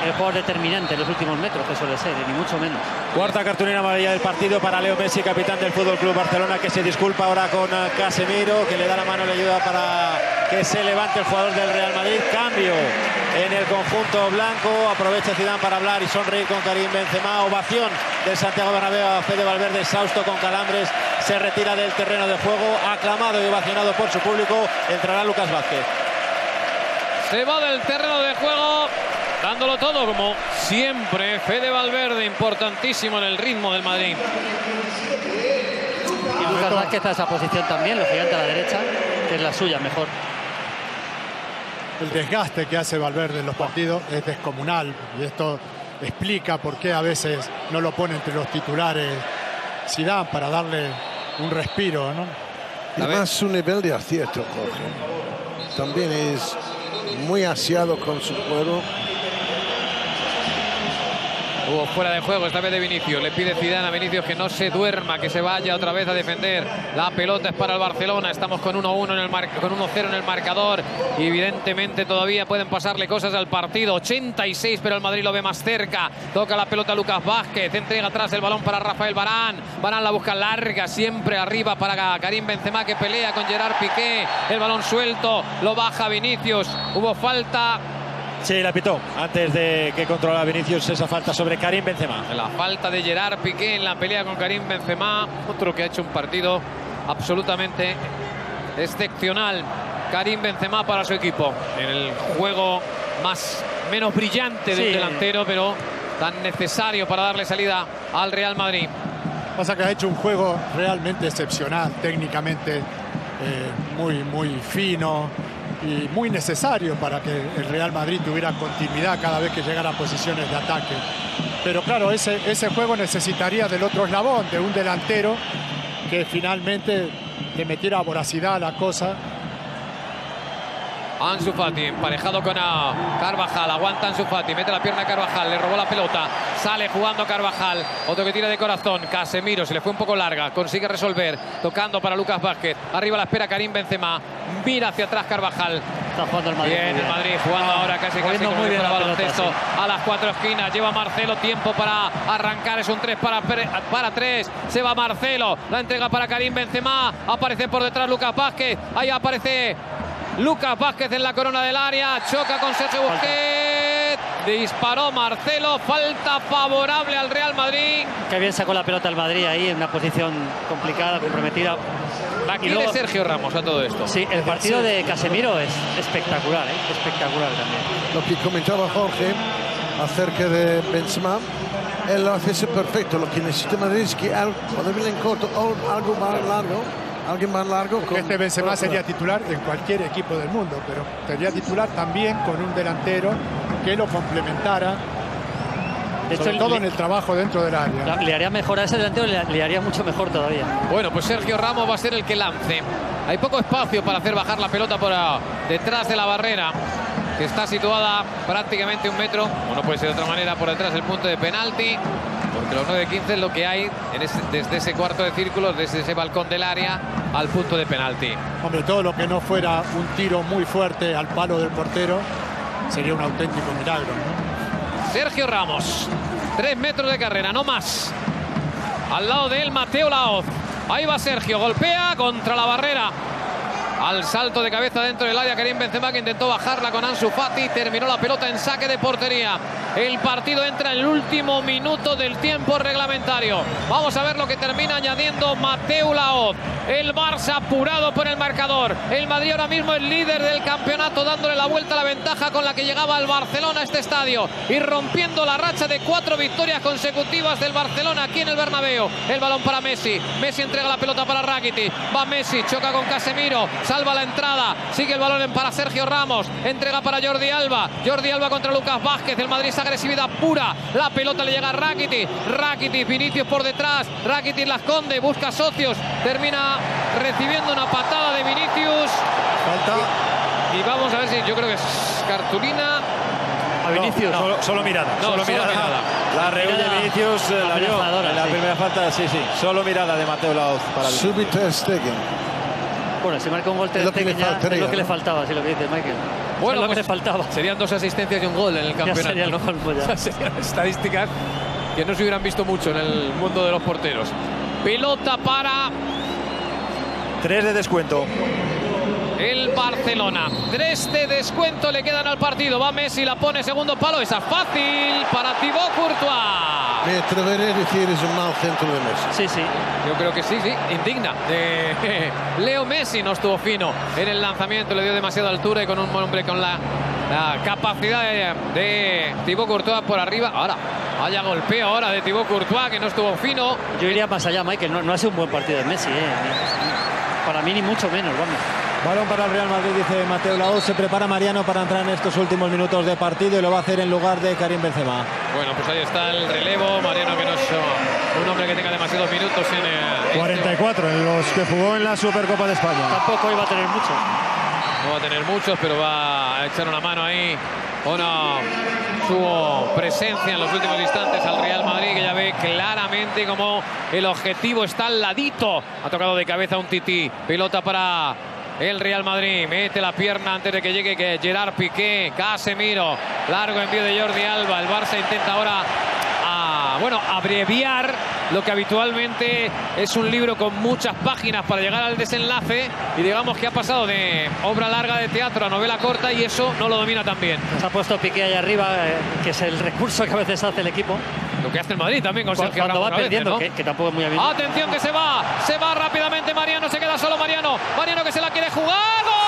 el jugador determinante en los últimos metros, que suele ser, ni mucho menos. Cuarta cartulina amarilla del partido para Leo Messi, capitán del Fútbol Club Barcelona, que se disculpa ahora con Casemiro, que le da la mano, le ayuda para que se levante el jugador del Real Madrid. Cambio en el conjunto blanco, aprovecha Zidane para hablar y sonreír con Karim Benzema. Ovación del Santiago Bernabéu a Fede Valverde, exhausto con calambres, se retira del terreno de juego, aclamado y ovacionado por su público. Entrará Lucas Vázquez. Se va del terreno de juego, dándolo todo como siempre. Fede Valverde, importantísimo en el ritmo del Madrid. Y Lucas Vázquez a esa posición también, lo gigante a la derecha, que es la suya mejor. El desgaste que hace Valverde en los partidos es descomunal, y esto explica por qué a veces no lo pone entre los titulares Zidane, para darle un respiro, ¿no? Y más su nivel de acierto, Jorge. También es muy aseado con su juego. Hubo fuera de juego esta vez de Vinicius. Le pide Zidane a Vinicius que no se duerma, que se vaya otra vez a defender. La pelota es para el Barcelona. Estamos con 1-1 en el con 1-0 en el marcador. Y evidentemente todavía pueden pasarle cosas al partido. 86, pero el Madrid lo ve más cerca. Toca la pelota Lucas Vázquez. Entrega atrás el balón para Rafael Varane. Varane la busca larga, siempre arriba para Karim Benzema, que pelea con Gerard Piqué. El balón suelto, lo baja Vinicius. Hubo falta. Sí, la pitó antes de que controlara Vinicius esa falta sobre Karim Benzema. La falta de Gerard Piqué en la pelea con Karim Benzema. Otro que ha hecho un partido absolutamente excepcional, Karim Benzema, para su equipo. En el juego menos brillante del delantero, pero tan necesario para darle salida al Real Madrid. Pasa que ha hecho un juego realmente excepcional, técnicamente muy fino y muy necesario para que el Real Madrid tuviera continuidad cada vez que llegara a posiciones de ataque. Pero claro, ese juego necesitaría del otro eslabón, de un delantero que finalmente le metiera voracidad a la cosa. Ansu Fati emparejado con Carvajal, aguanta Ansu Fati, mete la pierna a Carvajal, le robó la pelota, sale jugando Carvajal, otro que tira de corazón, Casemiro, se le fue un poco larga, consigue resolver, tocando para Lucas Vázquez, arriba la espera Karim Benzema, mira hacia atrás Carvajal. Está jugando el Madrid. Bien, el Madrid jugando ahora casi como muy bien el la baloncesto, pelota, sí. A las 4 esquinas, lleva Marcelo, tiempo para arrancar, es un 3 para 3, se va Marcelo, la entrega para Karim Benzema, aparece por detrás Lucas Vázquez, ahí aparece Lucas Vázquez en la corona del área, choca con Sergio Busquets, disparó Marcelo, falta favorable al Real Madrid. Qué bien sacó la pelota el Madrid ahí en una posición complicada, comprometida. Aquí de Sergio Ramos a todo esto. Sí, el partido de Casemiro es espectacular, espectacular también. Lo que comentaba Jorge acerca de Benzema, él lo hace perfecto. Lo que necesita Madrid es que cuando viene en corto o algo más largo, alguien más largo. Porque este Benzema sería titular en cualquier equipo del mundo, pero sería titular también con un delantero que lo complementara, sobre todo en el trabajo dentro del área. Le haría mejor a ese delantero, le haría mucho mejor todavía. Bueno, pues Sergio Ramos va a ser el que lance. Hay poco espacio para hacer bajar la pelota por detrás de la barrera, que está situada prácticamente 1 metro, o no puede ser de otra manera, por detrás del punto de penalti, porque los 9-15 es lo que hay desde ese cuarto de círculo, desde ese balcón del área al punto de penalti. Hombre, todo lo que no fuera un tiro muy fuerte al palo del portero sería un auténtico milagro, ¿no? Sergio Ramos, 3 metros de carrera, no más. Al lado de él, Mateo Laoz. Ahí va Sergio, golpea contra la barrera. Al salto de cabeza dentro del área, Karim Benzema, que intentó bajarla con Ansu Fati. Terminó la pelota en saque de portería. El partido entra en el último minuto del tiempo reglamentario. Vamos a ver lo que termina añadiendo Mateo Laoz. El Barça apurado por el marcador. El Madrid ahora mismo es líder del campeonato, dándole la vuelta a la ventaja con la que llegaba el Barcelona a este estadio y rompiendo la racha de 4 victorias consecutivas del Barcelona aquí en el Bernabéu. El balón para Messi. Messi entrega la pelota para Rakitic. Va Messi, choca con Casemiro. Salva la entrada, sigue el balón para Sergio Ramos, entrega para Jordi Alba contra Lucas Vázquez. El Madrid es agresividad pura, la pelota le llega a Rakitic, Vinicius por detrás, Rakitic la esconde, busca socios, termina recibiendo una patada de Vinicius. Falta. Y vamos a ver si, yo creo que es cartulina. A Vinicius, no. Solo mirada. No, solo mirada. La reúne de Vinicius la vio en la primera falta, sí. Solo mirada de Mateo Laoz para Vinicius. Ter Stegen. Bueno, si marca un gol Ter Stegen ya es lo que le faltaba, si lo que dice Michael. Bueno, lo que le faltaba. Serían 2 asistencias y un gol en el campeonato. Ya sería el colmo ya. Serían estadísticas que no se hubieran visto mucho en el mundo de los porteros. Pelota para 3 de descuento. el Barcelona. 3 de descuento le quedan al partido. Va Messi, la pone segundo palo. Esa es fácil para Thibaut Courtois. Me atreveré a decir es un mal centro de Messi. Sí, sí. Yo creo que sí, sí. Indigna de Leo Messi. No estuvo fino en el lanzamiento. Le dio demasiada altura y con un hombre con la capacidad de Thibaut Courtois por arriba. Ahora, vaya golpeo ahora de Thibaut Courtois, que no estuvo fino. Yo iría más allá, Michael. No ha sido un buen partido de Messi, Para mí ni mucho menos, vamos. Balón para el Real Madrid, dice Mateo Laoz. Se prepara Mariano para entrar en estos últimos minutos de partido y lo va a hacer en lugar de Karim Benzema. Bueno, pues ahí está el relevo. Mariano, que no es un hombre que tenga demasiados minutos en 44 en los que jugó en la Supercopa de España. Tampoco iba a tener mucho. No va a tener muchos, pero va a echar una mano ahí. Su presencia en los últimos instantes al Real Madrid, que ya ve claramente cómo el objetivo está al ladito. Ha tocado de cabeza un Tití. Pelota para el Real Madrid. Mete la pierna antes de que llegue Gerard Piqué. Casemiro. Largo envío de Jordi Alba. El Barça intenta ahora abreviar lo que habitualmente es un libro con muchas páginas para llegar al desenlace, y digamos que ha pasado de obra larga de teatro a novela corta, y eso no lo domina tan bien. Se ha puesto Piqué ahí arriba, que es el recurso que a veces hace el equipo. Lo que hace el Madrid también con Sergio Ramos. Cuando va perdiendo, veces, ¿no? que tampoco es muy habitual. Atención, que se va rápidamente Mariano, se queda solo Mariano que se la quiere jugar. ¡Gol!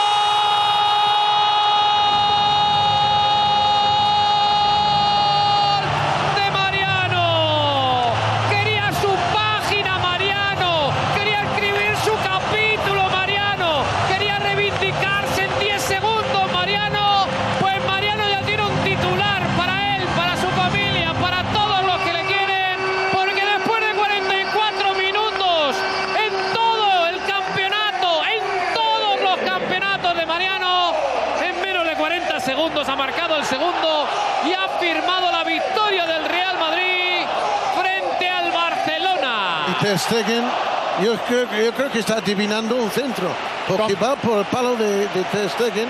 Ha marcado el segundo y ha firmado la victoria del Real Madrid frente al Barcelona. Y Ter Stegen, yo creo que está adivinando un centro, porque va por el palo de Ter Stegen.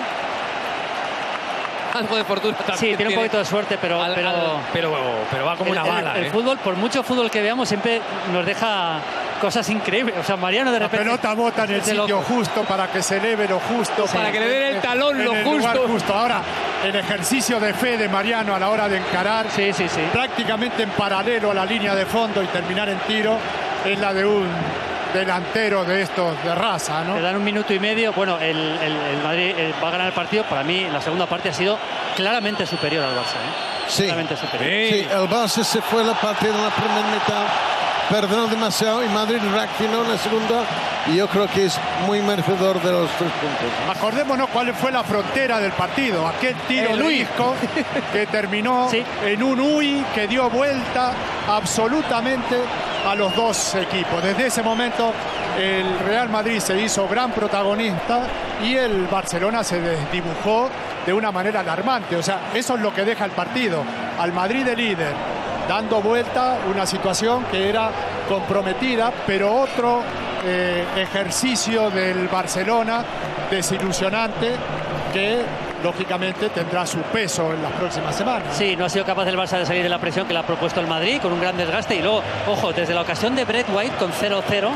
Algo de fortuna también. Sí, tiene un poquito de suerte, pero va como una bala. El fútbol, por mucho fútbol que veamos, siempre nos deja cosas increíbles. O sea, Mariano de repente... La pelota bota en el sitio justo para que se eleve lo justo. Para que le den el talón lo justo. Ahora, el ejercicio de fe de Mariano a la hora de encarar, sí. prácticamente en paralelo a la línea de fondo y terminar en tiro, es la de un delantero de estos de raza, ¿no? Le dan 1 minuto y medio. Bueno, el Madrid va a ganar el partido. Para mí, la segunda parte ha sido claramente superior al Barça, Sí. Claramente superior. Sí, el Barça se fue a la partida en la primera mitad, perdonó demasiado, y Madrid reaccionó en la segunda, y yo creo que es muy merecedor de los 3 puntos. Acordémonos cuál fue la frontera del partido, aquel tiro de Isco que terminó en un UI que dio vuelta absolutamente a los dos equipos. Desde ese momento el Real Madrid se hizo gran protagonista y el Barcelona se desdibujó de una manera alarmante. O sea, eso es lo que deja el partido. Al Madrid de líder, dando vuelta una situación que era comprometida, pero otro ejercicio del Barcelona desilusionante que lógicamente tendrá su peso en las próximas semanas. Sí, no ha sido capaz el Barça de salir de la presión que le ha propuesto el Madrid, con un gran desgaste, y luego, ojo, desde la ocasión de Brett White con 0-0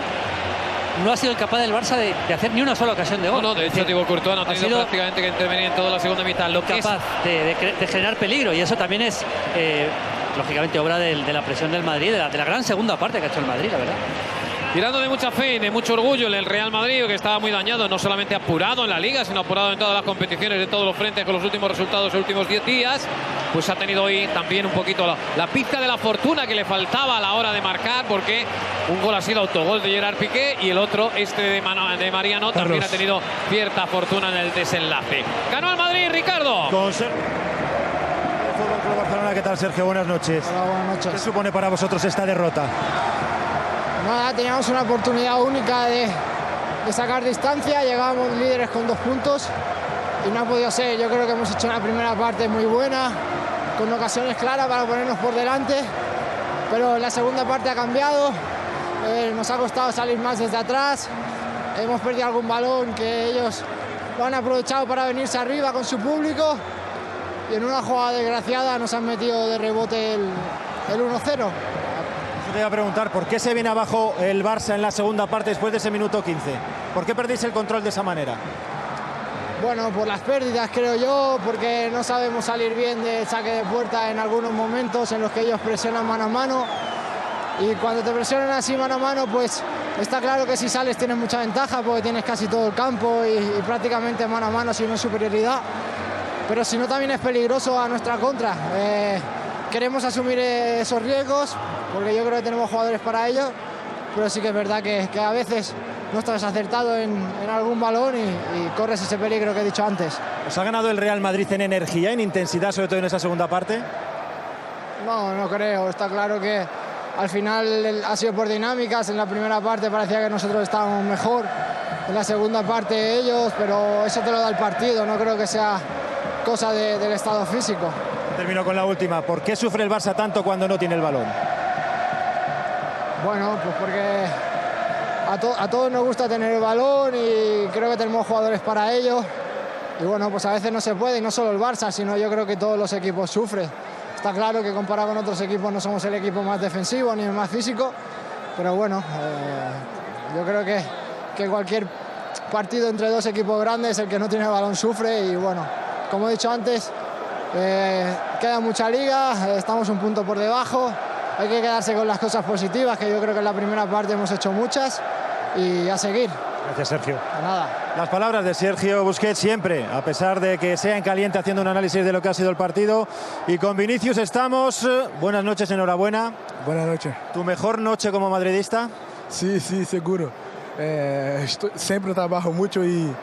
no ha sido capaz del Barça de hacer ni una sola ocasión de gol. No, de hecho Thibaut Courtois no ha tenido prácticamente que intervenir en toda la segunda mitad. Lo que capaz de generar peligro, y eso también es lógicamente obra de la presión del Madrid, de la gran segunda parte que ha hecho el Madrid, la verdad. Tirando de mucha fe y de mucho orgullo en el Real Madrid, que estaba muy dañado, no solamente apurado en la Liga, sino apurado en todas las competiciones, de todos los frentes, con los últimos resultados de los últimos 10 días. Pues ha tenido hoy también un poquito la pizca de la fortuna que le faltaba a la hora de marcar, porque un gol ha sido autogol de Gerard Piqué y el otro, de Mariano, también ha tenido cierta fortuna en el desenlace. Ganó el Madrid, Ricardo. Fútbol Club Barcelona, ¿qué tal, Sergio? Buenas noches. Hola, buenas noches. ¿Qué supone para vosotros esta derrota? Nada, teníamos una oportunidad única de sacar distancia, llegábamos líderes con 2 puntos y no ha podido ser. Yo creo que hemos hecho una primera parte muy buena, con ocasiones claras para ponernos por delante, pero la segunda parte ha cambiado, nos ha costado salir más desde atrás, hemos perdido algún balón que ellos lo han aprovechado para venirse arriba con su público y en una jugada desgraciada nos han metido de rebote el 1-0. Te iba a preguntar, ¿por qué se viene abajo el Barça en la segunda parte después de ese minuto 15? ¿Por qué perdéis el control de esa manera? Bueno, por las pérdidas creo yo, porque no sabemos salir bien del saque de puerta en algunos momentos en los que ellos presionan mano a mano. Y cuando te presionan así mano a mano, pues está claro que si sales tienes mucha ventaja porque tienes casi todo el campo y prácticamente mano a mano si no es superioridad. Pero si no también es peligroso a nuestra contra. Queremos asumir esos riesgos porque yo creo que tenemos jugadores para ello, pero sí que es verdad que a veces no estás acertado en algún balón y corres ese peligro que he dicho antes. ¿Os ha ganado el Real Madrid en energía, en intensidad, sobre todo en esa segunda parte? No creo. Está claro que al final ha sido por dinámicas. En la primera parte parecía que nosotros estábamos mejor, en la segunda parte ellos, pero eso te lo da el partido. No creo que sea cosa del estado físico. Termino con la última. ¿Por qué sufre el Barça tanto cuando no tiene el balón? Bueno, pues porque a todos nos gusta tener el balón y creo que tenemos jugadores para ello. Y bueno, pues a veces no se puede, y no solo el Barça, sino yo creo que todos los equipos sufren. Está claro que comparado con otros equipos no somos el equipo más defensivo ni el más físico, pero bueno, yo creo que cualquier partido entre dos equipos grandes, el que no tiene el balón sufre y bueno, como he dicho antes, queda mucha liga, estamos un punto por debajo, hay que quedarse con las cosas positivas, que yo creo que en la primera parte hemos hecho muchas y a seguir. Gracias, Sergio. De nada. Las palabras de Sergio Busquets siempre, a pesar de que sea en caliente, haciendo un análisis de lo que ha sido el partido. Y con Vinicius estamos. Buenas noches, enhorabuena. Buenas noches. ¿Tu mejor noche como madridista? Sí, seguro. Siempre trabajo mucho y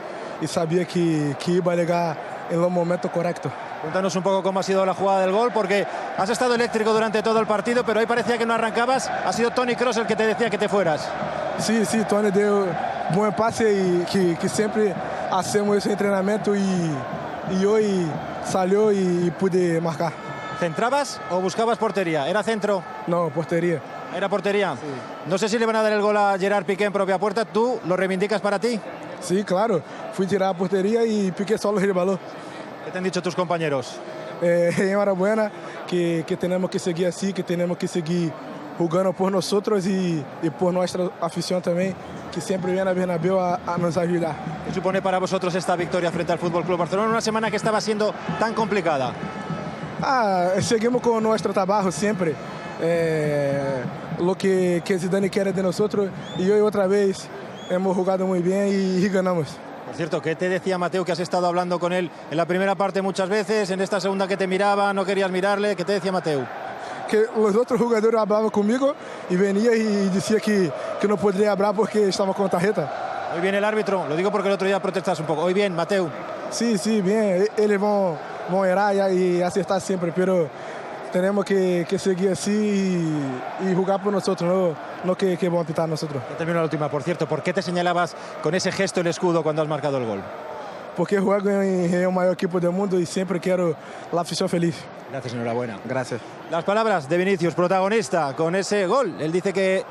sabía que iba a llegar en los momentos correctos. Cuéntanos un poco cómo ha sido la jugada del gol, porque has estado eléctrico durante todo el partido, pero hoy parecía que no arrancabas. Ha sido Toni Kroos el que te decía que te fueras. Sí, Toni dio buen pase y que siempre hacemos ese entrenamiento y hoy salió y pude marcar. ¿Centrabas o buscabas portería? ¿Era centro? No, portería. ¿Era portería? Sí. No sé si le van a dar el gol a Gerard Piqué en propia puerta. ¿Tú lo reivindicas para ti? Sí, claro. Fui a tirar a portería y Piqué solo rebaló. ¿Qué te han dicho tus compañeros? Enhorabuena, que tenemos que seguir así, que tenemos que seguir jugando por nosotros y por nuestra afición también, que siempre viene a Bernabéu a nos ayudar. ¿Qué supone para vosotros esta victoria frente al Fútbol Club Barcelona? Una semana que estaba siendo tan complicada. Seguimos con nuestro trabajo siempre. Lo que Zidane quiere de nosotros y hoy otra vez hemos jugado muy bien y ganamos. Por cierto, ¿qué te decía Mateu, que has estado hablando con él en la primera parte muchas veces, en esta segunda que te miraba, no querías mirarle? ¿Qué te decía Mateu? Que los otros jugadores hablaban conmigo y venía y decía que no podría hablar porque estaba con tarjeta. Hoy viene el árbitro, lo digo porque el otro día protestas un poco. Hoy bien, Mateu. Sí, bien, ellos van a errar y acertar siempre, pero tenemos que seguir así y jugar por nosotros, no que vamos a pitar nosotros. Ya termino la última, por cierto, ¿por qué te señalabas con ese gesto el escudo cuando has marcado el gol? Porque juego en el mayor equipo del mundo y siempre quiero la afición feliz. Gracias, enhorabuena. Gracias. Las palabras de Vinicius, protagonista, con ese gol. Él dice que